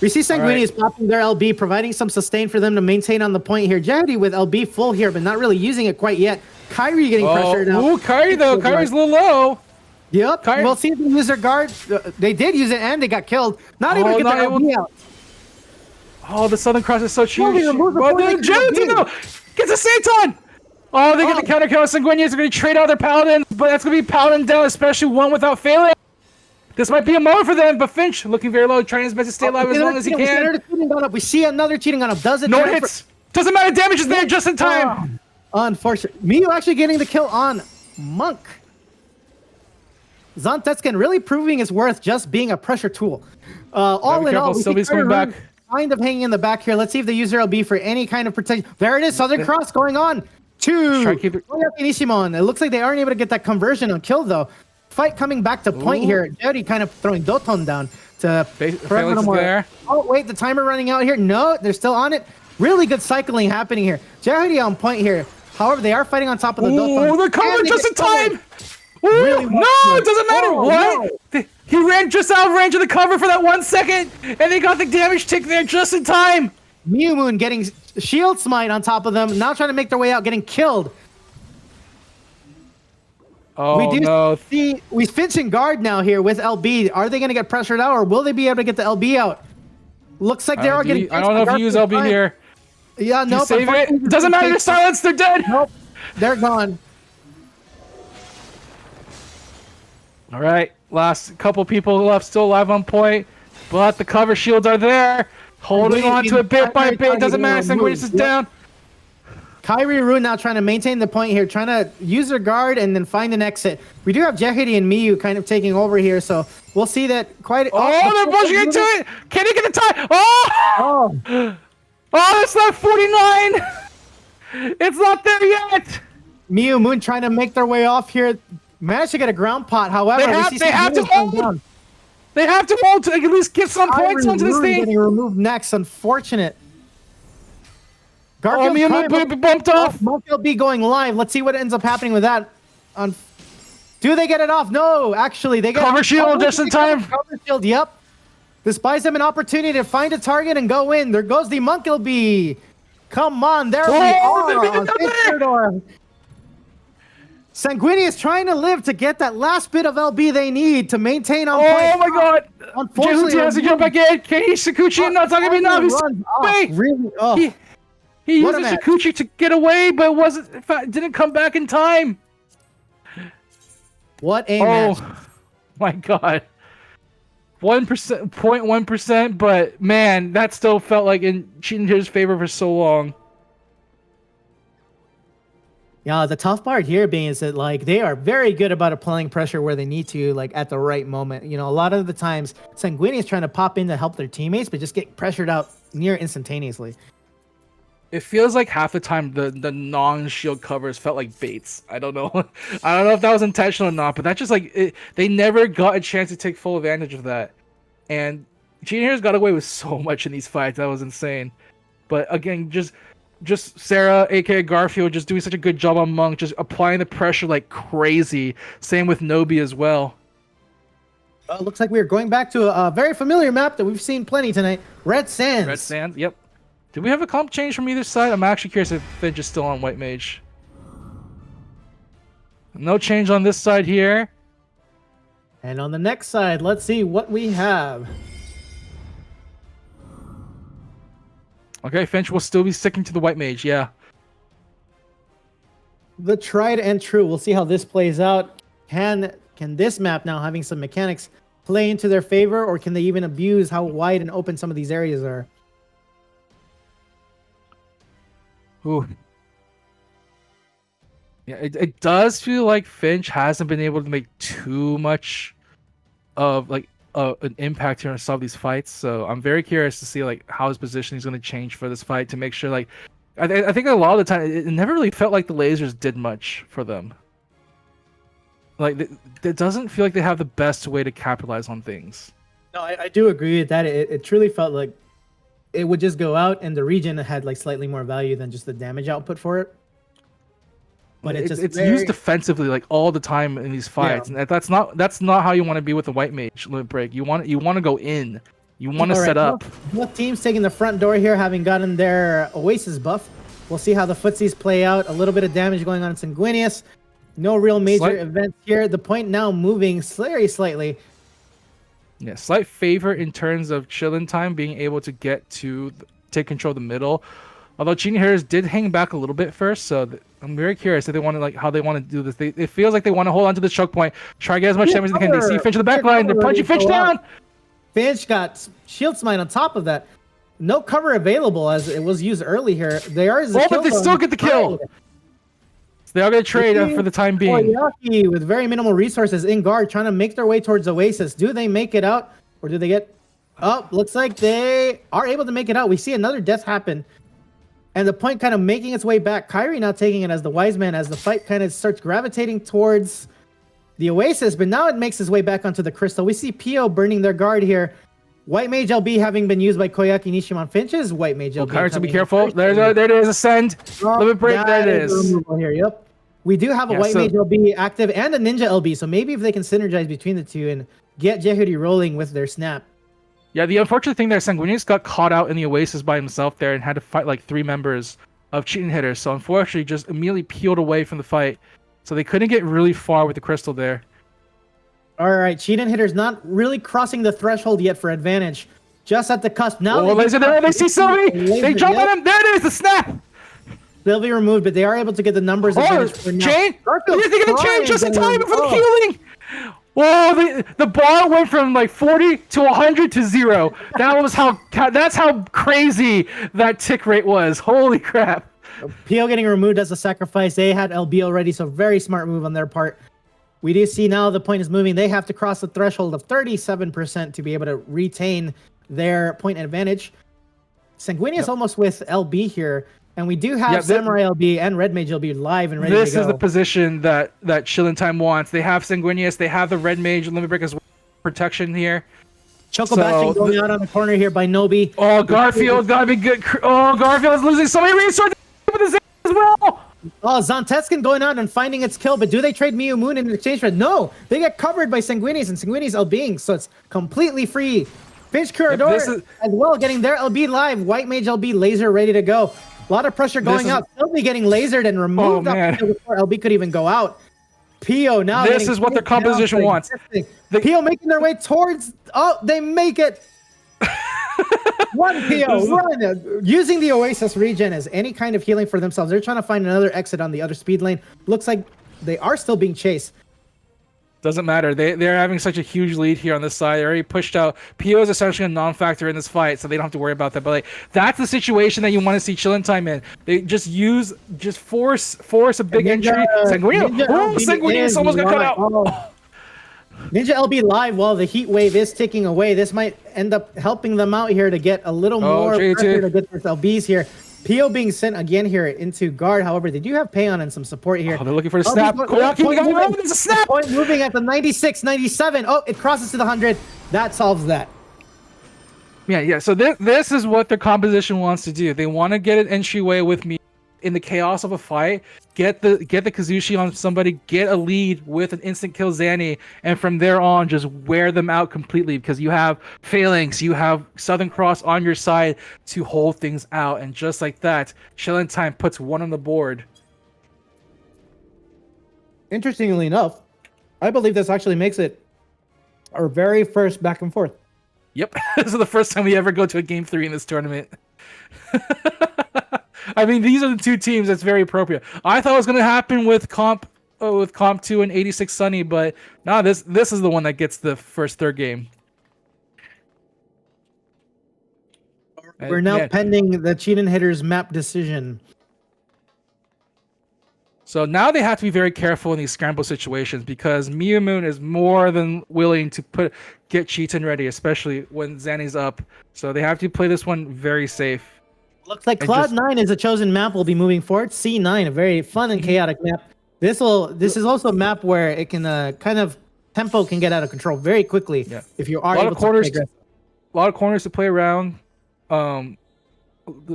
We see Sanguini is popping their LB, providing some sustain for them to maintain on the point here. Jahidi with LB full here, but not really using it quite yet. Kyrie getting pressured now. Ooh, Kyrie though. Kyrie's a little low. Yep. We'll see if they use their guard. They did use it and they got killed. Not able to get their LB out. Oh, the Southern Cross is so huge. Well, then Jonathan though gets a Seitan. Oh, they get the counter kill. Sanguinius are going to trade out their Paladins, but that's going to be Paladin down, especially one without failing. This might be a moment for them, but Finch looking very low, trying his best to stay alive as long as he can. We see another cheating on him. Does it? No hits. Doesn't matter. Damage is there just in time. Unfortunate. Mew actually getting the kill on Monk. Zontetskin really proving his worth just being a pressure tool. All in all, Sylvie's coming back. Kind of hanging in the back here. Let's see if they use their LB for any kind of protection. There it is. Southern Cross going on to Finishimon. It looks like they aren't able to get that conversion on kill though. Fight coming back to point here. Jody kind of throwing Doton down to there. Oh wait, the timer running out here. No, they're still on it. Really good cycling happening here. Jody on point here. However, they are fighting on top of the Doton. Oh, they're coming just in time. Really no, it doesn't matter. What? No. He ran just out of range of the cover for that 1 second, and they got the damage tick there just in time. Mew Moon getting shield smite on top of them, now trying to make their way out, getting killed. Oh, no. We Finch and guard now here with LB. Are they going to get pressured out, or will they be able to get the LB out? Looks like they are getting... I don't know if you use LB here. Yeah, no. Save it. Doesn't matter. They're silenced. They're dead. Nope. They're gone. All right, last couple people left still alive on point, but the cover shields are there, holding on to it bit by bit. Doesn't matter. Sanguinius is down. Kyrie Rune now trying to maintain the point here, trying to use their guard and then find an exit. We do have Jehidi and Miyu kind of taking over here, so we'll see that quite... Oh, they're pushing into it! Can he get the time? Oh! Oh, it's not 49! It's not there yet! Miyu Moon trying to make their way off here. Managed to get a ground pot, however, they have to hold. They have to hold to at least get some points onto this thing. Getting removed next, unfortunate. Garfield bumped off. Monk will be going live. Let's see what ends up happening with that. Do they get it off? No, actually, they get cover shield just in time. Cover shield, yep. This buys them an opportunity to find a target and go in. There goes the Monk will be. Come on, there we are. Sanguini is trying to live to get that last bit of LB they need to maintain on Oh point. my god! Unfortunately, Jehuti has to jump back in. Kei Sakuchi not talking to me now. He's away. Really? Oh, He What a used match. Sakuchi to get away, but didn't come back in time. what a match. My god. 1%, 0.1%, but man, that still felt like in Cheating Hitter's favor for so long. Yeah, the tough part here being is that like they are very good about applying pressure where they need to, like at the right moment. You know, a lot of the times Sanguini is trying to pop in to help their teammates, but just get pressured out near instantaneously. It feels like half the time the non-shield covers felt like baits. I don't know. I don't know if that was intentional or not, but that just like they never got a chance to take full advantage of that. And Cheating Hitters got away with so much in these fights. That was insane. But again, just Sarah, aka Garfield, just doing such a good job on Monk, just applying the pressure like crazy. Same with Nobi as well. Looks like we're going back to a very familiar map that we've seen plenty tonight. Red Sands. Red Sands, yep. Did we have a comp change from either side? I'm actually curious if Finch is still on White Mage. No change on this side here. And on the next side, let's see what we have. Okay, Finch will still be sticking to the White Mage, yeah. The tried and true. We'll see how this plays out. Can this map now, having some mechanics, play into their favor, or can they even abuse how wide and open some of these areas are? Ooh. Yeah, it does feel like Finch hasn't been able to make too much of like an impact here on some of these fights. So I'm very curious to see like how his position is going to change for this fight to make sure like I think a lot of the time it never really felt like the lasers did much for them. Like it doesn't feel like they have the best way to capitalize on things. No, I do agree with that. It truly felt like it would just go out, and the region had like slightly more value than just the damage output for it. But it's used defensively like all the time in these fights, and that's not how you want to be with a White Mage limit break. You want to go in, you want to set up. Both teams taking the front door here, having gotten their Oasis buff. We'll see how the footsies play out. A little bit of damage going on in Sanguinius. No real major events here. The point now moving very slightly. Yeah, slight favor in terms of chillin' time, being able to get to take control of the middle. Although Cheating Hitters did hang back a little bit first, so I'm very curious if they want to how they want to do this. It feels like they want to hold on to the choke point, try to get as much damage as they can. They see Finch in the back line, they're punching Finch down. Finch got shield smite on top of that. No cover available as it was used early here. But they still get the kill. They are going to trade for the time being. Koyaki with very minimal resources in guard, trying to make their way towards Oasis. Do they make it out, or do they get? Oh, looks like they are able to make it out. We see another death happen, and the point kind of making its way back. Kyrie now taking it as the wise man as the fight kind of starts gravitating towards the Oasis, but now it makes its way back onto the crystal. We see Pio burning their guard here. White Mage LB having been used by Koyaki Nishimon Finch's White Mage LB. Kyrie, to be careful. There it is. Ascend. Limit break. There it is. Here, yep. We do have a White Mage LB active and a Ninja LB, so maybe if they can synergize between the two and get Jehuti rolling with their snap. Yeah, the unfortunate thing there, Sanguinius got caught out in the Oasis by himself there and had to fight like 3 members of Cheating Hitters, so unfortunately just immediately peeled away from the fight, so they couldn't get really far with the crystal there. All right, Cheating Hitters not really crossing the threshold yet for advantage. Just at the cusp. Now they see Sylvie! They jump on him! There it is, the snap! They'll be removed, but they are able to get the numbers advantage for now. Chain? You're thinking of chain just in time for the healing! Whoa, the bar went from like 40 to 100 to 0. That's how crazy that tick rate was. Holy crap. Pio getting removed as a sacrifice. They had LB already, so very smart move on their part. We do see now the point is moving. They have to cross the threshold of 37% to be able to retain their point advantage. Sanguinius almost with LB here. And we do have Samurai LB and Red Mage LB live and ready to go. This is the position that Chillin' Time wants. They have Sanguinius, they have the Red Mage Limit Break as well, protection here. Choco bashing going out on the corner here by Nobi. Oh, Garfield gotta be good. Oh, Garfield is losing so many resources with his as well. Oh, Zonteskin going out and finding its kill, but do they trade Miu Moon in exchange for it? No, they get covered by Sanguinius, and Sanguinius LBing, so it's completely free. Finch Corridor as well getting their LB live. White Mage LB laser ready to go. A lot of pressure going out. Sylvie getting lasered and removed up before LB could even go out. Pio now. This is what their composition wants. Pio making their way towards. Oh, they make it. Run, Pio, run! Using the Oasis regen as any kind of healing for themselves. They're trying to find another exit on the other speed lane. Looks like they are still being chased. Doesn't matter. They're having such a huge lead here on this side. They already pushed out. PO is essentially a non-factor in this fight, so they don't have to worry about that. But like, that's the situation that you want to see Chillin' Time in. They just force a big entry. Sanguinius almost got cut out. Oh. Ninja LB live while the heat wave is ticking away. This might end up helping them out here to get a little more pressure to get their LBs here. Pio being sent again here into guard. However, they do have Payon and some support here. Oh, they're looking for the snap. There's a snap. Point moving at the 96, 97. Oh, it crosses to the 100. That solves that. Yeah. So this is what their composition wants to do. They want to get an entryway with me in the chaos of a fight. Get the Kazushi on somebody. Get a lead with an instant kill Zanny, and from there on, just wear them out completely because you have Phalanx, you have Southern Cross on your side to hold things out, and just like that, Chillin' Time puts one on the board. Interestingly enough, I believe this actually makes it our very first back and forth. Yep, this is the first time we ever go to a game 3 in this tournament. I mean, these are the two teams that's very appropriate. I thought it was going to happen with Comp 2 and 86 Sunny, but no, this is the one that gets the first third game. We're now pending the Cheatin' Hitters map decision. So now they have to be very careful in these scramble situations because Miyamoon is more than willing to get Cheatin' ready, especially when Zanny's up. So they have to play this one very safe. Looks like Cloud9 is a chosen map we'll be moving forward. C9, a very fun and chaotic map. This is also a map where it can kind of tempo can get out of control very quickly if you are able to play aggressive. A lot of corners to play around.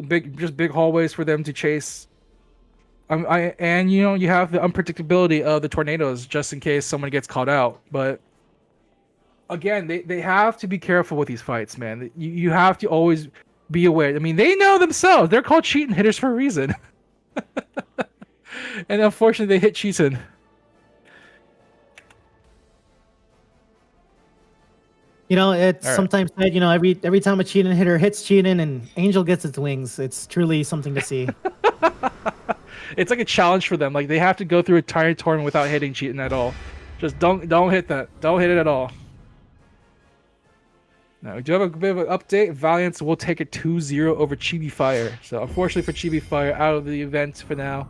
Big hallways for them to chase. And you have the unpredictability of the tornadoes just in case someone gets caught out. But again, they have to be careful with these fights, man. You have to always be aware. I mean, they know themselves. They're called Cheatin' Hitters for a reason. And unfortunately, they hit Cheatin'. It's sometimes said, every time a Cheatin' hitter hits Cheatin' and Angel gets its wings, it's truly something to see. It's like a challenge for them. Like, they have to go through a entire tournament without hitting Cheatin' at all. Just don't hit that. Don't hit it at all. Now, we do have a bit of an update. Valiance will take a 2-0 over Chibi Fire. So, unfortunately for Chibi Fire, out of the event for now.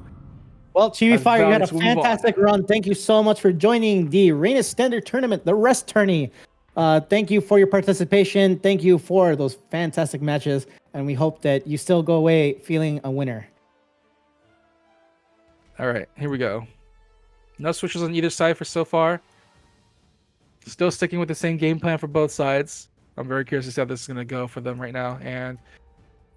Well, Chibi Fire, you had a fantastic run. Thank you so much for joining the Reina Standard Tournament, the Rest Tourney. Thank you for your participation. Thank you for those fantastic matches. And we hope that you still go away feeling a winner. All right, here we go. No switches on either side for so far. Still sticking with the same game plan for both sides. I'm very curious to see how this is going to go for them right now. And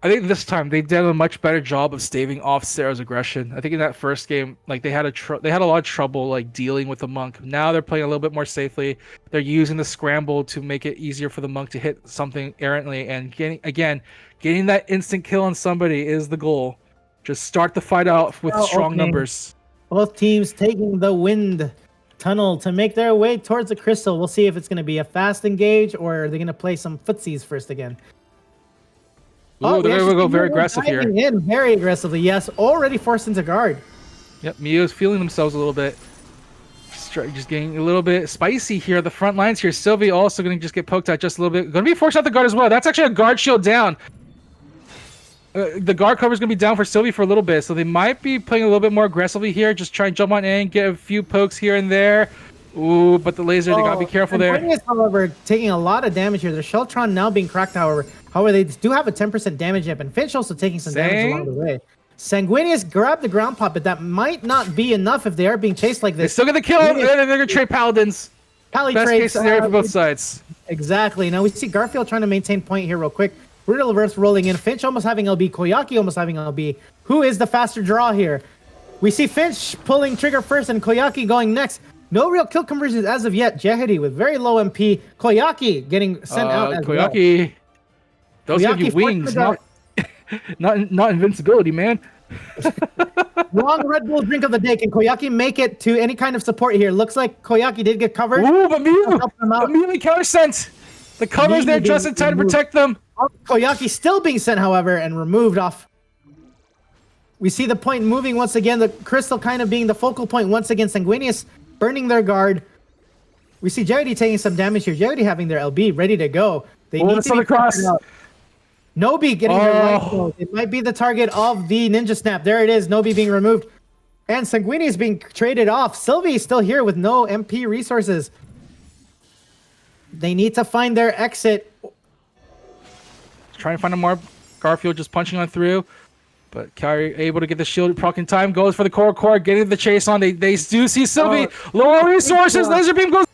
I think this time they did a much better job of staving off Sarah's aggression. I think in that first game, like they had a lot of trouble like dealing with the monk. Now they're playing a little bit more safely. They're using the scramble to make it easier for the monk to hit something errantly. And getting that instant kill on somebody is the goal. Just start the fight out with strong numbers. Both teams taking the wind tunnel to make their way towards the crystal. We'll see if it's going to be a fast engage or are they going to play some footsies first again. Ooh, they're going to go very aggressive here. Very aggressively, yes. Already forced into guard. Yep, Mio's feeling themselves a little bit. Just getting a little bit spicy here. The front lines here. Sylvie also going to just get poked at just a little bit. Going to be forced out the guard as well. That's actually a guard shield down. The guard cover is going to be down for Sylvie for a little bit, so they might be playing a little bit more aggressively here. Just try and jump on in, get a few pokes here and there. Ooh, but the laser, they got to be careful there. Is, however, taking a lot of damage here. The Sheltron now being cracked, however. They do have a 10% damage up, and Finch also taking some damage along the way. Sanguinius grabbed the ground pop, but that might not be enough if they are being chased like this. They're still going to kill him, and they're going to trade Paladins. Best case scenario for both sides. Exactly. Now we see Garfield trying to maintain point here real quick. Brutal reverse rolling in. Finch almost having LB. Koyaki almost having LB. Who is the faster draw here? We see Finch pulling trigger first and Koyaki going next. No real kill conversions as of yet. Jehedi with very low MP. Koyaki getting sent out as Koyaki. well. Those give you wings, not invincibility, man. Wrong Red Bull drink of the day. Can Koyaki make it to any kind of support here? Looks like Koyaki did get covered. Ooh, but Mew! Help them out. Immediately counter sent. The cover's there just in time to protect them. Koyaki still being sent, however, and removed off. We see the point moving once again. The crystal kind of being the focal point once again. Sanguinius burning their guard. We see Jarity taking some damage here. Jarity having their LB ready to go. They need to be cross. Nobi getting their life goal. It might be the target of the Ninja Snap. There it is. Nobi being removed. And Sanguinius being traded off. Sylvie is still here with no MP resources. They need to find their exit. Trying to find a more. Garfield just punching on through. But Kyrie able to get the shield proc in time. Goes for the core. Getting the chase on. They do see Sylvie. Lower resources. Laser beam goes.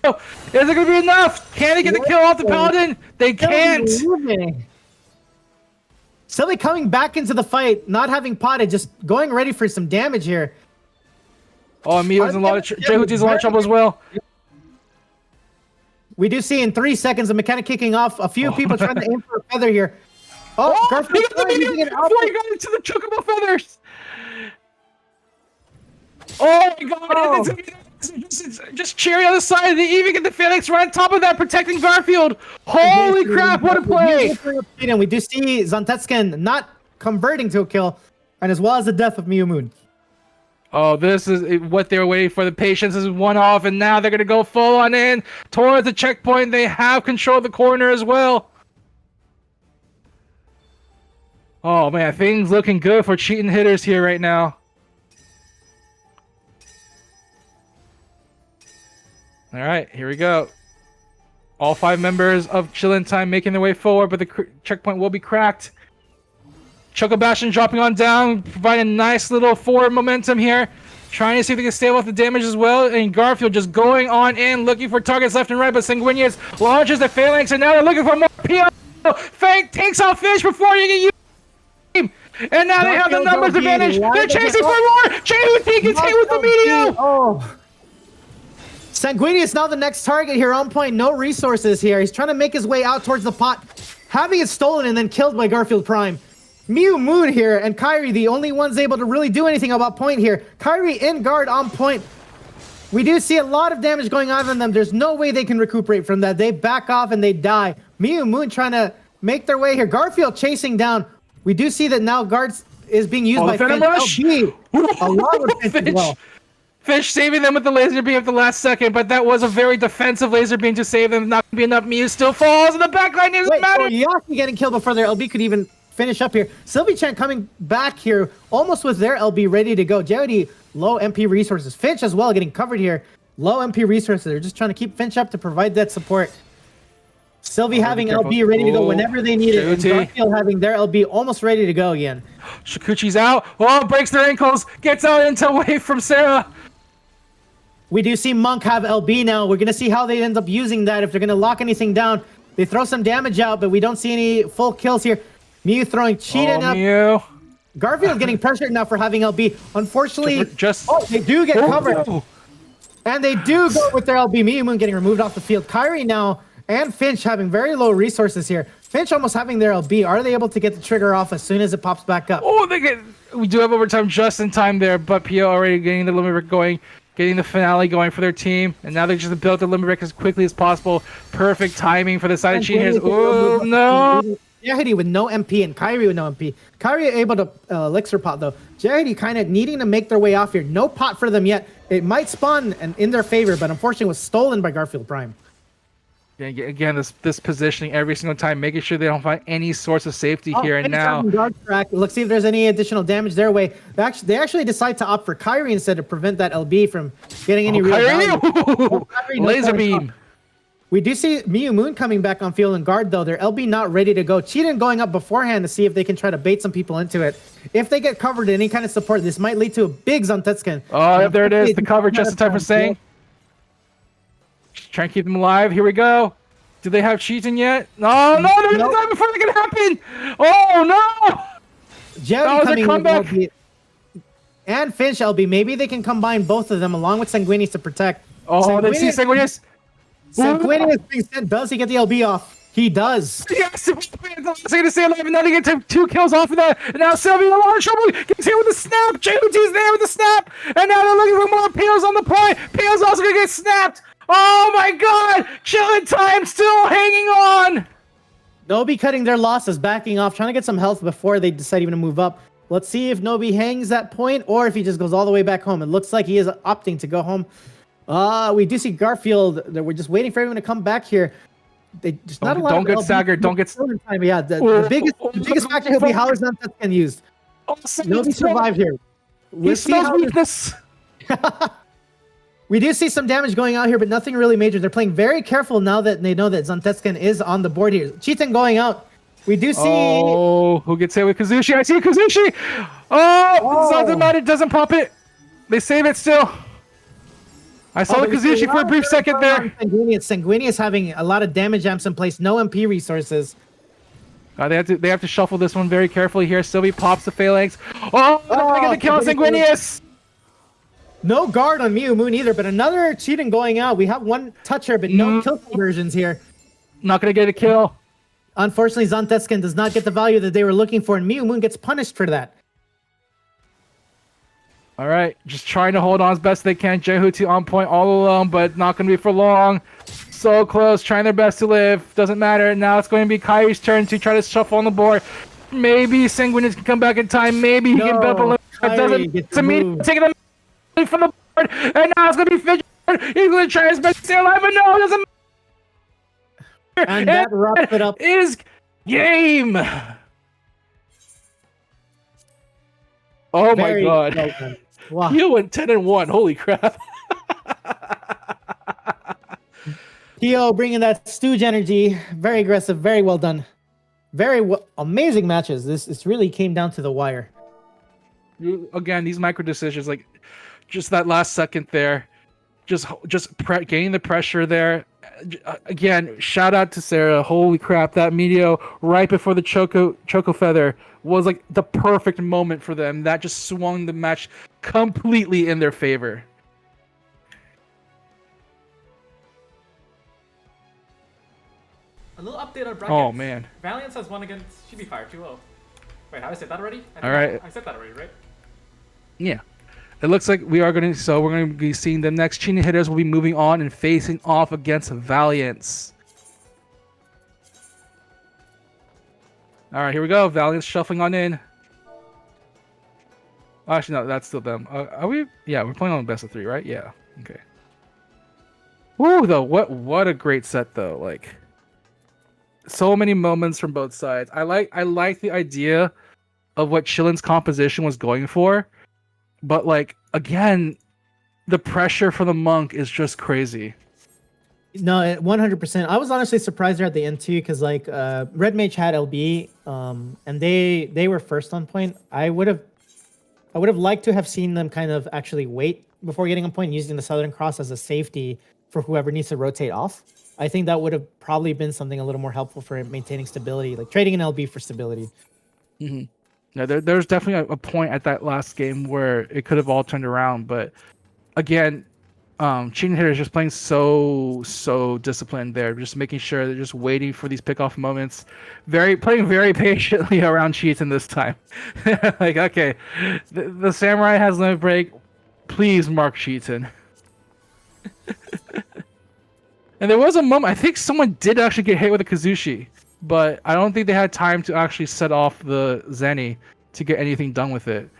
Is it going to be enough? Can they get the kill off the Paladin? They can't. Sylvie coming back into the fight, not having potted, just going ready for some damage here. Oh, Mio's in a lot of Jehuti's in a lot of trouble as well. We do see in 3 seconds the mechanic kicking off. A few people trying to aim for a feather here. Oh, Garfield he got into the chocobo feathers. Oh my god! Oh. Just cherry on the side. They even get the Phoenix right on top of that, protecting Garfield. Holy crap! What a play! And we do see Zantetskin not converting to a kill, and as well as the death of Mew Moon. Oh, this is what they were waiting for. The patience is one off, and now they're gonna go full on in towards the checkpoint. They have control of the corner as well. Oh man, things looking good for cheating hitters here right now. All right, here we go. All 5 members of Chillin' Time making their way forward, but the checkpoint will be cracked. Choco Bastion dropping on down, providing nice little forward momentum here. Trying to see if they can stay off the damage as well. And Garfield just going on in, looking for targets left and right, but Sanguinius launches the Phalanx, and now they're looking for more PO. Fang takes off Fish before you get you. And now they have the numbers advantage. They're chasing for more. Jehuti gets hit with the Meteor. Oh. Sanguinius now the next target here on point. No resources here. He's trying to make his way out towards the pot, having it stolen and then killed by Garfield Prime. Mew Moon here and Kyrie, the only ones able to really do anything about point here. Kyrie in guard on point. We do see a lot of damage going on them. There's no way they can recuperate from that. They back off and they die. Mew Moon trying to make their way here. Garfield chasing down. We do see that now guards is being used by Finch. Along with Finch as well. Fish saving them with the laser beam at the last second, but that was a very defensive laser beam to save them. Not gonna be enough. Mew still falls, and the backline doesn't matter. Yaki getting killed before their LB could even finish up here. Sylvie Chan coming back here, almost with their LB ready to go. Jarity, low MP resources. Finch as well getting covered here. Low MP resources. They're just trying to keep Finch up to provide that support. Sylvie having LB ready to go whenever they need it. And Garfield having their LB almost ready to go again. Shikuchi's out. Oh, breaks their ankles. Gets out into away from Sarah. We do see Monk have LB now. We're going to see how they end up using that. If they're going to lock anything down. They throw some damage out, but we don't see any full kills here. Mew throwing Cheetah up. Mew. Garfield getting pressured now for having LB. Unfortunately, they do get covered. And they do go with their LB. Mew Moon getting removed off the field. Kyrie now and Finch having very low resources here. Finch almost having their LB. Are they able to get the trigger off as soon as it pops back up? Oh, we do have overtime just in time there, but PO already getting the limit going. Getting the finale going for their team, and now they're just built the limit break as quickly as possible. Perfect timing for the side of cheaters. Oh no! Jarity with no MP and Kyrie with no MP. Kyrie able to elixir pot though. Jarity kind of needing to make their way off here. No pot for them yet. It might spawn and in their favor, but unfortunately was stolen by Garfield Prime. Yeah, again, this positioning every single time, making sure they don't find any source of safety here and now. Let's see if there's any additional damage their way. They actually decide to opt for Kyrie instead to prevent that LB from getting any real value. Laser beam. We do see Mew Moon coming back on field and guard though. Their LB not ready to go. Cheating going up beforehand to see if they can try to bait some people into it. If they get covered in any kind of support, this might lead to a big Zantetskin. Oh, there it is. The cover just in time for saying. Try and keep them alive. Here we go. Do they have cheating yet? No, there's no time before that can happen. Oh no! Jerry coming comeback. LB. And Finch LB. Maybe they can combine both of them along with Sanguinius to protect. Oh, they see Sanguinius. Sanguinius being sent. Does he get the LB off? He does. Yes, I'm going to say alive, and then he gets 2 kills off of that. And now Sylvie in a lot of trouble. Gets hit with the snap. JOT's there with the snap. And now they're looking for more. Peel's on the point. Peel's also going to get snapped. Oh my god! Chillin' time still hanging on! Nobi cutting their losses, backing off, trying to get some health before they decide even to move up. Let's see if Nobi hangs that point or if he just goes all the way back home. It looks like he is opting to go home. We do see Garfield. We're just waiting for everyone to come back here. They just not a lot. Don't get staggered. Don't get time. Yeah, the biggest factor will be how is Zantetsuken used. Nobi survived here. He smells weakness. We do see some damage going out here, but nothing really major. They're playing very careful now that they know that Zantetsuken is on the board here. Cheaten going out. We do see... Oh, who gets hit with Kazushi? I see Kazushi! Oh! Zantetsuken doesn't pop it. They save it still. I saw the Kazushi for a brief second there. Sanguinius having a lot of damage amps in place. No MP resources. They have to shuffle this one very carefully here. Sylvie pops the phalanx. Oh! They're going to get the kill on Sanguinius! No guard on Mew Moon either, but another cheating going out. We have one toucher, but no kill conversions here. Not going to get a kill. Unfortunately, Zantetsuken does not get the value that they were looking for, and Mew Moon gets punished for that. All right, just trying to hold on as best they can. Jehuti on point all alone, but not going to be for long. So close, trying their best to live. Doesn't matter. Now it's going to be Kyrie's turn to try to shuffle on the board. Maybe Sanguinius can come back in time. Maybe he can build a little. It doesn't. It's immediately taking them from the board, and now it's going to be Fidget. He's going to try his best to stay alive, but no, it doesn't matter. And that wraps it up. Is game. Oh my god. Well wow. You went 10-1. Holy crap. Tio bringing that stooge energy. Very aggressive. Very well done. Amazing matches. This really came down to the wire. Again, these micro decisions, like just that last second there, just gaining the pressure there. Again, shout out to Sarah. Holy crap, that Meteor right before the Choco Feather was like the perfect moment for them. That just swung the match completely in their favor. A little update on brackets. Oh man. Valiance has won against Chibi Fire 2-0. Wait, have I said that already? All right. I said that already, right? Yeah. It looks like we're going to be seeing the next Cheating Hitters will be moving on and facing off against Valiance. All right, here we go. Valiance shuffling on in. Actually, no, that's still them. Are we? Yeah, we're playing on best of 3, right? Yeah. Okay. Woo, though. What a great set, though. Like, so many moments from both sides. I like the idea of what Chillin's composition was going for. But, like, again, the pressure for the Monk is just crazy. No, 100%. I was honestly surprised there at the end, too, because, like, Red Mage had LB, and they were first on point. I would have liked to have seen them kind of actually wait before getting on point, using the Southern Cross as a safety for whoever needs to rotate off. I think that would have probably been something a little more helpful for maintaining stability, like trading an LB for stability. Mm-hmm. Yeah, there's definitely a point at that last game where it could have all turned around, but again, Cheating Hitters just playing so disciplined there, just making sure they're just waiting for these pickoff moments, playing very patiently around Cheatin this time. Like, okay, the Samurai has no break, please mark Cheatin. And there was a moment, I think someone did actually get hit with a Kazushi, but I don't think they had time to actually set off the Zenny to get anything done with it.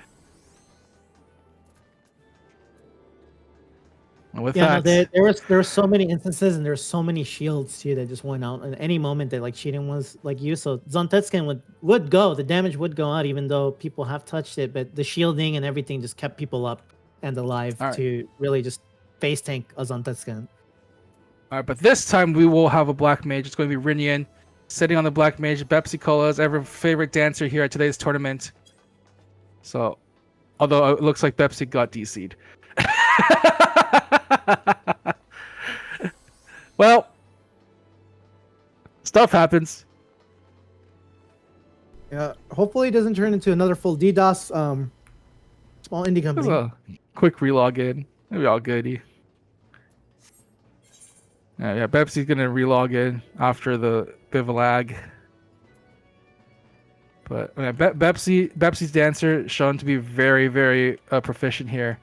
With that, there were so many instances and there were so many shields too that just went out at any moment that like cheating was like you. So Zantetsuken would go, the damage would go out even though people have touched it, but the shielding and everything just kept people up and alive to really just face tank a Zantetsuken. All right, but this time we will have a Black Mage. It's going to be Rinian sitting on the Black Mage. Pepsi Cola's ever favorite dancer here at today's tournament. So, although it looks like Pepsi got DC'd. Well, stuff happens. Yeah, hopefully it doesn't turn into another full DDoS small indie company. A quick relog in. Maybe all goody. Yeah, Pepsi's gonna relog in after the bit of a lag. But Pepsi's dancer shown to be very, very proficient here,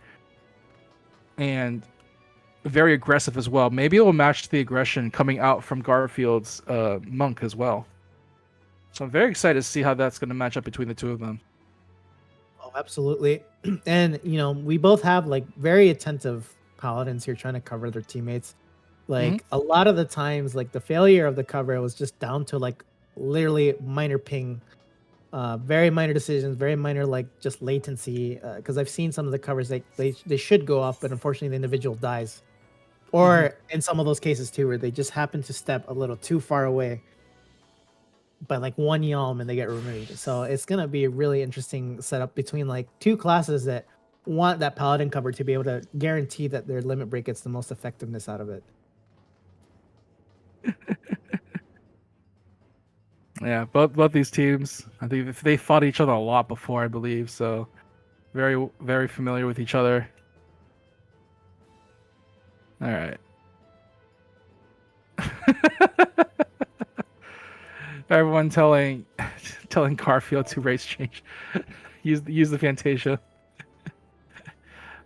and very aggressive as well. Maybe it will match the aggression coming out from Garfield's monk as well. So I'm very excited to see how that's going to match up between the two of them. Oh, absolutely. And we both have like very attentive paladins here trying to cover their teammates. Like a lot of the times, like the failure of the cover was just down to like literally minor ping, very minor decisions, very minor like just latency. Because I've seen some of the covers like they should go off, but unfortunately the individual dies. Or in some of those cases too, where they just happen to step a little too far away by like one yalm and they get removed. So it's gonna be a really interesting setup between like two classes that want that paladin cover to be able to guarantee that their limit break gets the most effectiveness out of it. Yeah, both these teams, I think they fought each other a lot before, I believe. So very, very familiar with each other. All right. Everyone telling Garfield to race change. use the Fantasia.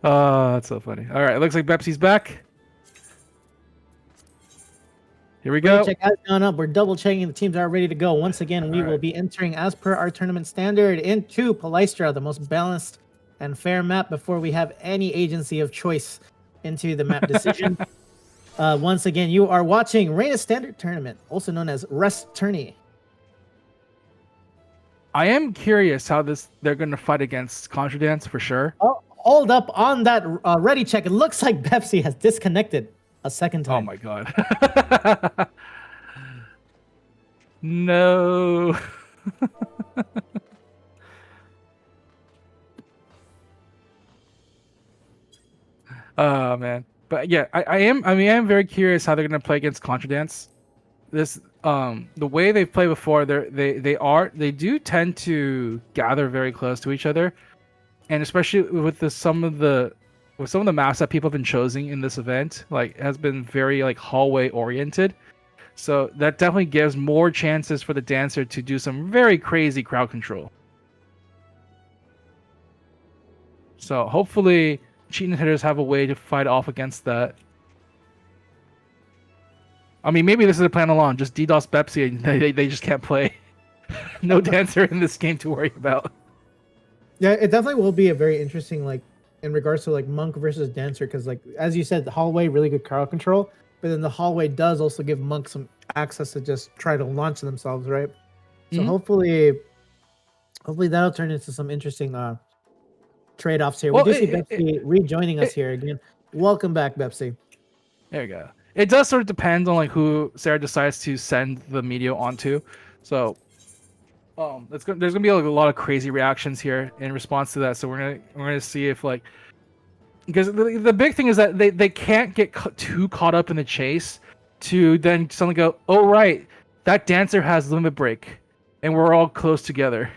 Oh, that's so funny. All right, it looks like Pepsi's back. Here we go. Check has gone up. We're double checking the teams are ready to go. Once again, we will be entering as per our tournament standard into Palestra, the most balanced and fair map before we have any agency of choice into the map decision. Once again, you are watching Reign of Standard Tournament, also known as Rest Tourney. I am curious how they're going to fight against Contra Dance for sure. Oh, hold up on that ready check. It looks like Pepsi has disconnected a second time. Oh my god. No. Oh man. But yeah, I am very curious how they're gonna play against Contra Dance. This the way they've played before, they do tend to gather very close to each other. And especially with some of the maps that people have been choosing in this event, like has been very like hallway oriented. So that definitely gives more chances for the dancer to do some very crazy crowd control. So hopefully cheating hitters have a way to fight off against that. I mean, maybe this is a plan along. Just DDoS Pepsi and they just can't play. No dancer in this game to worry about. Yeah, it definitely will be a very interesting, like, in regards to, like, Monk versus Dancer, because, like, as you said, the hallway, really good crowd control, but then the hallway does also give Monk some access to just try to launch themselves, right? So hopefully that'll turn into some interesting trade-offs here. Well, we do see Bepsi rejoining us here again. Welcome back, Bepsi. There you go. It does sort of depend on like who Sarah decides to send the media onto. So there's gonna be like a lot of crazy reactions here in response to that. So we're gonna see if like, because the big thing is that they can't get too caught up in the chase to then suddenly go, oh right, that dancer has limit break, and we're all close together.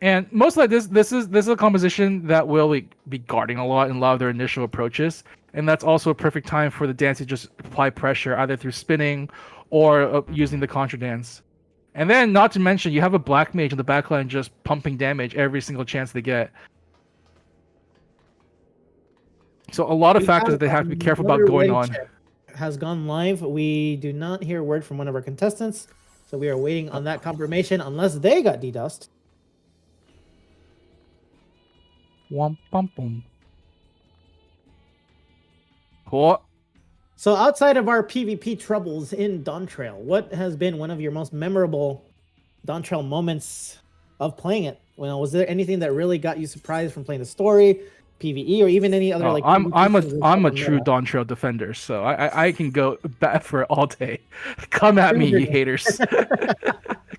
And most like this is a composition that will be guarding a lot in a lot of their initial approaches, and that's also a perfect time for the dance to just apply pressure either through spinning or using the contra dance. And then, not to mention, you have a black mage in the backline just pumping damage every single chance they get. So a lot of factors that they have to be careful about going on. Has gone live. We do not hear word from one of our contestants, so we are waiting on that confirmation unless they got DDoSed. Womp bum boom. Cool. So outside of our PvP troubles in Dawntrail, what has been one of your most memorable Dawntrail moments of playing it? Well, was there anything that really got you surprised from playing the story, PvE, or even any other like? I'm a true Dawntrail defender, so I can go bat for it all day. Come at me, you haters.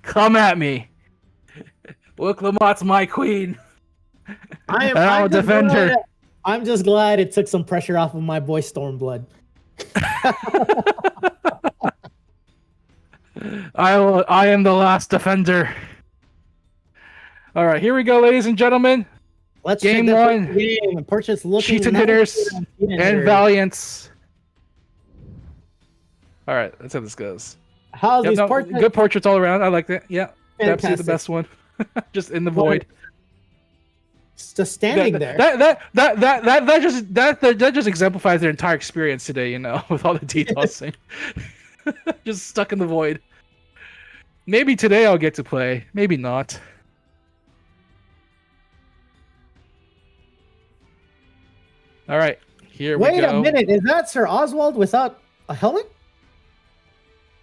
Come at me. Look, Lamott's my queen. I'm a defender. I'm just glad it took some pressure off of my boy Stormblood. I am the last defender. All right, here we go, ladies and gentlemen. Let's Game check that one. first game. Portrait's looking Cheetah nice hitters here on Cheetah and hitters. Valiants. All right, that's how this goes. How's Yep, these no, portraits? good portraits all around. I like that. Yeah, Dempsey's the Fantastic. best one. Just in the void. Just standing there. That just exemplifies their entire experience today. You know, with all the detossing. Just stuck in the void. Maybe today I'll get to play. Maybe not. All right, here we go. Wait a minute, is that Sir Oswald without a helmet?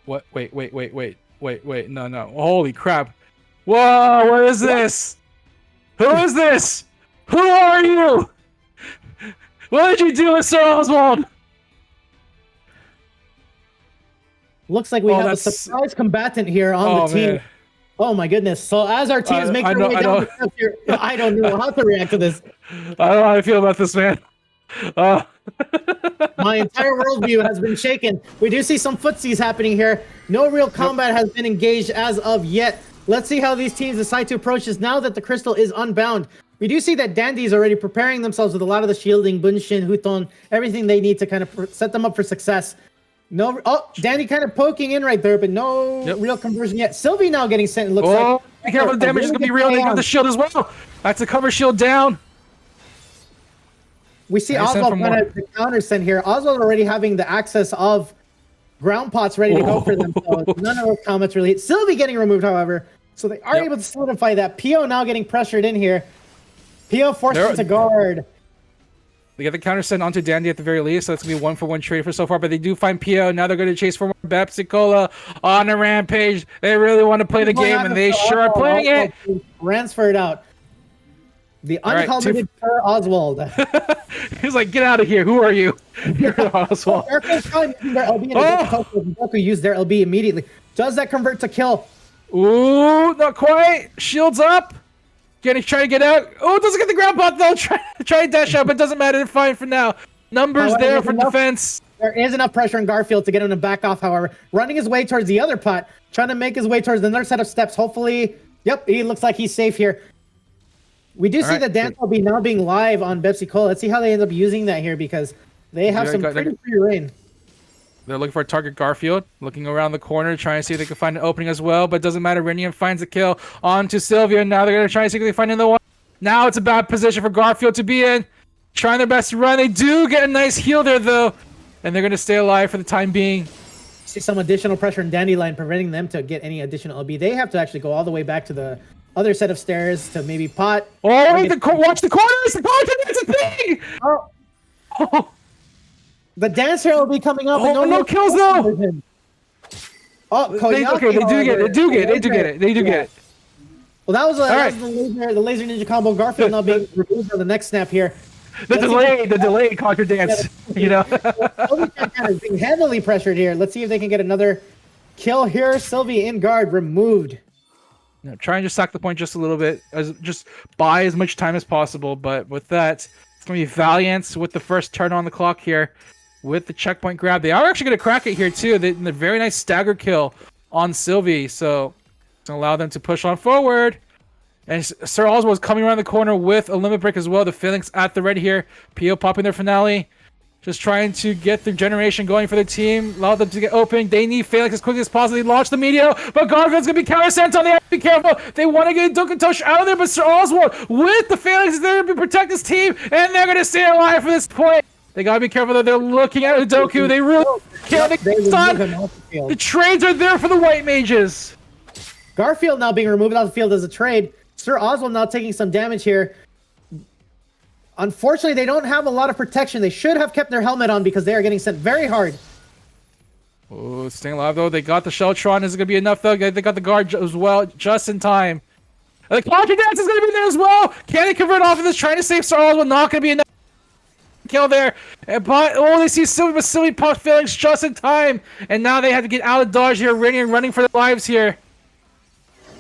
What? Wait. No. Holy crap. Whoa, what is this? Who is this? Who are you? What did you do with Sir Oswald? Looks like we have a that's- surprise combatant here on the team. Man. Oh my goodness. So as our teams make I their know- way I down know. the steps here, I don't know how to react to this. I don't know how I feel about this, man. My entire worldview has been shaken. We do see some footsies happening here. No real combat has been engaged as of yet. Let's see how these teams decide to approach this now that the crystal is unbound. We do see that Dandy is already preparing themselves with a lot of the shielding, Bunshin, Huton, everything they need to kind of set them up for success. No, oh, Dandy kind of poking in right there, but no real conversion yet. Sylvie now getting sent. It looks like. Be careful, the damage is going to be real. They got the shield as well. That's the cover shield down. We see I sent Oswald for kind more. of the counter send here. Oswald already having the access of ground pots ready to go for them. So none of those comments really hit. Sylvie getting removed, however. So they are able to solidify that. Pio now getting pressured in here. Pio forced into guard. They get the counter sent onto Dandy at the very least, so it's going to be 1-for-1 trade for so far, but they do find Pio. Now they're going to chase for more Pepsi Cola on a rampage. They really want to play the game, and they sure are playing it. Transferred out. The right, unhelmeted Sir Oswald. He's like, get out of here. Who are you? You're Oswald. Airco's trying to use their LB, and Goku used their LB immediately. Does that convert to kill? Ooh, not quite. Shields up. He's trying to get out. Oh, doesn't get the ground pot though. Try to dash out, but doesn't matter. They're fine for now. Numbers However, there for enough- defense. There is enough pressure on Garfield to get him to back off, however. Running his way towards the other pot, trying to make his way towards another set of steps. Hopefully, yep, he looks like he's safe here. We do see right. the dance will be now being live on Pepsi Cola. Let's see how they end up using that here because they have some pretty free reign. They're looking for a target Garfield, looking around the corner, trying to see if they can find an opening as well, but doesn't matter. Rinian finds the kill onto Sylvia. Now they're going to try and see if they can find another one. Now it's a bad position for Garfield to be in. Trying their best to run. They do get a nice heal there, though. And they're going to stay alive for the time being. See some additional pressure in Dandelion, preventing them to get any additional LB. They have to actually go all the way back to the other set of stairs to maybe pot. Oh, wait, watch the corners! The corners, that's a thing! Oh. The dancer will be coming up. Oh, no kills, though! Oh, They do get it. Well, that was, the laser ninja combo. Garfield now being removed on the next snap here. The delayed contra dance, you know. Kind of being heavily pressured here. Let's see if they can get another kill here. Sylvie in guard, removed. Try and just sack the point just a little bit, just buy as much time as possible. But with that, it's gonna be Valiance with the first turn on the clock here, with the checkpoint grab. They are actually gonna crack it here too. The very nice stagger kill on Sylvie, so it's gonna allow them to push on forward. And Sir Oswald is coming around the corner with a limit break as well. The Phalanx at the ready here. Pio popping their finale. Just trying to get their generation going for their team. Allow them to get open. They need Phalanx as quickly as possible. They launch the Meteor, but Garfield's going to be counter sent on. They have to be careful. They want to get Dukentosh out of there, but Sir Oswald with the Phalanx is there to protect his team, and they're going to stay alive for this point. They got to be careful that they're looking at Udoku. They really can't. The trades are there for the White Mages. Garfield now being removed off the field as a trade. Sir Oswald now taking some damage here. Unfortunately, they don't have a lot of protection. They should have kept their helmet on because they are getting sent very hard. Oh, staying alive though. They got the Sheltron. Is it going to be enough though? They got the guard as well, just in time. The Contra Dance is going to be there as well. Can they convert off of this? Trying to save Sir Oswald. Not going to be enough. Kill there. But, they see Sylvie, but Sylvie pops Phalanx just in time. And now they have to get out of dodge here. Radiant running for their lives here.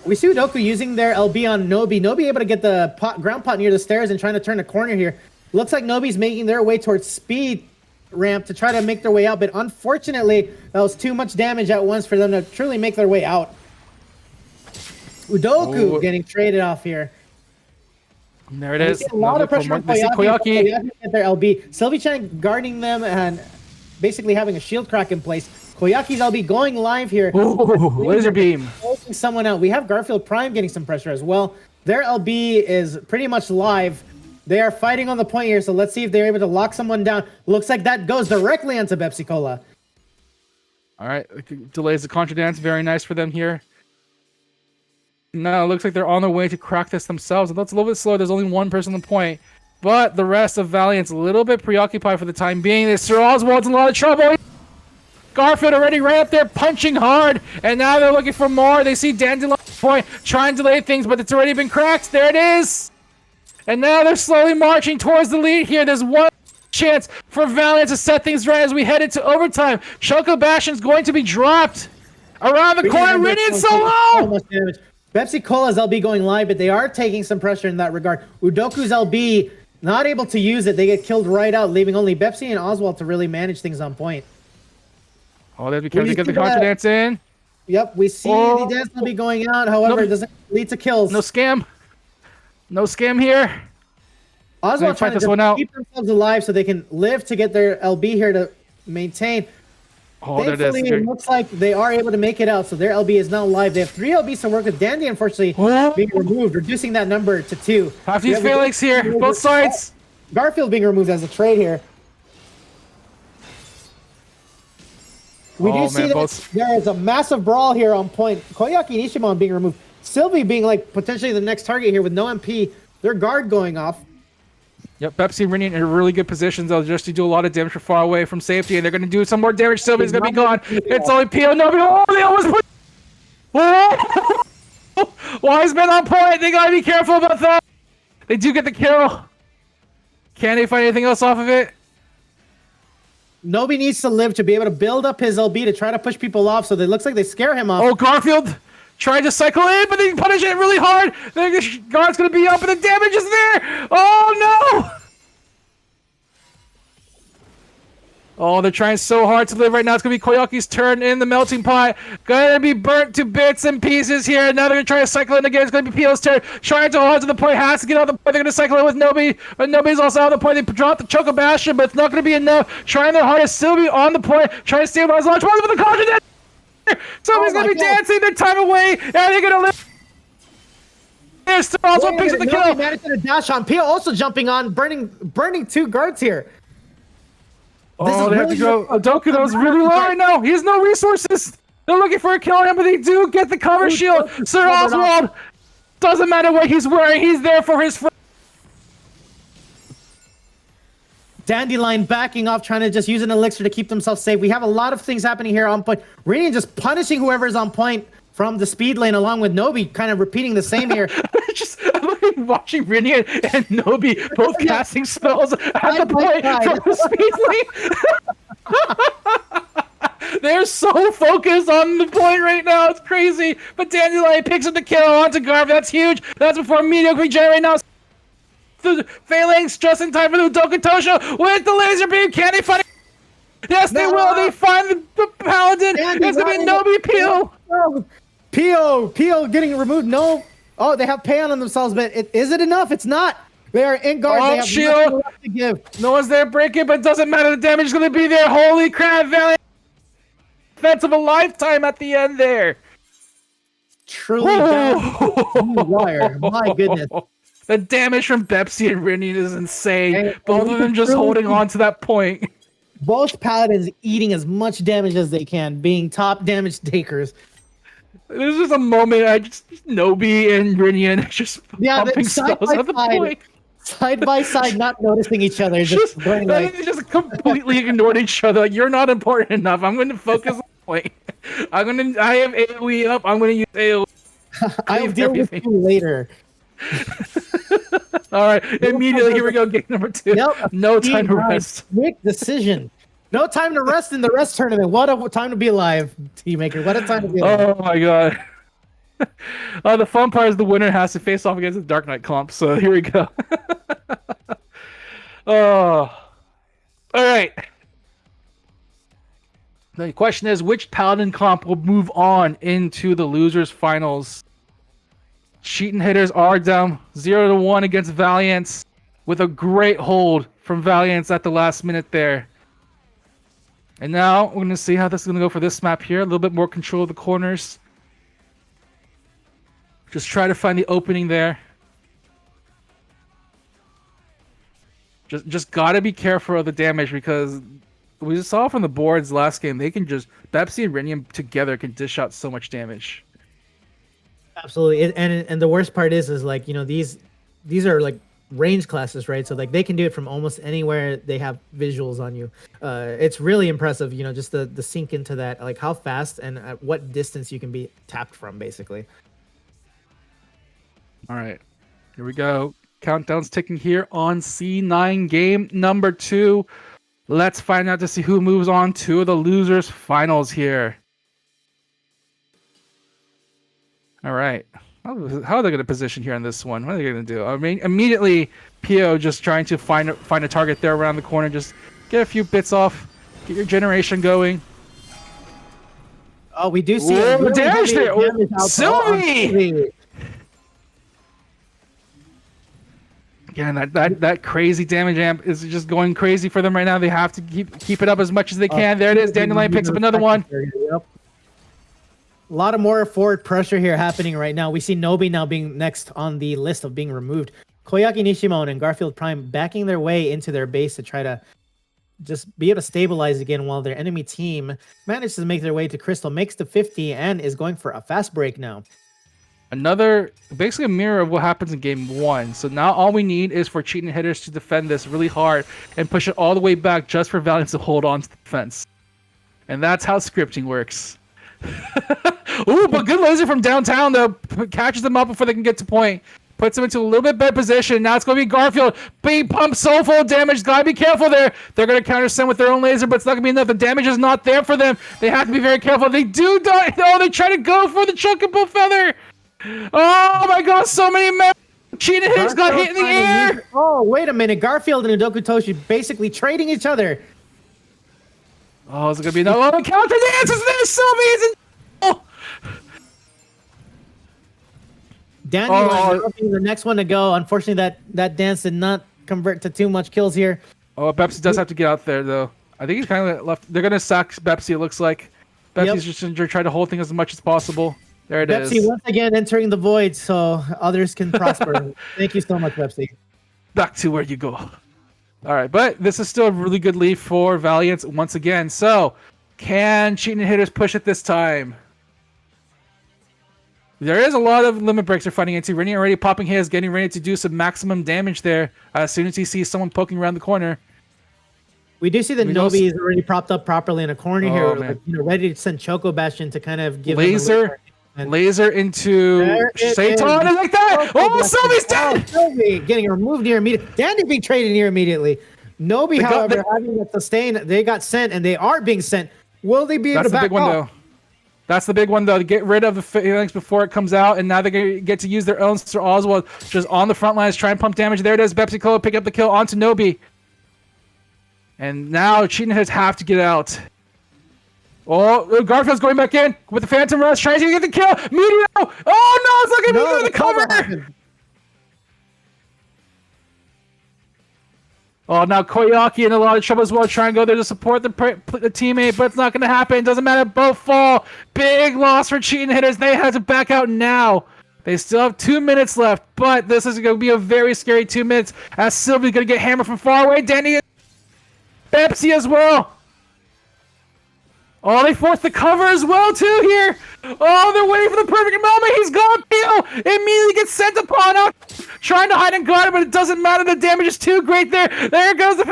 We see Udoku using their LB on Nobi. Nobi able to get the ground pot near the stairs and trying to turn the corner here. Looks like Nobi's making their way towards speed ramp to try to make their way out, but unfortunately, that was too much damage at once for them to truly make their way out. Udoku getting traded off here. There it And we is. see a lot of pressure on They see Koyaki. Koyaki. Get their LB. Sylvie-chan guarding them and basically having a shield crack in place. Koyaki's LB going live here. Ooh, laser beam. Closing someone out. We have Garfield Prime getting some pressure as well. Their LB is pretty much live. They are fighting on the point here, so let's see if they're able to lock someone down. Looks like that goes directly onto Pepsi Cola. All right, delays the contra dance. Very nice for them here. Now it looks like they're on their way to crack this themselves. That's a little bit slow. There's only one person on the point, but the rest of Valiant's a little bit preoccupied for the time being. This Sir Oswald's in a lot of trouble. Garfield already right up there punching hard, and now they're looking for more. They see Dandelion point, trying to delay things, but it's already been cracked. There it is. And now they're slowly marching towards the lead here. There's one chance for Valiant to set things right as we head into overtime. Choco Bastion's going to be dropped. Around the corner, Radiant so low! Pepsi Cola's LB going live, but they are taking some pressure in that regard. Udoku's LB not able to use it. They get killed right out, leaving only Pepsi and Oswald to really manage things on point. Oh, they have to be careful to get the contra dance in. Yep, we see the dance LB going out. However, it doesn't lead to kills. No scam. No scam here. Oswald trying to just keep themselves alive so they can live to get their LB here to maintain. Oh, thankfully, it looks like they are able to make it out, so their LB is now live. They have 3 LBs to work with. Dandy, unfortunately, being removed, reducing that number to 2. Have to use Phalanx here, both sides. Garfield being removed as a trade here. We do see that there is a massive brawl here on point. Koyaki and Ishimon being removed. Sylvie being like potentially the next target here with no MP. Their guard going off. Yep, Pepsi and Rinian in really good positions. They'll just do a lot of damage from far away from safety, and they're going to do some more damage. Sylvie's going to be gone. It's only Pio. No, oh, they almost put... Oh! Wise men on point. They got to be careful about that. They do get the kill. Can they find anything else off of it? Nobi needs to live to be able to build up his LB to try to push people off, so it looks like they scare him off. Oh, Garfield tried to cycle in, but they punish it really hard. The guard's going to be up, and the damage is there. Oh, no. Oh, they're trying so hard to live right now. It's going to be Koyaki's turn in the melting pot. Going to be burnt to bits and pieces here. Now they're going to try to cycle in again. It's going to be Pio's turn. Trying to hold on to the point. Has to get out of the point. They're going to cycle in with Nobi. But Nobi's also out of the point. They dropped the Choco Bastion, but it's not going to be enough. Trying their hardest. Sylvie on the point. Trying to stabilize launch. One with the contra. Somebody's going to be dancing their time away. And they're going to live. There's still also picks up the kill. Managed to dash on. Pio also jumping on, burning 2 guards here. Oh, they have to go. Udoku, that was really low right now. He has no resources. They're looking for a kill on him, but they do get the cover shield. Sir Oswald, doesn't matter what he's wearing. He's there for his friend. Dandelion backing off, trying to just use an elixir to keep themselves safe. We have a lot of things happening here on point. Radiant just punishing whoever's on point from the speed lane, along with Nobi, kind of repeating the same here. I'm looking, watching Rinian and Nobi both casting spells at the point from the speed lane. They're so focused on the point right now. It's crazy. But Dandelion picks up the kill onto Garv. That's huge. That's before Meteor can regenerate now. The Phalanx just in time for the Udoka Tosho with the laser beam. Can they find it? Yes, they will. They find the Paladin. It's going to be Nobi Pio. Pio getting removed. No. Oh, they have Payon on themselves, but is it enough? It's not. They are in guard. They have shield. Left to give. No one's there breaking, but it doesn't matter. The damage is going to be there. Holy crap, Valiant. Defense of a lifetime at the end there. Truly wire. My goodness. The damage from Pepsi and Rinian is insane. Both of them just holding on to that point. Both Paladins eating as much damage as they can, being top damage takers. There's just a moment, Nobi and Rinian just pumping spells at the point. Side by side, not noticing each other. Just completely ignored each other. Like, you're not important enough. I'm going to focus on the point. I have AoE up. I'm going to use AoE. I'll deal with you later. All right, immediately, here we go. Game number 2. Yep. No time to rest. Quick decision. No time to rest in the rest tournament. What a time to be alive, Teammaker. What a time to be alive. Oh my god. The fun part is the winner has to face off against the Dark Knight comp. So here we go. Oh. All right. The question is, which Paladin comp will move on into the losers finals? Cheating hitters are down 0-1 against Valiance with a great hold from Valiance at the last minute there. And now we're going to see how this is going to go for this map here. A little bit more control of the corners. Just try to find the opening there. Just gotta be careful of the damage because we just saw from the boards last game, they can just Pepsi and Rinium together can dish out so much damage. Absolutely, and the worst part is like, you know, these are like range classes, right? So like they can do it from almost anywhere they have visuals on you. It's really impressive, you know, just the sink into that, like how fast and at what distance you can be tapped from, basically. All right, here we go. Countdown's ticking here on C9 game number 2. Let's find out to see who moves on to the losers finals here. All right. How are they going to position here on this one? What are they going to do? I mean, immediately, Pio just trying to find a target there around the corner. Just get a few bits off. Get your generation going. Oh, we do see a really damage there. Sylvie! Again, that crazy damage amp is just going crazy for them right now. They have to keep it up as much as they can. There it is. Dandelion picks up another one. Yep. A lot of more forward pressure here happening right now. We see Nobi now being next on the list of being removed. Koyaki Nishimon and Garfield Prime backing their way into their base to try to just be able to stabilize again while their enemy team manages to make their way to Crystal, makes the 50, and is going for a fast break now. Basically a mirror of what happens in game 1. So now all we need is for cheating hitters to defend this really hard and push it all the way back just for Valiance to hold on to the defense. And that's how scripting works. Ooh, but good laser from downtown though. Catches them up before they can get to point. Puts them into a little bit better position. Now it's going to be Garfield. Being pumped so full of damage. Gotta be careful there. They're going to counter send with their own laser, but it's not going to be enough. The damage is not there for them. They have to be very careful. They do die. Oh, they try to go for the Chocobo Feather. Oh my god, so many men. Cheetah hitters got hit in the air. Oh, wait a minute. Garfield and Udoku Toshi basically trading each other. Oh, is it going to be another counter dance? Is this Sylvie? Oh. Dandelion being the next one to go. Unfortunately, that dance did not convert to too much kills here. Oh, Bepsi does have to get out there, though. I think he's kind of left. They're going to sack Bepsi, it looks like. Bepsi's just going to try to hold things as much as possible. There it is. Pepsi once again entering the void so others can prosper. Thank you so much, Pepsi. Back to where you go. All right, but this is still a really good lead for Valiant once again. So, can cheating hitters push it this time? There is a lot of limit breaks they're fighting into. Rennie already popping his, getting ready to do some maximum damage there as soon as he sees someone poking around the corner. We do see that Nobi is already propped up properly in a corner here, like, ready to send Choco Bastion to kind of give laser into Satan like that. Oh, Sylvie's dead. Sylvie getting removed here immediately. Dandy being traded here immediately. Nobi, however, having that sustain, they got sent and they are being sent. Will they be able to back off? That's the big one, though, to get rid of the phalanx before it comes out, and now they're going to get to use their own Sir Oswald just on the front lines, try and pump damage. There it is. PepsiCo pick up the kill onto Nobi. And now cheating hitters have to get out. Oh, Garfield's going back in with the Phantom Rush, trying to get the kill. Meteor! Oh, no, it's not going to be the cover! Oh, now Koyaki in a lot of trouble as well, trying to go there to support the teammate, but it's not going to happen. Doesn't matter, both fall. Big loss for cheating hitters. They have to back out now. They still have 2 minutes left, but this is going to be a very scary 2 minutes as Sylvie's going to get hammered from far away. Danny, Pepsi as well. Oh, they forced the cover as well, too, here. Oh, they're waiting for the perfect moment. He's gone. Pio immediately gets sent upon out. Trying to hide and guard, but it doesn't matter. The damage is too great there. There goes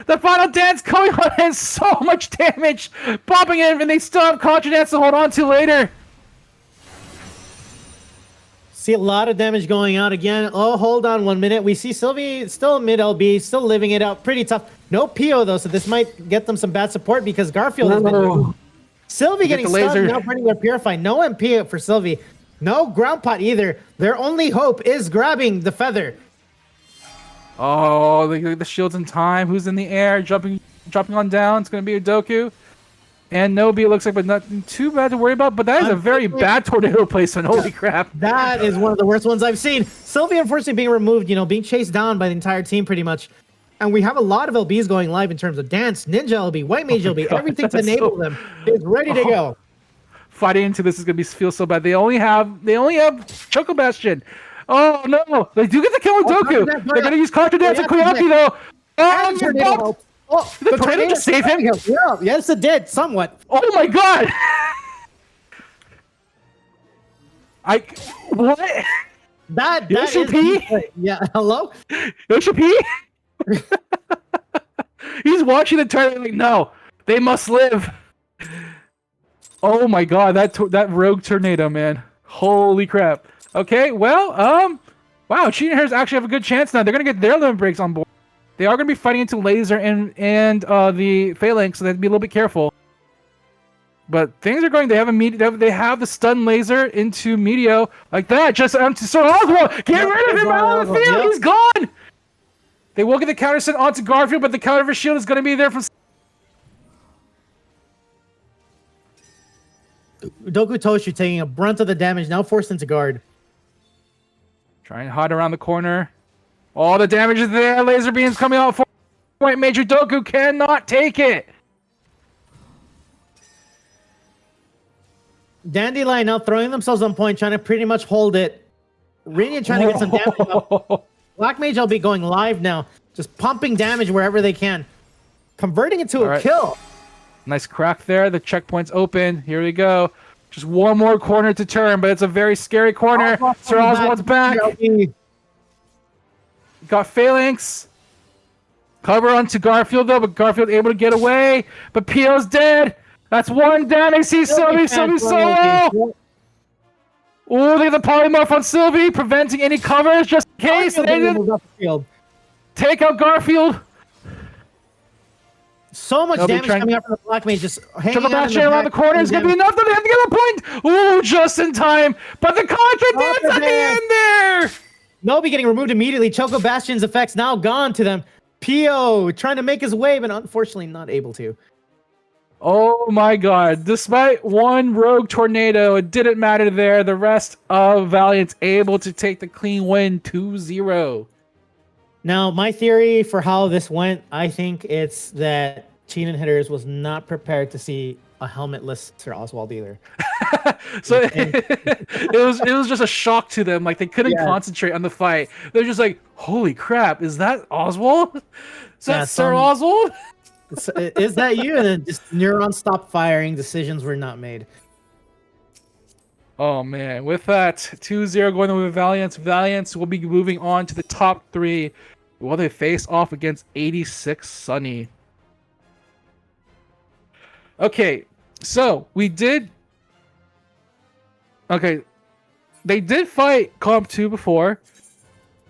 the final dance going on, and so much damage popping in, and they still have Contra Dance to hold on to later. See a lot of damage going out again. Oh, hold on 1 minute. We see Sylvie still mid LB, still living it out. Pretty tough. No Pio, though, so this might get them some bad support because Garfield has been... Sylvie getting stunned, now burning their Purify. No MP for Sylvie. No ground pot either. Their only hope is grabbing the feather. Oh, the shield's in time. Who's in the air? Dropping on down. It's going to be Udoku. And Nobi, it looks like, but nothing too bad to worry about. But that is a very bad tornado placement. Holy crap. That is one of the worst ones I've seen. Sylvie, unfortunately, being removed, being chased down by the entire team pretty much. And we have a lot of LBs going live in terms of Dance, Ninja LB, White Mage LB, everything to enable them is ready to go. Fighting into this is gonna feel so bad. They only have Choco Bastion. Oh no! They do get the kill on Doku. They're gonna use Contra Dance and Koyaki though. The tornado just saved him. Yeah, yes, it did somewhat. Oh my god! What? That Yoshi is P? Yeah, hello? Yoshi P? He's watching the tournament like, no, they must live. Oh my god, that rogue tornado, man. Holy crap. Okay, well, wow, Cheating Hairs actually have a good chance now. They're gonna get their limit breaks on board. They are gonna be fighting into Laser and the Phalanx, so they have to be a little bit careful. But things are going. They have they have the stun laser into Meteo like that. Just to Sir Oswald. Get rid of him out of the field. Yep. He's gone. They will get the counter sent onto Garfield, but the counter for shield is going to be there from. Doku Toshu taking a brunt of the damage, now forced into guard. Trying to hide around the corner. All the damage is there. Laser beams coming out for White Major. Doku cannot take it. Dandelion now throwing themselves on point, trying to pretty much hold it. Radiant trying to get some damage up. Black Mage will be going live now, just pumping damage wherever they can. Converting it to a kill. Nice crack there. The checkpoint's open. Here we go. Just one more corner to turn, but it's a very scary corner. Sir Oswald's back. Got Phalanx. Cover onto Garfield, though, but Garfield able to get away. But Pio's dead. That's one damage. See Sylvie solo. Oh, they have the polymorph on Sylvie, preventing any covers just in case. Take out Garfield. So much damage coming out from the Black Mage. Just hanging out around the corner is going to be enough. They have to get a point. Oh, just in time. But the Contra Dance at the end there. Nobi getting removed immediately. Choco Bastion's effects now gone to them. Pio trying to make his way, but unfortunately not able to. Oh my god. Despite one rogue tornado, it didn't matter there. The rest of Valiant's able to take the clean win 2-0. Now, my theory for how this went, I think it's that Cheating Hitters was not prepared to see a helmetless Sir Oswald either. So it was just a shock to them. Like they couldn't concentrate on the fight. They're just like, holy crap, is that Oswald? Is that Sir Oswald? Is that you? And then just neurons stopped firing. Decisions were not made. Oh man, with that 2-0 going on with Valiance. Valiance will be moving on to the top 3 while they face off against 86 Sunny. Okay, so we did. Okay, they did fight Comp 2 before,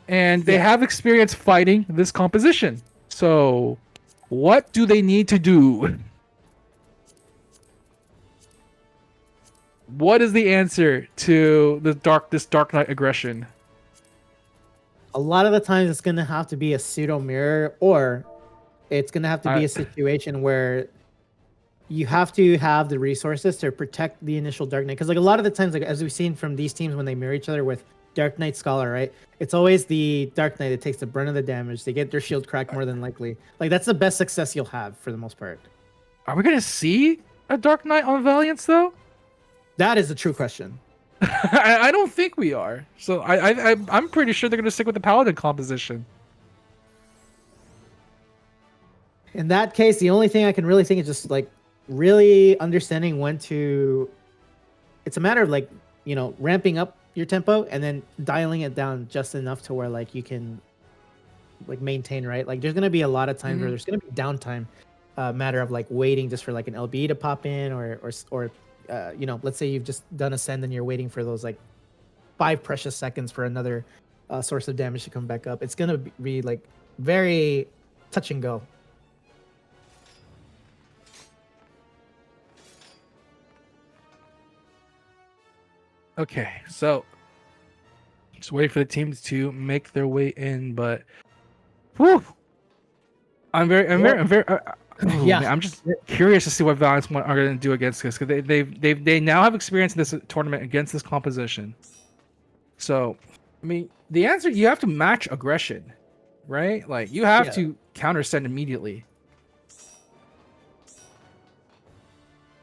and they have experience fighting this composition. So, what do they need to do? What is the answer to this Dark Knight aggression? A lot of the times it's going to have to be a pseudo mirror, or it's going to have to be a situation where you have to have the resources to protect the initial Dark Knight. Because like a lot of the times, like as we've seen from these teams when they mirror each other with Dark Knight Scholar, right? It's always the Dark Knight that takes the brunt of the damage. They get their shield cracked more than likely. Like that's the best success you'll have for the most part. Are we going to see a Dark Knight on Valiance though? That is a true question. I don't think we are. So I'm pretty sure they're going to stick with the Paladin composition. In that case, the only thing I can really think is just like really understanding when to. It's a matter of like, ramping up your tempo and then dialing it down just enough to where like you can like maintain, right? Like there's going to be a lot of times where there's going to be downtime, matter of like waiting just for like an LB to pop in or let's say you've just done Ascend and you're waiting for those like 5 precious seconds for another source of damage to come back up. It's going to be like very touch and go. Okay, so just waiting for the teams to make their way in, but whew, I'm very Ooh, Yeah. man, I'm just curious to see what Valiants are going to do against this, because they now have experience in this tournament against this composition. So, I mean, the answer, you have to match aggression, right? Like, you have to counter send immediately.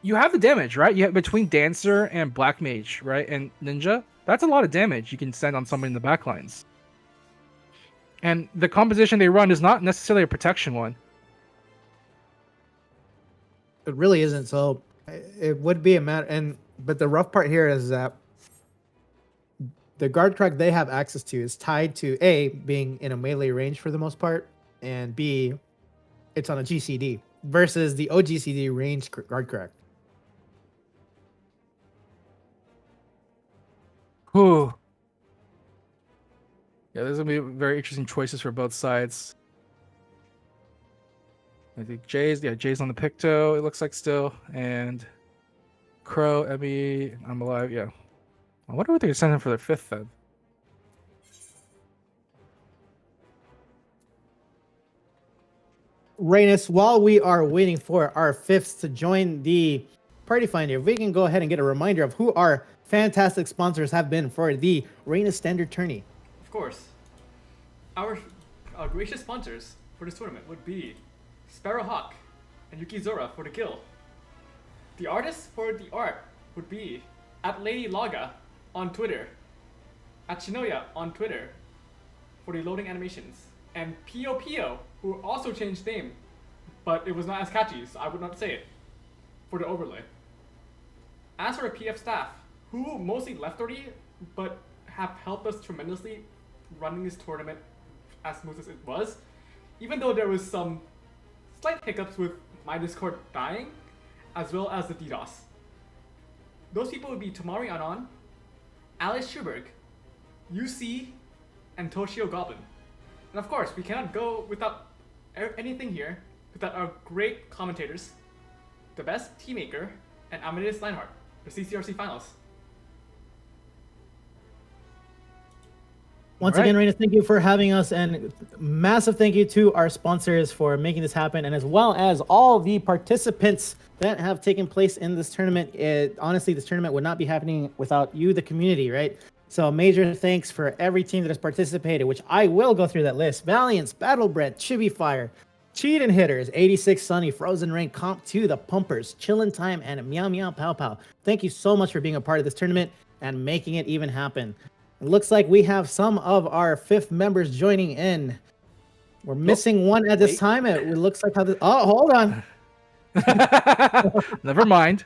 You have the damage, right? You have between Dancer and Black Mage, right? And Ninja. That's a lot of damage you can send on somebody in the backlines. And the composition they run is not necessarily a protection one. It really isn't. So it would be a matter. But the rough part here is that the guard crack they have access to is tied to A, being in a melee range for the most part, and B, it's on a GCD versus the OGCD range guard crack. Whew. Yeah, there's gonna be very interesting choices for both sides. I think Jay's on the Picto, it looks like still, and Crow, Emmy, I'm alive, yeah. I wonder what they're sending for their 5th then. Rainus, while we are waiting for our 5ths to join the Party Finder, we can go ahead and get a reminder of who our fantastic sponsors have been for the Rainus Standard Tourney. Of course. Our gracious sponsors for this tournament would be Sparrowhawk and Yukizora for the kill. The artists for the art would be at Lady Laga on Twitter, at Shinoya on Twitter for the loading animations, and Pio Pio, who also changed name, but it was not as catchy, so I would not say it, for the overlay. As for the PF staff, who mostly left already, but have helped us tremendously running this tournament as smooth as it was, even though there was some slight hiccups with my Discord dying, as well as the DDoS. Those people would be Tamari Anon, Alice Schuberg, UC, and Toshio Goblin. And of course, we cannot go without anything here without our great commentators, the best team maker, and Amadeus Leinhardt, the CCRC finals. Once again, Rainus, thank you for having us, and massive thank you to our sponsors for making this happen, and as well as all the participants that have taken place in this tournament. Honestly, this tournament would not be happening without you, the community, right? So major thanks for every team that has participated, which I will go through that list. Valiance, Battlebred, Chibi Fire, Cheat and Hitters, 86 Sunny, Frozen Rain, Comp 2, The Pumpers, Chillin' Time, and Meow Meow Pow Pow. Thank you so much for being a part of this tournament and making it even happen. It looks like we have some of our 5th members joining in. We're missing one at this time. It looks like how this... Oh, hold on. Never mind.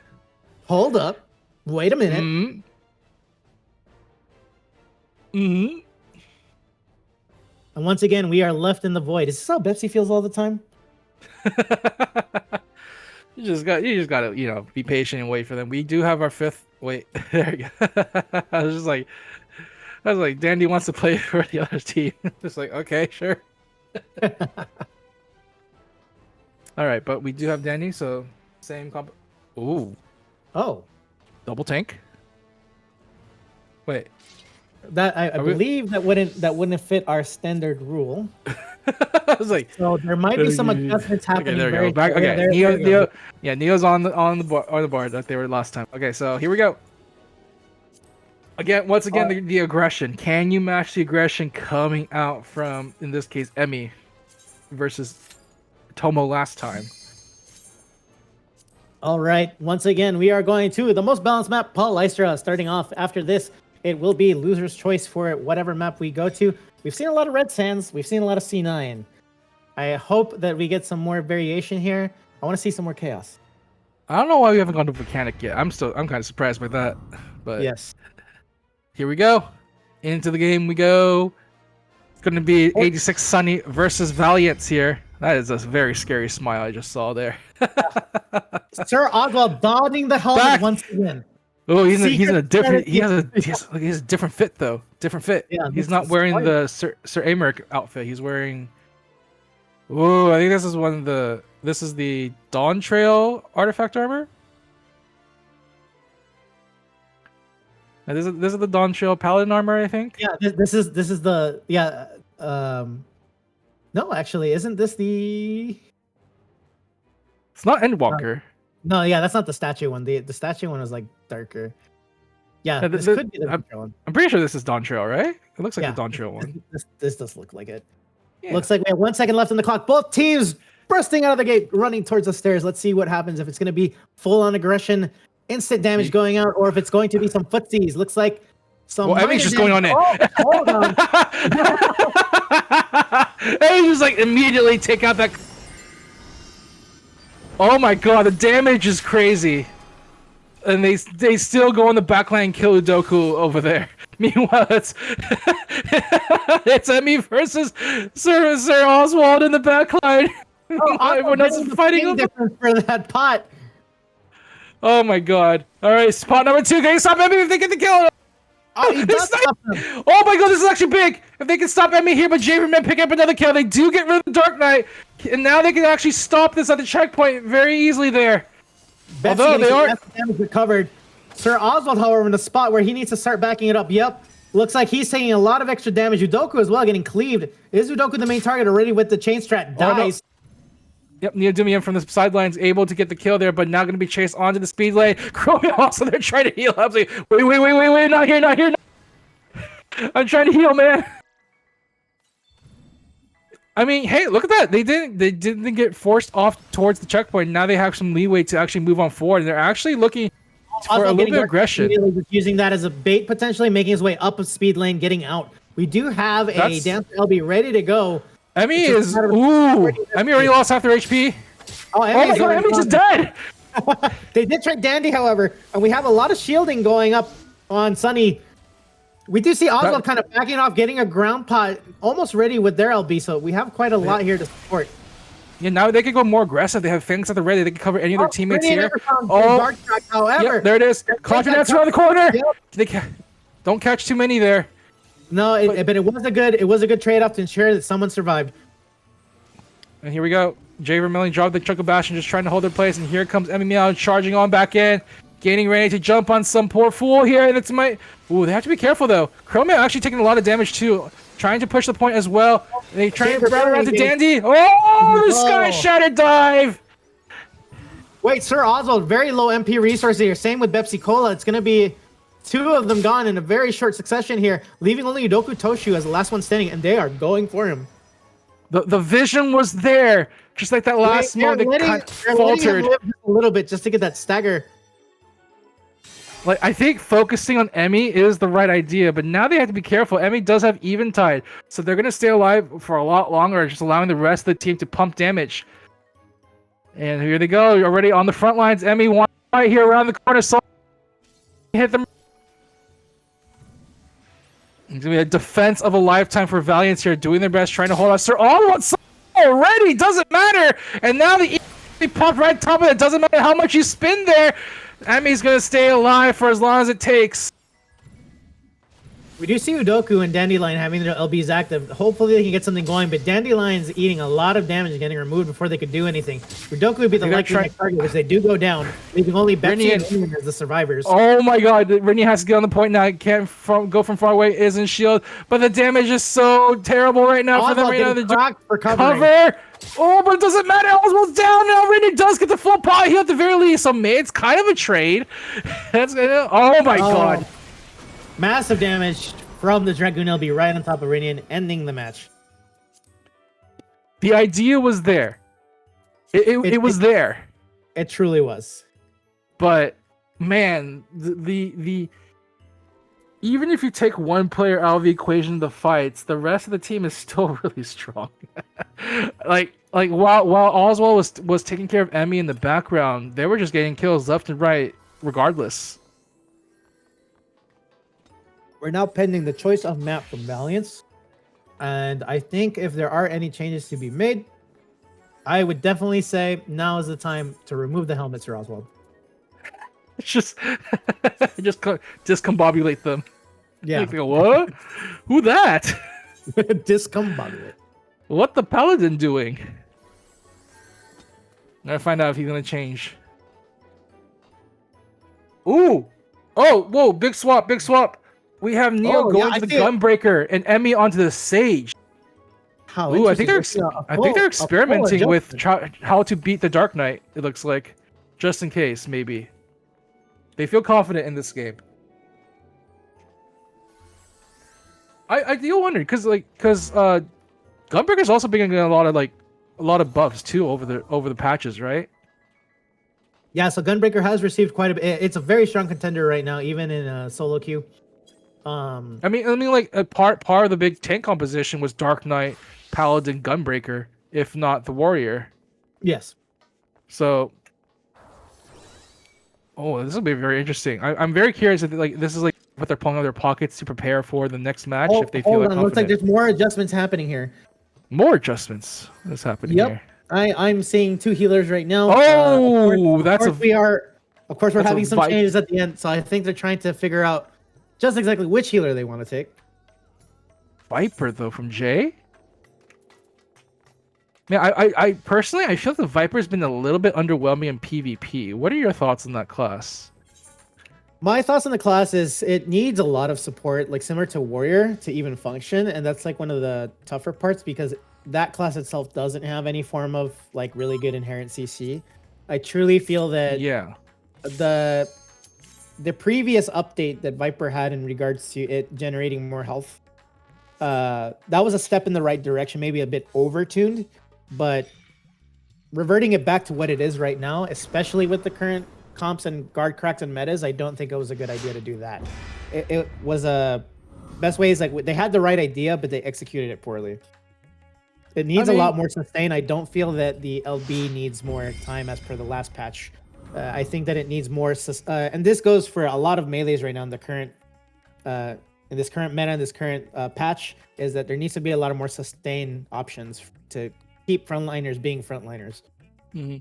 Hold up. Wait a minute. Mm-hmm. And once again, we are left in the void. Is this how Betsy feels all the time? You just gotta, be patient and wait for them. We do have our 5th. Wait, there you go. I was like, Dandy wants to play for the other team. Just like, okay, sure. All right, but we do have Dandy, so same comp. Ooh. Oh. Double tank. Wait. That I believe that wouldn't fit our standard rule. I was like, so there might be some adjustments happening. Okay, there we go. Back. Okay, Neo. Yeah, Neo's on the board like they were last time. Okay, so here we go. Once again, the aggression. Can you match the aggression coming out from, in this case, Emmy versus Tomo last time? All right. Once again, we are going to the most balanced map, Paul Lystra. Starting off after this, it will be loser's choice for whatever map we go to. We've seen a lot of Red Sands. We've seen a lot of C9. I hope that we get some more variation here. I want to see some more chaos. I don't know why we haven't gone to mechanic yet. I'm kind of surprised by that. But yes. Here we go. Into the game we go. It's going to be 86 Sunny versus Valiance here. That is a very scary smile I just saw there. Sir Oswald donning the helmet once again. Oh, he's in a different. He has a different fit though. Different fit. Yeah, he's not wearing the Sir Amerk outfit. He's wearing. Oh, I think this is This is the Dawn Trail artifact armor. And this is the Dawn Trail Paladin armor, I think. Yeah, this is the No, actually, isn't this the? It's not Endwalker. No, yeah, that's not the statue one. The statue one is like darker. Yeah, Yeah, this could be the Dawn Trail one. I'm pretty sure this is Dawn Trail, right? It looks like Yeah. the Dawn Trail one. This does look like it. Yeah. Looks like we have 1 second left on the clock. Both teams bursting out of the gate, running towards the stairs. Let's see what happens. If it's going to be full-on aggression, instant damage going out, or if it's going to be some footsies. Looks like some. Well, Emmy's just going on it. Oh, hold on. Emmy's just like immediately take out that. Oh my god, the damage is crazy. And they still go on the backline and kill Udoku over there. Meanwhile, it's it's Emmy versus Sir Oswald in the backline. Everyone else is fighting him. For that pot. Oh my god. Alright, spot number 2. Can you stop Emmy if they get the kill? Oh, he does stop him. Oh my god, this is actually big! If they can stop Emmy here, but Javerman pick up another kill, they do get rid of the Dark Knight. And now they can actually stop this at the checkpoint very easily there. Although they are damage recovered. Sir Oswald, however, in the spot where he needs to start backing it up. Yep. Looks like he's taking a lot of extra damage. Udoku as well, getting cleaved. Is Udoku the main target already with the chain strat? Dies. Yep, Neodymium from the sidelines able to get the kill there, but now going to be chased onto the speed lane. Chromio also they're trying to heal. I'm like, wait, not here. I'm trying to heal, man. I mean, hey, look at that. They didn't get forced off towards the checkpoint. Now they have some leeway to actually move on forward, and they're actually looking for a little bit of aggression. Just using that as a bait, potentially making his way up a speed lane, getting out. We do have a Dancer LB ready to go. Emmy is Emmy already lost half their HP. Oh my god, Emmy's just dead. They did trick Dandy, however, and we have a lot of shielding going up on Sunny. We do see Oswald kind of backing off, getting a ground pot almost ready with their LB, so we have quite a lot here to support. Yeah, now they can go more aggressive. They have Fangs at the ready. They can cover any of their teammates here. However, yep, there it is. Contra Dance around the corner. Yep. They don't catch too many there. No, but it was a good trade-off to ensure that someone survived. And here we go. Jay Vermillion dropped the Chuckle Bastion, just trying to hold their place. And here comes Emmy Meow charging on back in. Getting ready to jump on some poor fool here, and it's Ooh, they have to be careful though. Chromio actually taking a lot of damage too, trying to push the point as well. They try to run around to Dandy. Oh, the Sky Shatter dive! Wait, Sir Oswald, very low MP resources here. Same with Pepsi Cola. It's gonna be 2 of them gone in a very short succession here, leaving only Udoku Toshu as the last one standing, and they are going for him. The vision was there, just like that last moment that faltered a little bit just to get that stagger. Like, I think focusing on Emmy is the right idea, but now they have to be careful. Emmy does have Eventide, so they're going to stay alive for a lot longer, just allowing the rest of the team to pump damage. And here they go, already on the front lines. Emmy right here around the corner, so hit them. It's going to be a defense of a lifetime for Valiance here, doing their best, trying to hold us. Sir Oswald already, doesn't matter. And now the popped right top of it. Doesn't matter how much you spin there. Emmy's gonna stay alive for as long as it takes. We do see Udoku and Dandelion having their LBs active. Hopefully they can get something going, but Dandelion's eating a lot of damage and getting removed before they could do anything. Udoku would be the likely next target as they do go down, leaving only Betsy and Ian as the survivors. Oh my god, Rinny has to get on the point now. Can't go from far away, isn't shield, but the damage is so terrible right now for them right now. They're for cover. Oh, but it doesn't matter. Oswald's down now. Rinny does get the full pot heal at the very least. So it's kind of a trade. Oh my god. Massive damage from the Dragoon LB right on top of Rinian, ending the match. The idea was there. It was there. It truly was. But man, the even if you take one player out of the equation of the fights, the rest of the team is still really strong. like while Oswald was taking care of Emmy in the background, they were just getting kills left and right regardless. We're now pending the choice of map from Valiance. And I think if there are any changes to be made, I would definitely say now is the time to remove the helmet, Sir Oswald. Just discombobulate them. Yeah. Like, what? Who that? Discombobulate. What the Paladin doing? Gotta find out if he's gonna change. Ooh! Oh, whoa! Big swap! Big swap! We have Neo going to the Gunbreaker and Emmy onto the Sage. How Ooh, I think interesting. they're A full experimenting with adjustment. how to beat the Dark Knight. It looks like, just in case, maybe. They feel confident in this game. I do wonder because Gunbreaker's also been getting a lot of buffs too over the patches, right? Yeah, so Gunbreaker has received quite a bit. It's a very strong contender right now, even in solo queue. I mean, like a part of the big tank composition was Dark Knight, Paladin, Gunbreaker, if not the Warrior. Yes. So, this will be very interesting. I'm very curious if this is like what they're pulling out of their pockets to prepare for the next match. If they feel hold like on, confident. looks like there's more adjustments happening here. More adjustments that's happening here. I'm seeing 2 healers right now. Oh, of course we're having some Viper. changes at the end, so I think they're trying to figure out just exactly which healer they want to take. Viper though from Jay. Yeah, I personally I feel the Viper's been a little bit underwhelming in PvP. What are your thoughts on that class? My thoughts on the class is it needs a lot of support, like similar to Warrior, to even function, and that's like one of the tougher parts because that class itself doesn't have any form of like really good inherent CC. I truly feel that the previous update that Viper had in regards to it generating more health, that was a step in the right direction, maybe a bit over-tuned, but reverting it back to what it is right now, especially with the current comps and guard cracks and metas, I don't think it was a good idea to do that. It was a best way is like they had the right idea, but they executed it poorly. It needs a lot more sustain. I don't feel that the LB needs more time as per the last patch. I think that it needs more, and this goes for a lot of melees right now in the current, in this current meta, in this current patch, is that there needs to be a lot of more sustain options to keep frontliners being frontliners. Mm-hmm.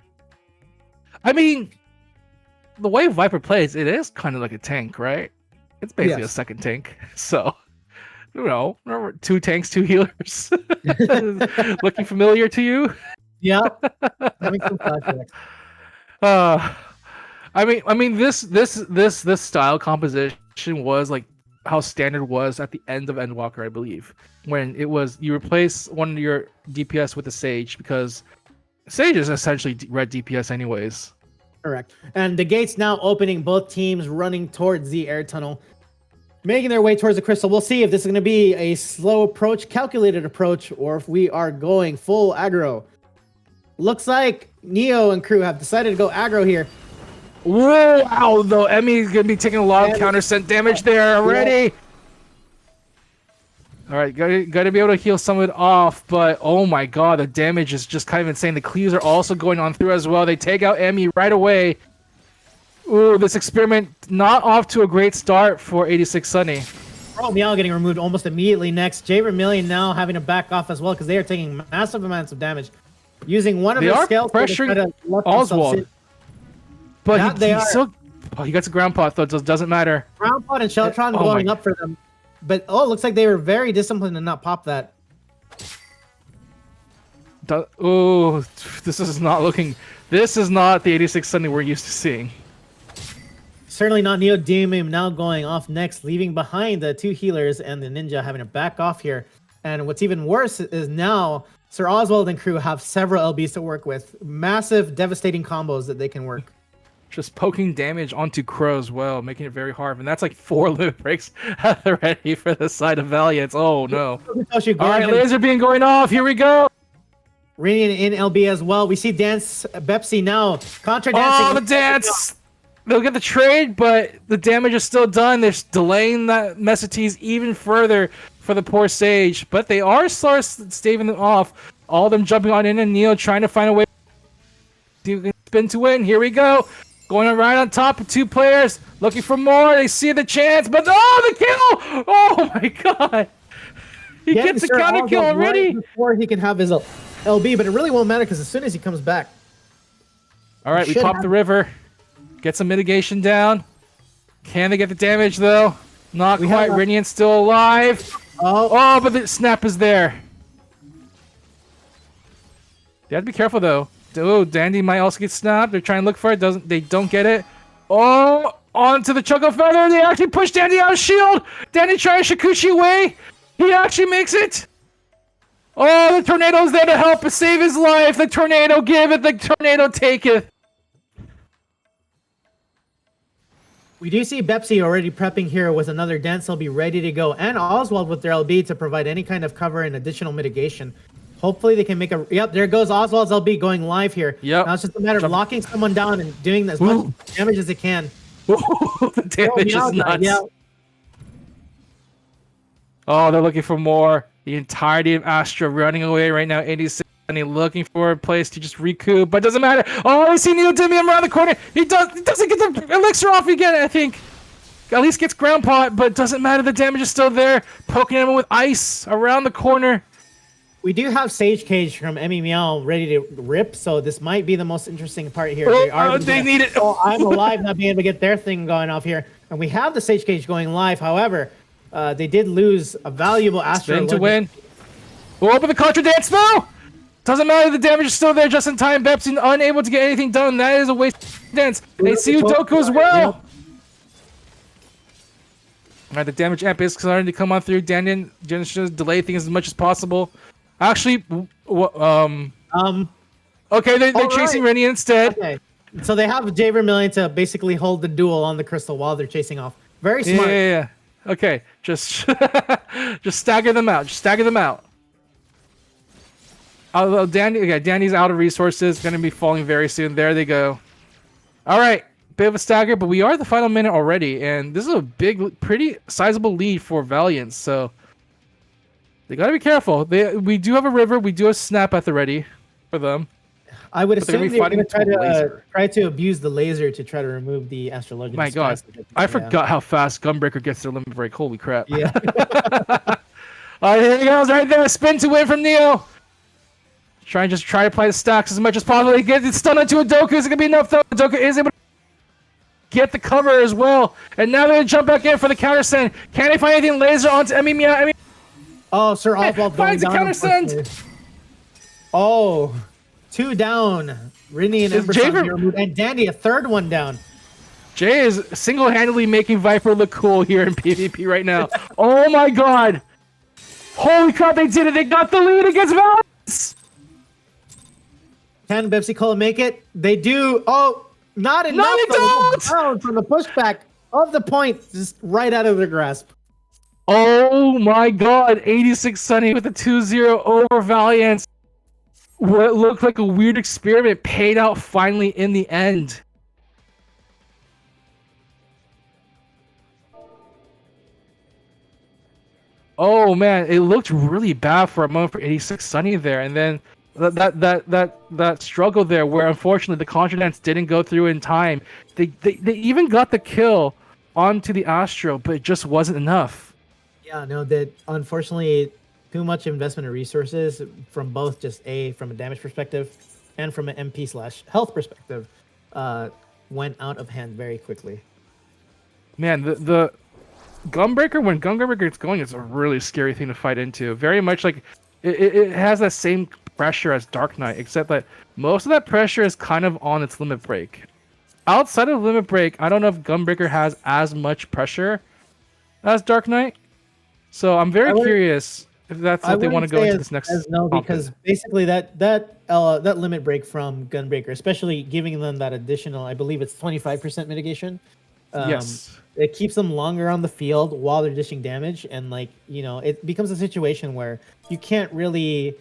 I mean, the way Viper plays, it is kind of like a tank, right? It's basically a second tank. So, remember 2 tanks, 2 healers. Looking familiar to you? Yeah. Having some flashbacks. I mean, this style composition was like how Standard was at the end of Endwalker, I believe, when it was you replace one of your DPS with a Sage because Sage is essentially red DPS anyways. Correct. And the gates now opening, both teams running towards the air tunnel, making their way towards the crystal. We'll see if this is going to be a slow approach, calculated approach, or if we are going full aggro. Looks like Neo and crew have decided to go aggro here. Wow, though, Emmy's going to be taking a lot of counter-scent damage there already. All right, got to be able to heal some of it off, but oh my god, the damage is just kind of insane. The cleaves are also going on through as well. They take out Emmy right away. Ooh, this experiment not off to a great start for 86 Sunny. Oh, Meow getting removed almost immediately next. Jay Vermillion now having to back off as well because they are taking massive amounts of damage. Using one of their scales pressuring Oswald. But he gets a ground pot, though. It doesn't matter. Ground pot and Sheltron blowing up for them. But, it looks like they were very disciplined to not pop that. This is not the 86 Sunny we're used to seeing. Certainly not Neo Demon now going off next, leaving behind the 2 healers and the Ninja having to back off here. And what's even worse is now Sir Oswald and crew have several LBs to work with. Massive, devastating combos that they can work. Just poking damage onto Crow as well, making it very hard. And that's like 4 limit breaks already for the side of Valiance. Oh no. All right, laser beam going off. Here we go. Radiant in LB as well. We see Dance Bepsi now. Contra dancing. Oh, the dance. They'll get the trade, but the damage is still done. They're delaying that Mesites even further for the poor Sage. But they are sort of staving them off. All of them jumping on in and Neo trying to find a way to spin to win. Here we go. Going right on top of 2 players. Looking for more. They see the chance, but the kill! Oh my god. He gets a counter kill already. Right before he can have his LB, but it really won't matter because as soon as he comes back. All right, we pop the river. Get some mitigation down. Can they get the damage though? Not quite. Rinian's still alive. Oh, but the snap is there. They have to be careful though. Oh, Dandy might also get snapped. They're trying to look for it. They don't get it. Oh, onto the Choco Feather. They actually push Dandy out of shield. Dandy tries Shikuchi away. He actually makes it. Oh, the tornado's there to help save his life. The tornado giveth, the tornado taketh. We do see Bepsi already prepping here with another dance LB ready to go, and Oswald with their LB to provide any kind of cover and additional mitigation. Hopefully they can make a... Yep, there goes Oswald's LB going live here. Yep. Now it's just a matter of locking someone down and doing as much damage as they can. The damage is nuts. Yeah. Oh, they're looking for more. The entirety of Astra running away right now. 86 looking for a place to just recoup, but doesn't matter. Oh, we see Neil Dimium around the corner. He doesn't get the elixir off again, I think. At least gets ground pot, but doesn't matter. The damage is still there. Poking him with ice around the corner. We do have Sage Cage from El-Melloi ready to rip, so this might be the most interesting part here. They need it. Oh, I'm alive, not being able to get their thing going off here. And we have the Sage Cage going live. However, they did lose a valuable Astro. Spin to win. We'll open the Contra Dance now! Doesn't matter, the damage is still there just in time. Bepsi unable to get anything done. That is a waste of dance. They see Udoku as well. Alright, the damage amp is starting to come on through. Daniel should delay things as much as possible. Actually, okay, they're chasing Rennie instead. Okay. So they have J Vermillion to basically hold the duel on the crystal while they're chasing off. Very smart. Yeah. Okay, just just stagger them out. Just stagger them out. Although Danny's out of resources, going to be falling very soon. There they go. All right, bit of a stagger, but we are at the final minute already, and this is a big, pretty sizable lead for Valiant. So they got to be careful. We do have a river. We do have Snap at the ready for them. I would assume they're going to try to abuse the laser to try to remove the astrological. My God, I forgot how fast Gunbreaker gets their limit break. Holy crap! Yeah. Here he goes, right there. Spin to win from Neo. Try to apply the stacks as much as possible. He gets it stunned onto Udoku. Is it gonna be enough though? Udoku is able to get the cover as well. And now they're gonna jump back in for the counter send. Can they find anything laser onto El-Melloi? Oh, Sir Oswald finds the counter send. Oh, 2 down. Rennie and Emberson and Dandy a 3rd one down. Jay is single-handedly making Viper look cool here in PvP right now. Oh my God! Holy crap! They did it! They got the lead against Valence. Can Bepsi Cola make it? They do. Oh, not enough. No, they don't! From the pushback of the point, just right out of their grasp. Oh my God! 86 Sunny with a 2-0 over Valiant. What looked like a weird experiment paid out finally in the end. Oh man, it looked really bad for a moment for 86 Sunny there, and then that struggle there where unfortunately the Contra Dance didn't go through in time. They even got the kill onto the Astro, but it just wasn't enough. Yeah, no, that unfortunately too much investment of resources from both just from a damage perspective and from an MP/health perspective went out of hand very quickly. Man, the Gunbreaker, when Gunbreaker gets going, it's a really scary thing to fight into. Very much like it has that same pressure as Dark Knight, except that most of that pressure is kind of on its limit break. Outside of limit break, I don't know if Gunbreaker has as much pressure as Dark Knight. So I'm very curious if that's what they want to go into this next. No, because basically that limit break from Gunbreaker, especially giving them that additional, I believe it's 25% mitigation. Yes. It keeps them longer on the field while they're dishing damage, and it becomes a situation where you can't really,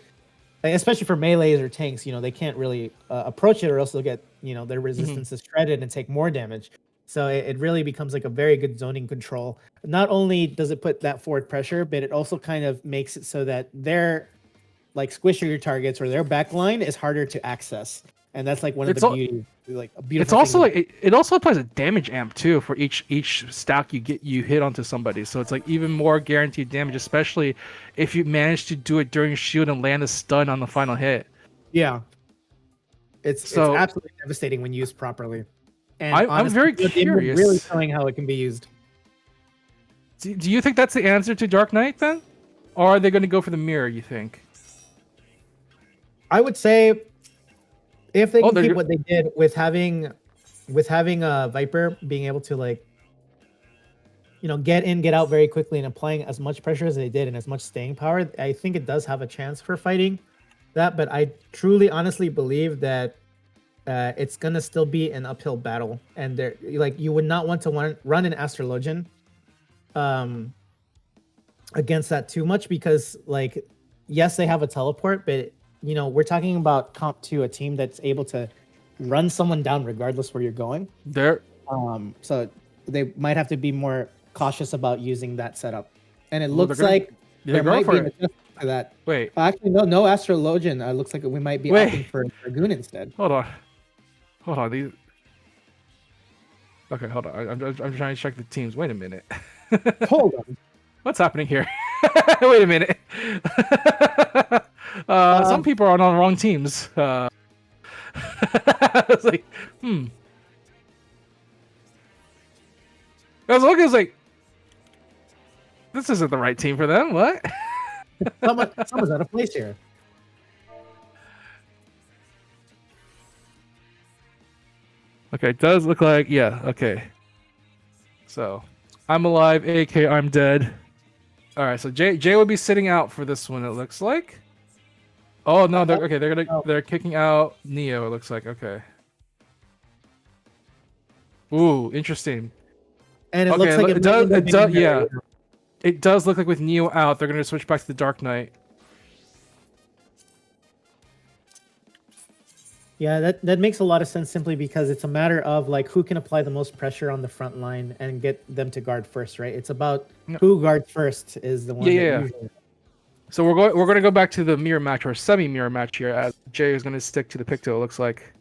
especially for melees or tanks, they can't really approach it, or else they'll get their resistance is shredded and take more damage. So it really becomes like a very good zoning control. Not only does it put that forward pressure, but it also kind of makes it so that their squishier targets or their backline is harder to access. And that's one of the beauty, a beautiful. It's also it also applies a damage amp too for each stack you hit onto somebody. So it's even more guaranteed damage, especially if you manage to do it during shield and land a stun on the final hit. Yeah, it's absolutely devastating when used properly. And I'm very curious. Really showing how it can be used. Do you think that's the answer to Dark Knight then, or are they going to go for the mirror? You think? I would say, if they can keep what they did with having Viper being able to get in, get out very quickly and applying as much pressure as they did and as much staying power, I think it does have a chance for fighting that. But I truly, honestly believe that it's gonna still be an uphill battle, and there, like, you would not want to run an Astrologian against that too much, because, like, yes, they have a teleport, but we're talking about comp to a team that's able to run someone down regardless where you're going. So they might have to be more cautious about using that setup. And it looks like there might be an adjustment to that. Wait. Actually, no Astrologian. Looks like we might be opting for Dragoon instead. Hold on. These. Okay, hold on. I'm trying to check the teams. Wait a minute. Hold on. What's happening here? Wait a minute. Some people are on the wrong teams. I was like, I was looking, I was like, this isn't the right team for them. What? Someone's out of place here. Okay, it does look like, yeah, okay. So, I'm alive, AK I'm dead. Alright, so Jay will be sitting out for this one, it looks like. Oh no, they're kicking out Neo, it looks like, okay. Ooh, interesting. And it looks like it does look like with Neo out, they're gonna switch back to the Dark Knight. Yeah, that makes a lot of sense, simply because it's a matter of, like, who can apply the most pressure on the front line and get them to guard first, right? It's about who guards first is the one. Usually... So we're going to go back to the mirror match, or semi-mirror match here, as Jay is going to stick to the Picto, it looks like.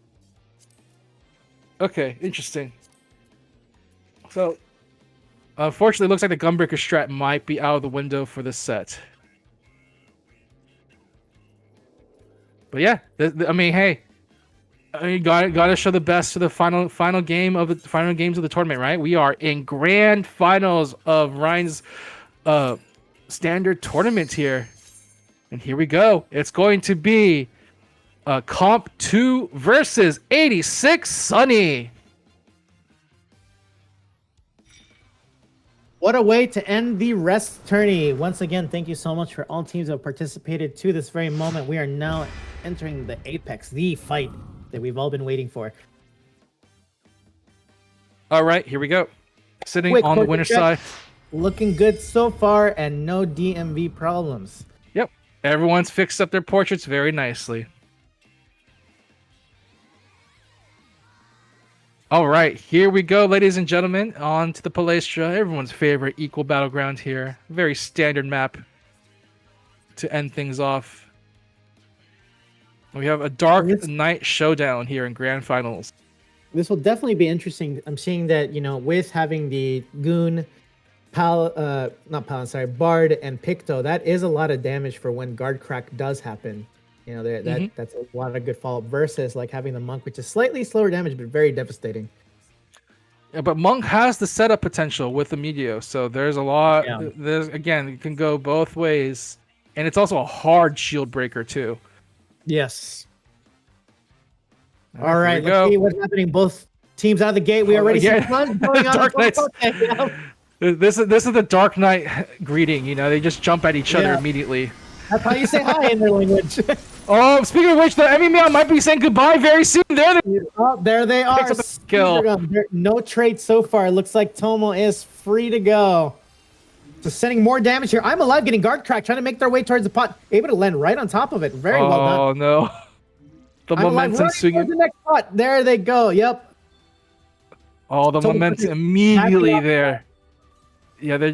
Okay, interesting. So, unfortunately, it looks like the Gunbreaker strat might be out of the window for this set. But yeah, I mean, hey, you gotta show the best to the final games of the tournament, right? We are in grand finals of Ryan's standard tournament here, and here we go. It's going to be Comp 2 versus 86 Sunny. What a way to end the rest tourney. Once again, thank you so much for all teams that have participated to this very moment. We are now entering the apex, the fight that we've all been waiting for. All right, here we go. Sitting on the winner's side. Looking good so far, and no DMV problems. Yep, everyone's fixed up their portraits very nicely. All right, here we go, ladies and gentlemen, on to the Palestra, everyone's favorite equal battleground here. Very standard map to end things off. We have a Dark Knight showdown here in grand finals. This will definitely be interesting. I'm seeing that, with having the Goon, Bard, and Picto, that is a lot of damage for when guard crack does happen. That's a lot of good follow-up versus, like, having the Monk, which is slightly slower damage, but very devastating. Yeah, but Monk has the setup potential with the Medio, so there's a lot. Yeah. Again, it can go both ways, and it's also a hard shield breaker too. Yes. All right, let's see what's happening. Both teams out of the gate. We already see fun going on. Dark Knights. This is the Dark Knight greeting. They just jump at each other immediately. That's how you say hi in their language. Oh, speaking of which, the El-Melloi might be saying goodbye very soon. There they are. Kill. No trade so far. Looks like Tomo is free to go. Just sending more damage here. I'm alive, getting guard crack, trying to make their way towards the pot. Able to land right on top of it. Very well done. Oh no. The momentum swinging. The next pot. There they go. Yep. Oh, the momentum immediately there. Yeah,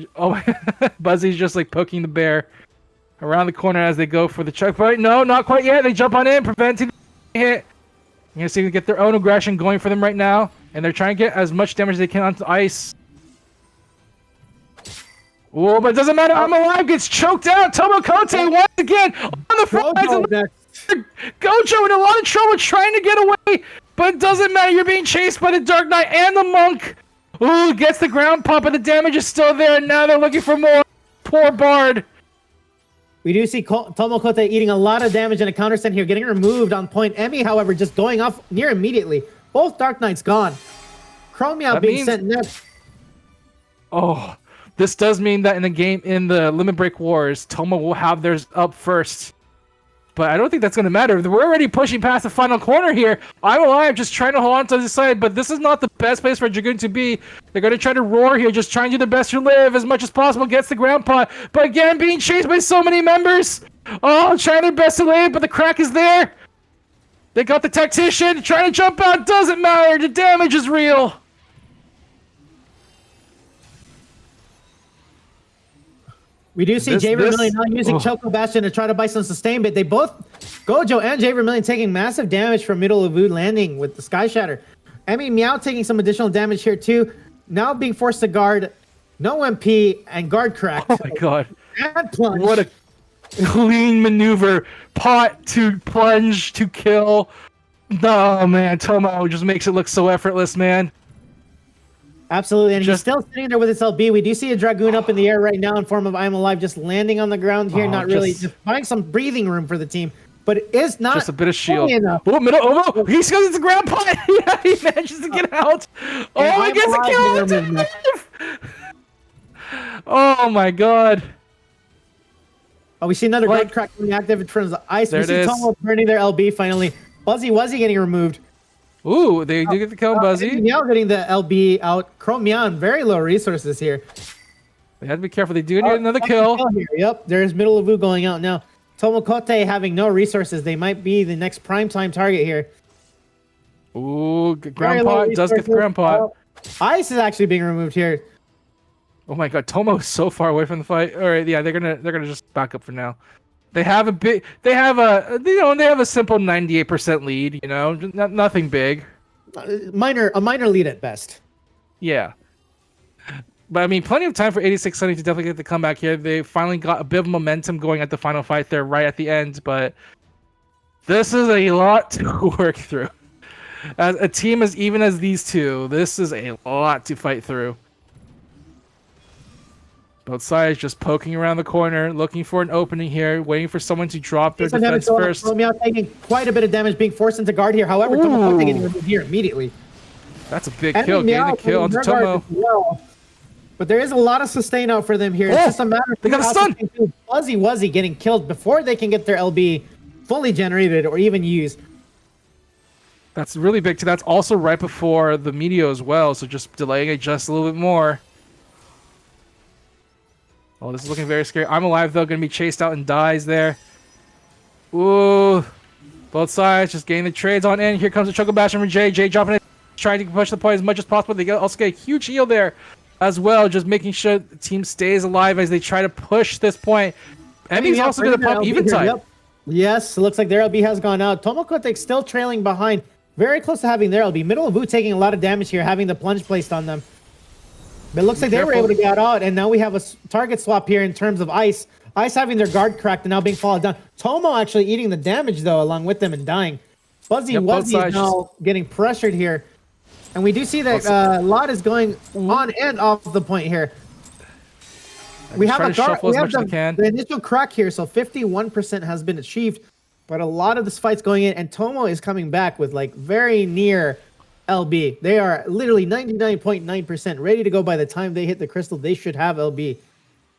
Buzzy's just like poking the bear around the corner as they go for the checkpoint. No, not quite yet. They jump on in, preventing the hit. You're gonna see them get their own aggression going for them right now, and they're trying to get as much damage as they can onto ice. Oh, but it doesn't matter. I'm alive. Gets choked out. Tomokote once again on the front lines. Gojo in a lot of trouble trying to get away, but it doesn't matter. You're being chased by the Dark Knight and the Monk. Ooh, gets the ground pump, but the damage is still there, and now they're looking for more. Poor Bard. We do see Tomokote eating a lot of damage in a counter stand here, getting removed on point. Emmy, however, just going off near immediately. Both Dark Knights gone. Chromia being sent next. Oh, This does mean that in the Limit Break Wars, Toma will have theirs up first. But I don't think that's going to matter. We're already pushing past the final corner here. El-Melloi just trying to hold on to the side, but this is not the best place for Dragoon to be. They're going to try to roar here, just trying to do their best to live as much as possible, gets the ground pot, but again, being chased by so many members. Oh, trying their best to live, but the crack is there. They got the tactician, trying to jump out, doesn't matter, the damage is real. We do see Jay Vermillion now using Choco Bastion to try to buy some sustain, but they both, Gojo and Jay Vermillion, taking massive damage from middle of Wood landing with the Sky Shatter. Meow taking some additional damage here too. Now being forced to guard, no MP, and guard crack. Oh my god. And plunge. What a clean maneuver. Pot to plunge to kill. Oh man, Tomo just makes it look so effortless, man. Absolutely, and he's still sitting there with his LB. We do see a Dragoon up in the air right now in form of El-Melloi, just landing on the ground here, not really, just finding some breathing room for the team. But it is not just a bit of shield. Oh, middle, oh, he's got the ground pot. Yeah, he manages to get out. Oh, he gets a kill. Oh my god. Oh, we see another guard crack being active in terms of ice. There we see Tomo burning their LB finally. Buzzy Wuzzy getting removed. Ooh, they do get the kill, Buzzy. Meow getting the LB out. Chrome Meow on very low resources here. They have to be careful. They do need another kill. Here. Yep, there's Middle of Wu going out now. Tomokote having no resources. They might be the next primetime target here. Ooh, ground pot does get the ground pot. Ice is actually being removed here. Oh my god, Tomo is so far away from the fight. All right, yeah, they're gonna just back up for now. They have a simple 98% lead, you know, nothing big. A minor lead at best. Yeah. But I mean, plenty of time for 86 Sunny to definitely get the comeback here. They finally got a bit of momentum going at the final fight there right at the end, but this is a lot to work through. As a team as even as these two, this is a lot to fight through. Both sides just poking around the corner, looking for an opening here, waiting for someone to drop their defense first. Meow taking quite a bit of damage, being forced into guard here. However, Tomo getting removed here immediately. That's a big kill, getting the kill onto Tomo. But there is a lot of sustain out for them here. It's just a matter of they got a stun. Fuzzy Wuzzy getting killed before they can get their LB fully generated or even used. That's really big too. That's also right before the Meteor as well, so just delaying it just a little bit more. Oh, this is looking very scary. El-Melloi, though, going to be chased out and dies there. Ooh. Both sides just getting the trades on in. Here comes the Choco Bastion from Jay. Jay dropping it, trying to push the point as much as possible. They also get a huge heal there as well, just making sure the team stays alive as they try to push this point. Emmy's also going to pop Eventide. Yep. Yes, it looks like their LB has gone out. Tomokote still trailing behind. Very close to having their LB. Middle of Wu taking a lot of damage here, having the plunge placed on them. But it looks like they were able to get out, and now we have a target swap here in terms of Ice. Ice having their guard cracked and now being followed down. Tomo actually eating the damage, though, along with them and dying. Fuzzy Wuzzy is now getting pressured here. And we do see that Lot is going on and off the point here. We have a guard, we have the initial crack here, so 51% has been achieved. But a lot of this fight's going in, and Tomo is coming back with, like, very near LB. They are literally 99.9% ready to go by the time they hit the crystal. They should have LB.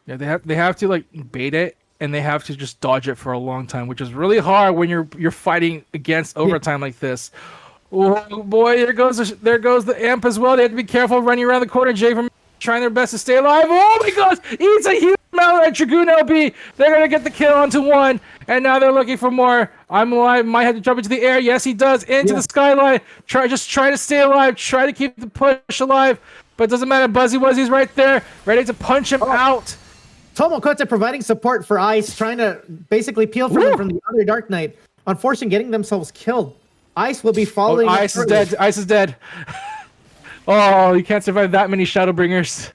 Yeah, they have to like bait it, and they have to just dodge it for a long time, which is really hard when you're fighting against overtime like this. Oh boy, there goes the amp as well. They have to be careful running around the corner. Jay from trying their best to stay alive. Oh my gosh, eats a huge amount of Dragoon LB. They're gonna get the kill onto one, and now they're looking for more. El-Melloi might have to jump into the air. Yes, he does. Into the skyline. Try to stay alive. Try to keep the push alive. But it doesn't matter. Buzzy Wuzzy's right there, ready to punch him out. Tomokote providing support for Ice, trying to basically peel from them from the other Dark Knight. Unfortunately, getting themselves killed. Ice will be following. Ice is dead. Ice is dead. Oh, you can't survive that many Shadowbringers.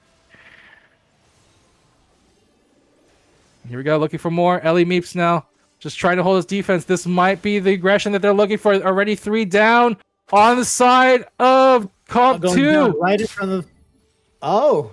Here we go, looking for more. Ellie Meeps now. Just trying to hold his defense. This might be the aggression that they're looking for. Already 3 down on the side of Comp 2. Right in front of... Oh.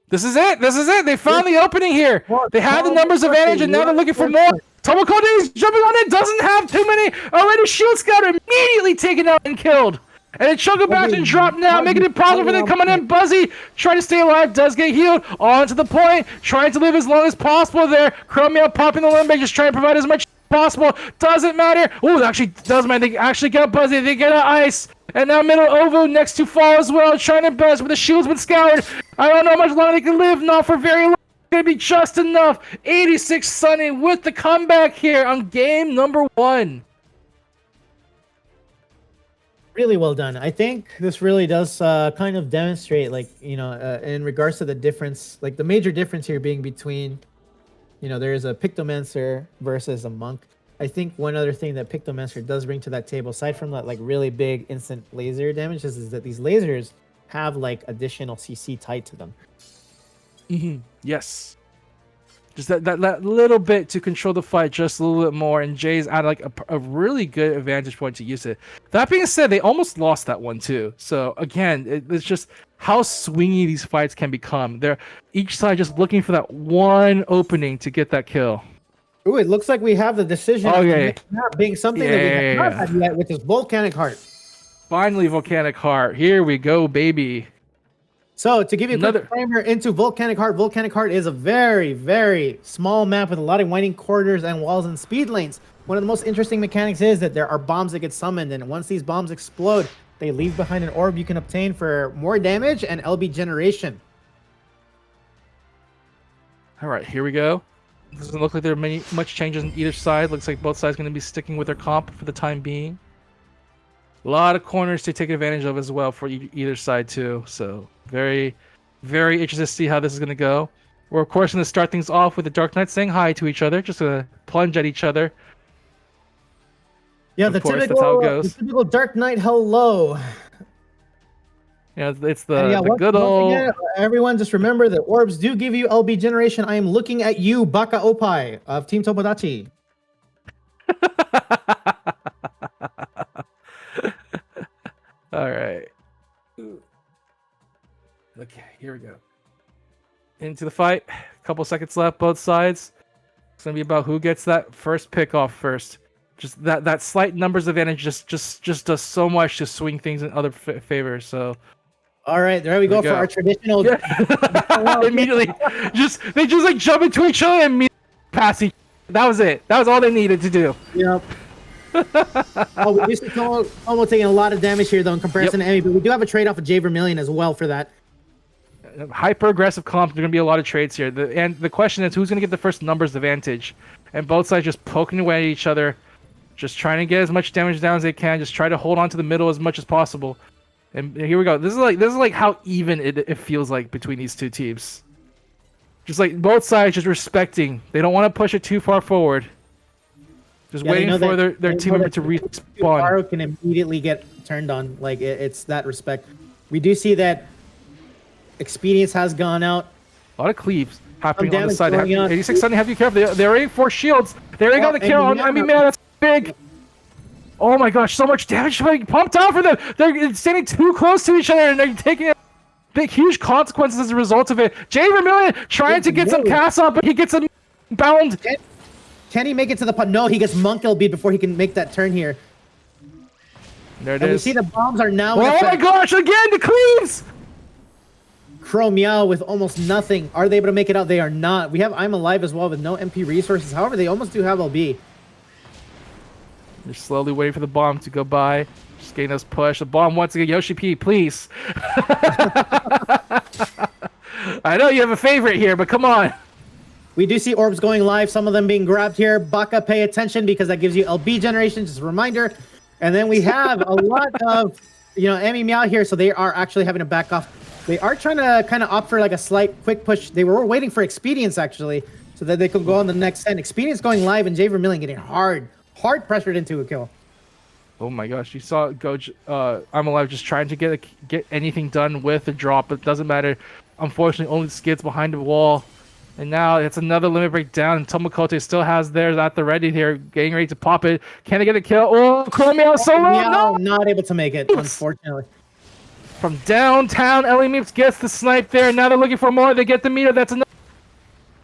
This is it. This is it. They found the opening here. They had the numbers advantage, and now they're looking for more. Tomokote is jumping on it. Doesn't have too many. Already Shield Scout immediately taken out and killed. And then Choco Bastion drop now, making it impossible for them coming in. Buzzy trying to stay alive, does get healed. On to the point, trying to live as long as possible there. Chromio popping the limb, just trying to provide as much as possible. Doesn't matter. Oh, it actually does matter. They actually get Buzzy. They get an ice. And now middle Ovo next to fall as well, trying to best, but the shield's been scoured. I don't know how much longer they can live. Not for very long. Gonna be just enough. 86 Sunny with the comeback here on game number 1. Really well done. I think this really does kind of demonstrate, like, in regards to the difference, like the major difference here being between, there is a Pictomancer versus a Monk. I think one other thing that Pictomancer does bring to that table, aside from that like really big instant laser damage, is that these lasers have like additional CC tied to them. Yes. Just that little bit to control the fight just a little bit more, and Jay's at like a really good advantage point to use it. That being said, they almost lost that one too. So again, it's just how swingy these fights can become. They're each side just looking for that one opening to get that kill. Ooh, it looks like we have the decision Okay. being something that we have not had yet, which is Volcanic Heart. Finally, Volcanic Heart. Here we go, baby. So to give you a quick primer into Volcanic Heart is a very, very small map with a lot of winding corridors and walls and speed lanes. One of the most interesting mechanics is that there are bombs that get summoned, and once these bombs explode, they leave behind an orb you can obtain for more damage and LB generation. All right, here we go. Doesn't look like there are much changes on either side. Looks like both sides going to be sticking with their comp for the time being. A lot of corners to take advantage of as well for either side too. So very, very interested to see how this is going to go. We're of course going to start things off with the Dark Knight saying hi to each other, just to plunge at each other. Yeah, of course, that's how it goes. The typical Dark Knight hello. Yeah, it's the good old. Again, everyone, just remember that orbs do give you LB generation. I am looking at you, Baka Opai of Team Tomodachi. All right. Okay, here we go. Into the fight. A couple seconds left, both sides. It's gonna be about who gets that first pick off first. Just that slight numbers advantage just does so much to swing things in other favors. So. All right, there we go for our traditional. Immediately, they just like jump into each other and pass each. That was it. That was all they needed to do. Yep. We do see Tomo taking a lot of damage here, though, in comparison to Emmy, but we do have a trade off of Jay Vermillion as well for that. Hyper aggressive comp. There's gonna be a lot of trades here. And the question is, who's gonna get the first numbers advantage? And both sides just poking away at each other, just trying to get as much damage down as they can. Just try to hold on to the middle as much as possible. And here we go. This is like how even it feels like between these two teams. Just like both sides just respecting. They don't want to push it too far forward. Just waiting for their team member to respawn. Baru can immediately get turned on. Like it's that respect. We do see that Expedience has gone out. A lot of cleaves happening on the side. 86 Sunny, have you careful. They already 4 shields. They already got the kill on. I mean, man, that's big. Oh my gosh, so much damage being pumped out for them. They're standing too close to each other, and they're taking big, huge consequences as a result of it. Jay Vermillion trying to get some cast up, but he gets a bound. Can he make it to the pot? No, he gets Monk LB before he can make that turn here. There it is. We see the bombs are now. Oh my gosh, again, the cleaves! Crow Meow with almost nothing. Are they able to make it out? They are not. We have I'm Alive as well with no MP resources. However, they almost do have LB. They're slowly waiting for the bomb to go by. Just getting us push. The bomb once again. Yoshi P, please. I know you have a favorite here, but come on. We do see orbs going live. Some of them being grabbed here. Baka, pay attention because that gives you LB generation. Just a reminder. And then we have a lot of, Emmy Meow here. So they are actually having to back off. They are trying to kind of opt for like a slight quick push. They were waiting for Expedience actually, so that they could go on the next 10. Expedience going live and Jay Vermillion getting hard pressured into a kill. Oh my gosh, you saw Goj, I'm Alive just trying to get anything done with a drop, but it doesn't matter. Unfortunately, only skids behind the wall. And now it's another limit break down, and Tomokote still has theirs at the ready here, getting ready to pop it. Can they get a kill? Oh, Chromio solo! No! Not able to make it, unfortunately. From downtown, El-Melloi gets the snipe there. Now they're looking for more. They get the meter. That's another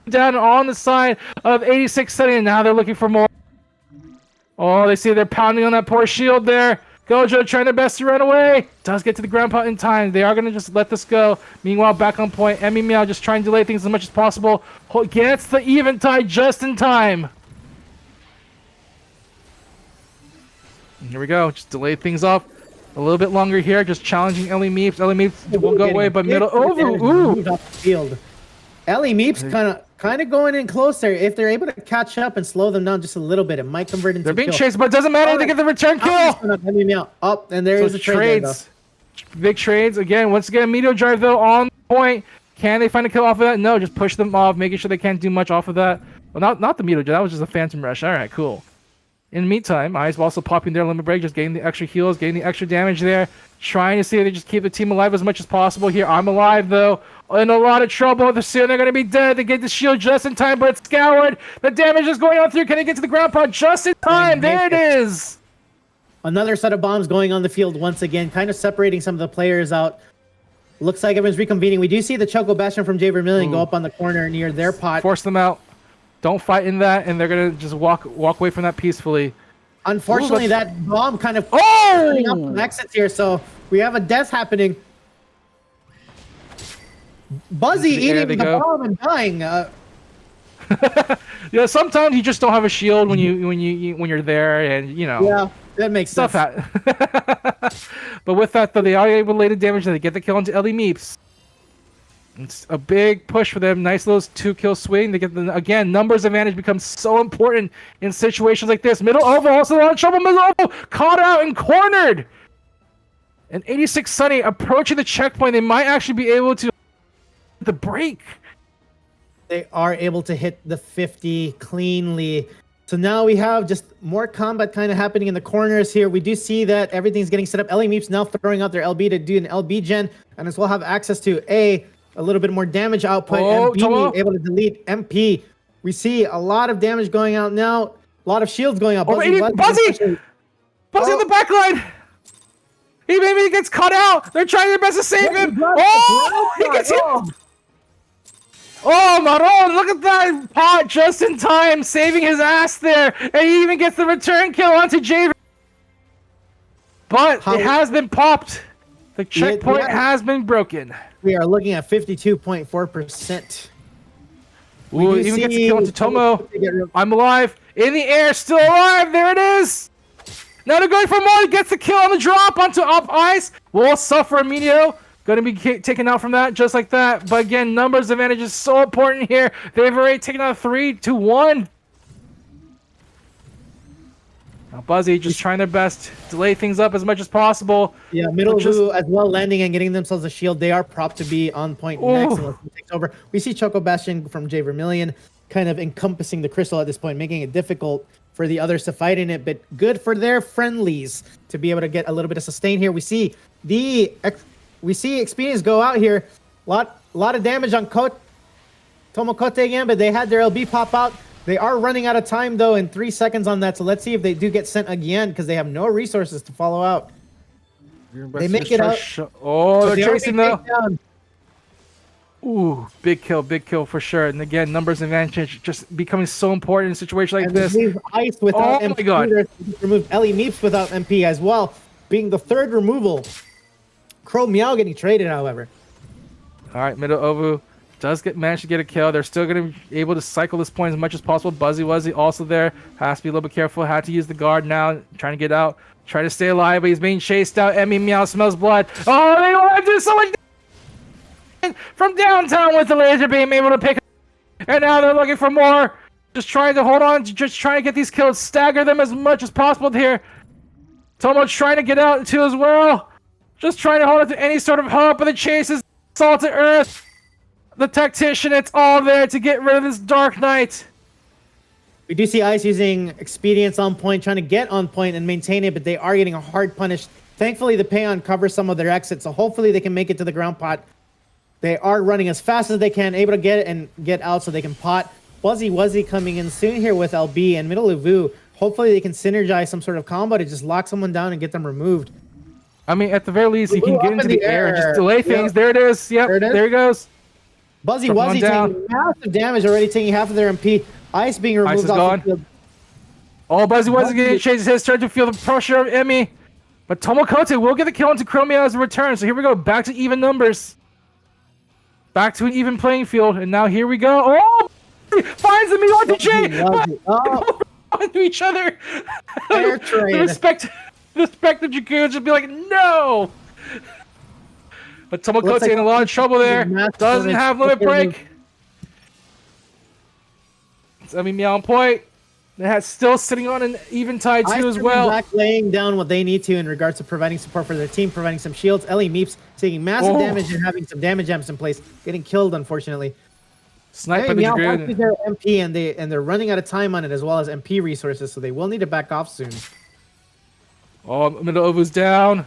down on the side of 86 Sunny, and now they're looking for more. Oh, they see they're pounding on that poor shield there. Gojo trying their best to run away. Does get to the ground pot in time. They are going to just let this go. Meanwhile, back on point. El-Melloi just trying to delay things as much as possible. Gets the eventide just in time. And here we go. Just delay things off a little bit longer here. Just challenging El-Melloi. El-Melloi will go away, but middle. Moved off the field. El-Melloi kind of going in closer. If they're able to catch up and slow them down just a little bit, it might convert into. They're being chased, but it doesn't matter. They get the return kill. Up, and there is a trades. Big trades again. Once again, Meteor Drive though on point. Can they find a kill off of that? No, just push them off, making sure they can't do much off of that. Well, not the Meteor Drive. That was just a Phantom Rush. All right, cool. In the meantime, Eyes also popping their limit break, just getting the extra heals, getting the extra damage there, trying to see if they just keep the team alive as much as possible here. I'm alive though, in a lot of trouble. Soon they're going to be dead. They get the shield just in time, but it's scoured. The damage is going on through. Can they get to the ground pod just in time? There it is. Another set of bombs going on the field once again, kind of separating some of the players out. Looks like everyone's reconvening. We do see the Choco Bastion from J Vermilion go up on the corner near their pot. Force them out. Don't fight in that, and they're gonna just walk away from that peacefully. Unfortunately, that bomb kind of cutting up some exits here, so we have a death happening. Buzzy eating the bomb and dying. Yeah, sometimes you just don't have a shield when you're there, and you know. Yeah, that makes sense. But with that, though, they are able to lay the damage, and they get the kill onto El-Melloi. It's a big push for them. Nice little 2-kill swing. They get again, numbers advantage becomes so important in situations like this. Middle Ovo also a lot of trouble. Middle Ovo caught out and cornered. And 86 Sunny approaching the checkpoint. They might actually be able to the break. They are able to hit the 50 cleanly. So now we have just more combat kind of happening in the corners here. We do see that everything's getting set up. El-Melloi now throwing out their LB to do an LB gen, and as well have access to a little bit more damage output, and B able to delete MP. We see a lot of damage going out now. A lot of shields going out. Buzzy in the back line. He maybe gets cut out. They're trying their best to save him. He gets hit. Oh, Maron, look at that pot just in time, saving his ass there. And he even gets the return kill onto Javer. But it has been popped. The checkpoint has been broken. We are looking at 52.4%. Ooh, even gets a kill into Tomo. I'm alive. In the air, still alive. There it is. Now they're going for more. He gets the kill on the drop onto up ice. Will suffer Emilio. Going to be taken out from that just like that. But again, numbers advantage is so important here. They've already taken out 3-1. Now Buzzy just trying their best to delay things up as much as possible. Yeah, middle blue as well, landing and getting themselves a shield. They are propped to be on point next. Takes over. We see Choco Bastion from J Vermilion kind of encompassing the crystal at this point, making it difficult for the others to fight in it, but good for their friendlies to be able to get a little bit of sustain here. We see Experience go out here. Lot of damage on Tomokote again, but they had their LB pop out. They are running out of time, though, in 3 seconds on that. So let's see if they do get sent again, because they have no resources to follow out. They make it out. Oh, they're chasing, though. Ooh, big kill for sure. And again, numbers advantage just becoming so important in a situation like this. Ice without MP. My God. Removed El-Melloi without MP as well, being the third removal. Crow Meow getting traded, however. All right, middle Ovu does manage to get a kill. They're still going to be able to cycle this point as much as possible. Buzzy Wuzzy also there. Has to be a little bit careful. Had to use the guard now. Trying to get out. Trying to stay alive, but he's being chased out. El-Melloi smells blood. Oh, they want to do so much damage from downtown with the laser beam, able to pick up. And now they're looking for more. Just trying to hold on. Just trying to get these kills. Stagger them as much as possible here. Tomo trying to get out too as well. Just trying to hold on to any sort of hope. But the chase is salt to earth. The tactician, it's all there to get rid of this Dark Knight. We do see Ice using Expedience on point, trying to get on point and maintain it, but they are getting a hard punish. Thankfully, the Payon covers some of their exits, so hopefully they can make it to the ground pot. They are running as fast as they can, able to get it and get out so they can pot. Buzzy Wuzzy coming in soon here with LB and Middle Uvu. Hopefully they can synergize some sort of combo to just lock someone down and get them removed. I mean, at the very least, he can get into the air and just delay things. There it is. Yep, there he goes. Buzzy Wuzzy taking massive damage already, taking half of their MP. Ice being removed off the field. Oh, Buzzy Wuzzy getting chased his turn to feel the pressure of Emmy. But Tomokote will get the kill into Chromia as a return. So here we go. Back to even numbers. Back to an even playing field. And now here we go. Oh! Finds the Melloi DJ! Oh, Onto each other. fair trade. The respective Dragoons would be like, no! But Tomokote like in a lot of trouble there. Doesn't have limit break. I mean, Meow Point. Still sitting on an even tie too as well. Back laying down what they need to in regards to providing support for their team, providing some shields. Ellie Meeps taking massive damage and having some damage amps in place, getting killed unfortunately. Snipe by the Dragoon. Their MP and they're running out of time on it as well as MP resources, so they will need to back off soon. Oh, Middle-Ovu's down.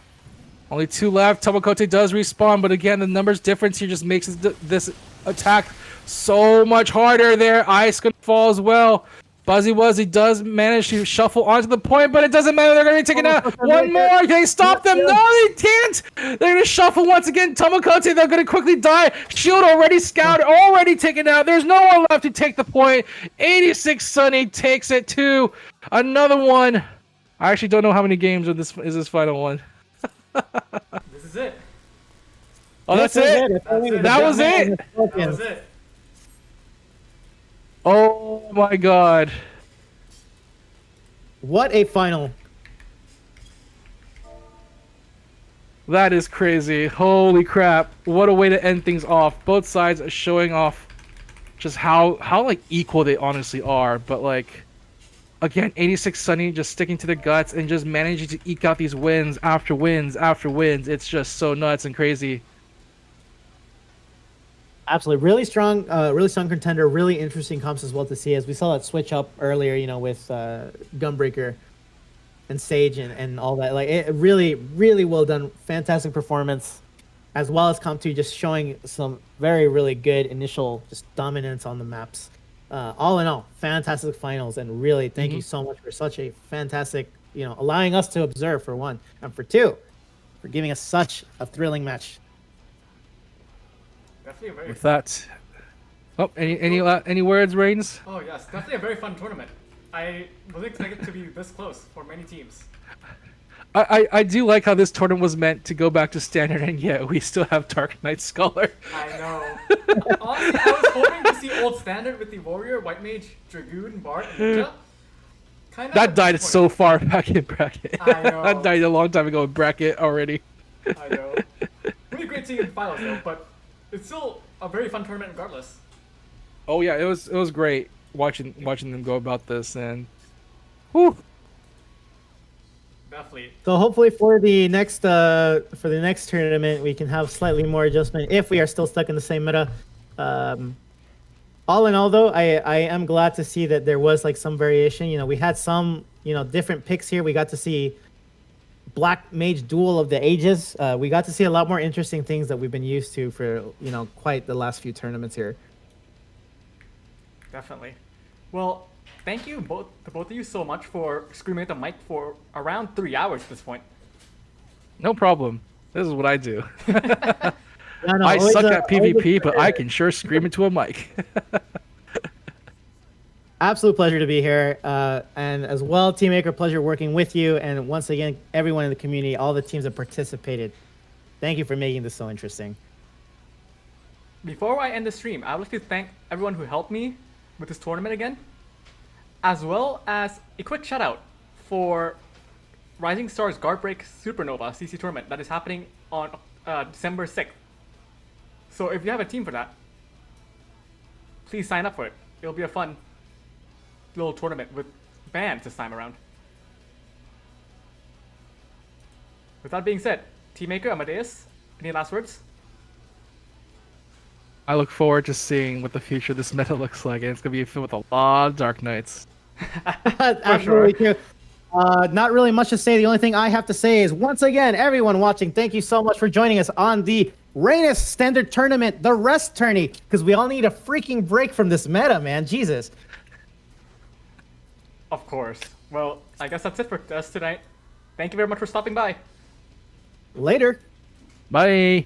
Only 2 left. Tomokote does respawn, but again, the numbers difference here just makes this attack so much harder there. Ice gonna fall as well. Buzzy Wuzzy does manage to shuffle onto the point, but it doesn't matter. They're going to be taken out. One more. Can they stop them? No, they can't. They're going to shuffle once again. Tomokote, they're going to quickly die. Shield already scouted, already taken out. There's no one left to take the point. 86 Sunny takes it to another one. I actually don't know how many games of this is this final one. This is it. Oh, that's it. That was it. That was it. Oh my god. What a final. That is crazy. Holy crap. What a way to end things off. Both sides are showing off just how like equal they honestly are, but like again, 86 Sunny just sticking to the guts and just managing to eke out these wins after wins after wins. It's just so nuts and crazy. Absolutely, really strong contender. Really interesting comps as well to see, as we saw that switch up earlier, you know, with Gunbreaker and Sage and all that. Like, it really, really well done. Fantastic performance, as well as Comp 2 just showing some very, really good initial just dominance on the maps. All in all, fantastic finals, and really thank you so much for such a fantastic, you know, allowing us to observe for one, and for two, for giving us such a thrilling match. Definitely a very With that, any words, Reigns? Oh yes, definitely a very fun tournament. I wasn't expecting it to be this close for many teams. I do like how this tournament was meant to go back to standard, and yet we still have Dark Knight Scholar. I know. Honestly, I was hoping to see old standard with the Warrior, White Mage, Dragoon, Bard, and Ninja. Kind of That died so far back in bracket. I know. That died a long time ago in bracket already. I know. Really great seeing the finals though, but it's still a very fun tournament regardless. Oh yeah, it was great watching them go about this, and whew. Definitely. So hopefully for the next tournament we can have slightly more adjustment if we are still stuck in the same meta. All in all though, I am glad to see that there was like some variation. You know, we had some, you know, different picks here. We got to see Black Mage Duel of the Ages. We got to see a lot more interesting things that we've been used to for, you know, quite the last few tournaments here. Definitely. Well, thank you both of you so much for screaming at the mic for around 3 hours at this point. No problem. This is what I do. Yeah, no, I always suck a- at always a PvP, but pleasure. I can sure scream into a mic. Absolute pleasure to be here. And as well, Team Maker, pleasure working with you. And once again, everyone in the community, all the teams that participated. Thank you for making this so interesting. Before I end the stream, I would like to thank everyone who helped me with this tournament again, as well as a quick shout out for Rising Stars Guardbreak Supernova CC tournament that is happening on December 6th. So if you have a team for that, please sign up for it. It'll be a fun little tournament with bands this time around. With that being said, Team Maker, Amadeus, any last words? I look forward to seeing what the future of this meta looks like, and it's gonna be filled with a lot of Dark Knights. Absolutely true. Not really much to say. The only thing I have to say is, once again, everyone watching, thank you so much for joining us on the Reynes Standard Tournament, the rest tourney, because we all need a freaking break from this meta, man. Jesus. Of course. Well, I guess that's it for us tonight. Thank you very much for stopping by. Later. Bye.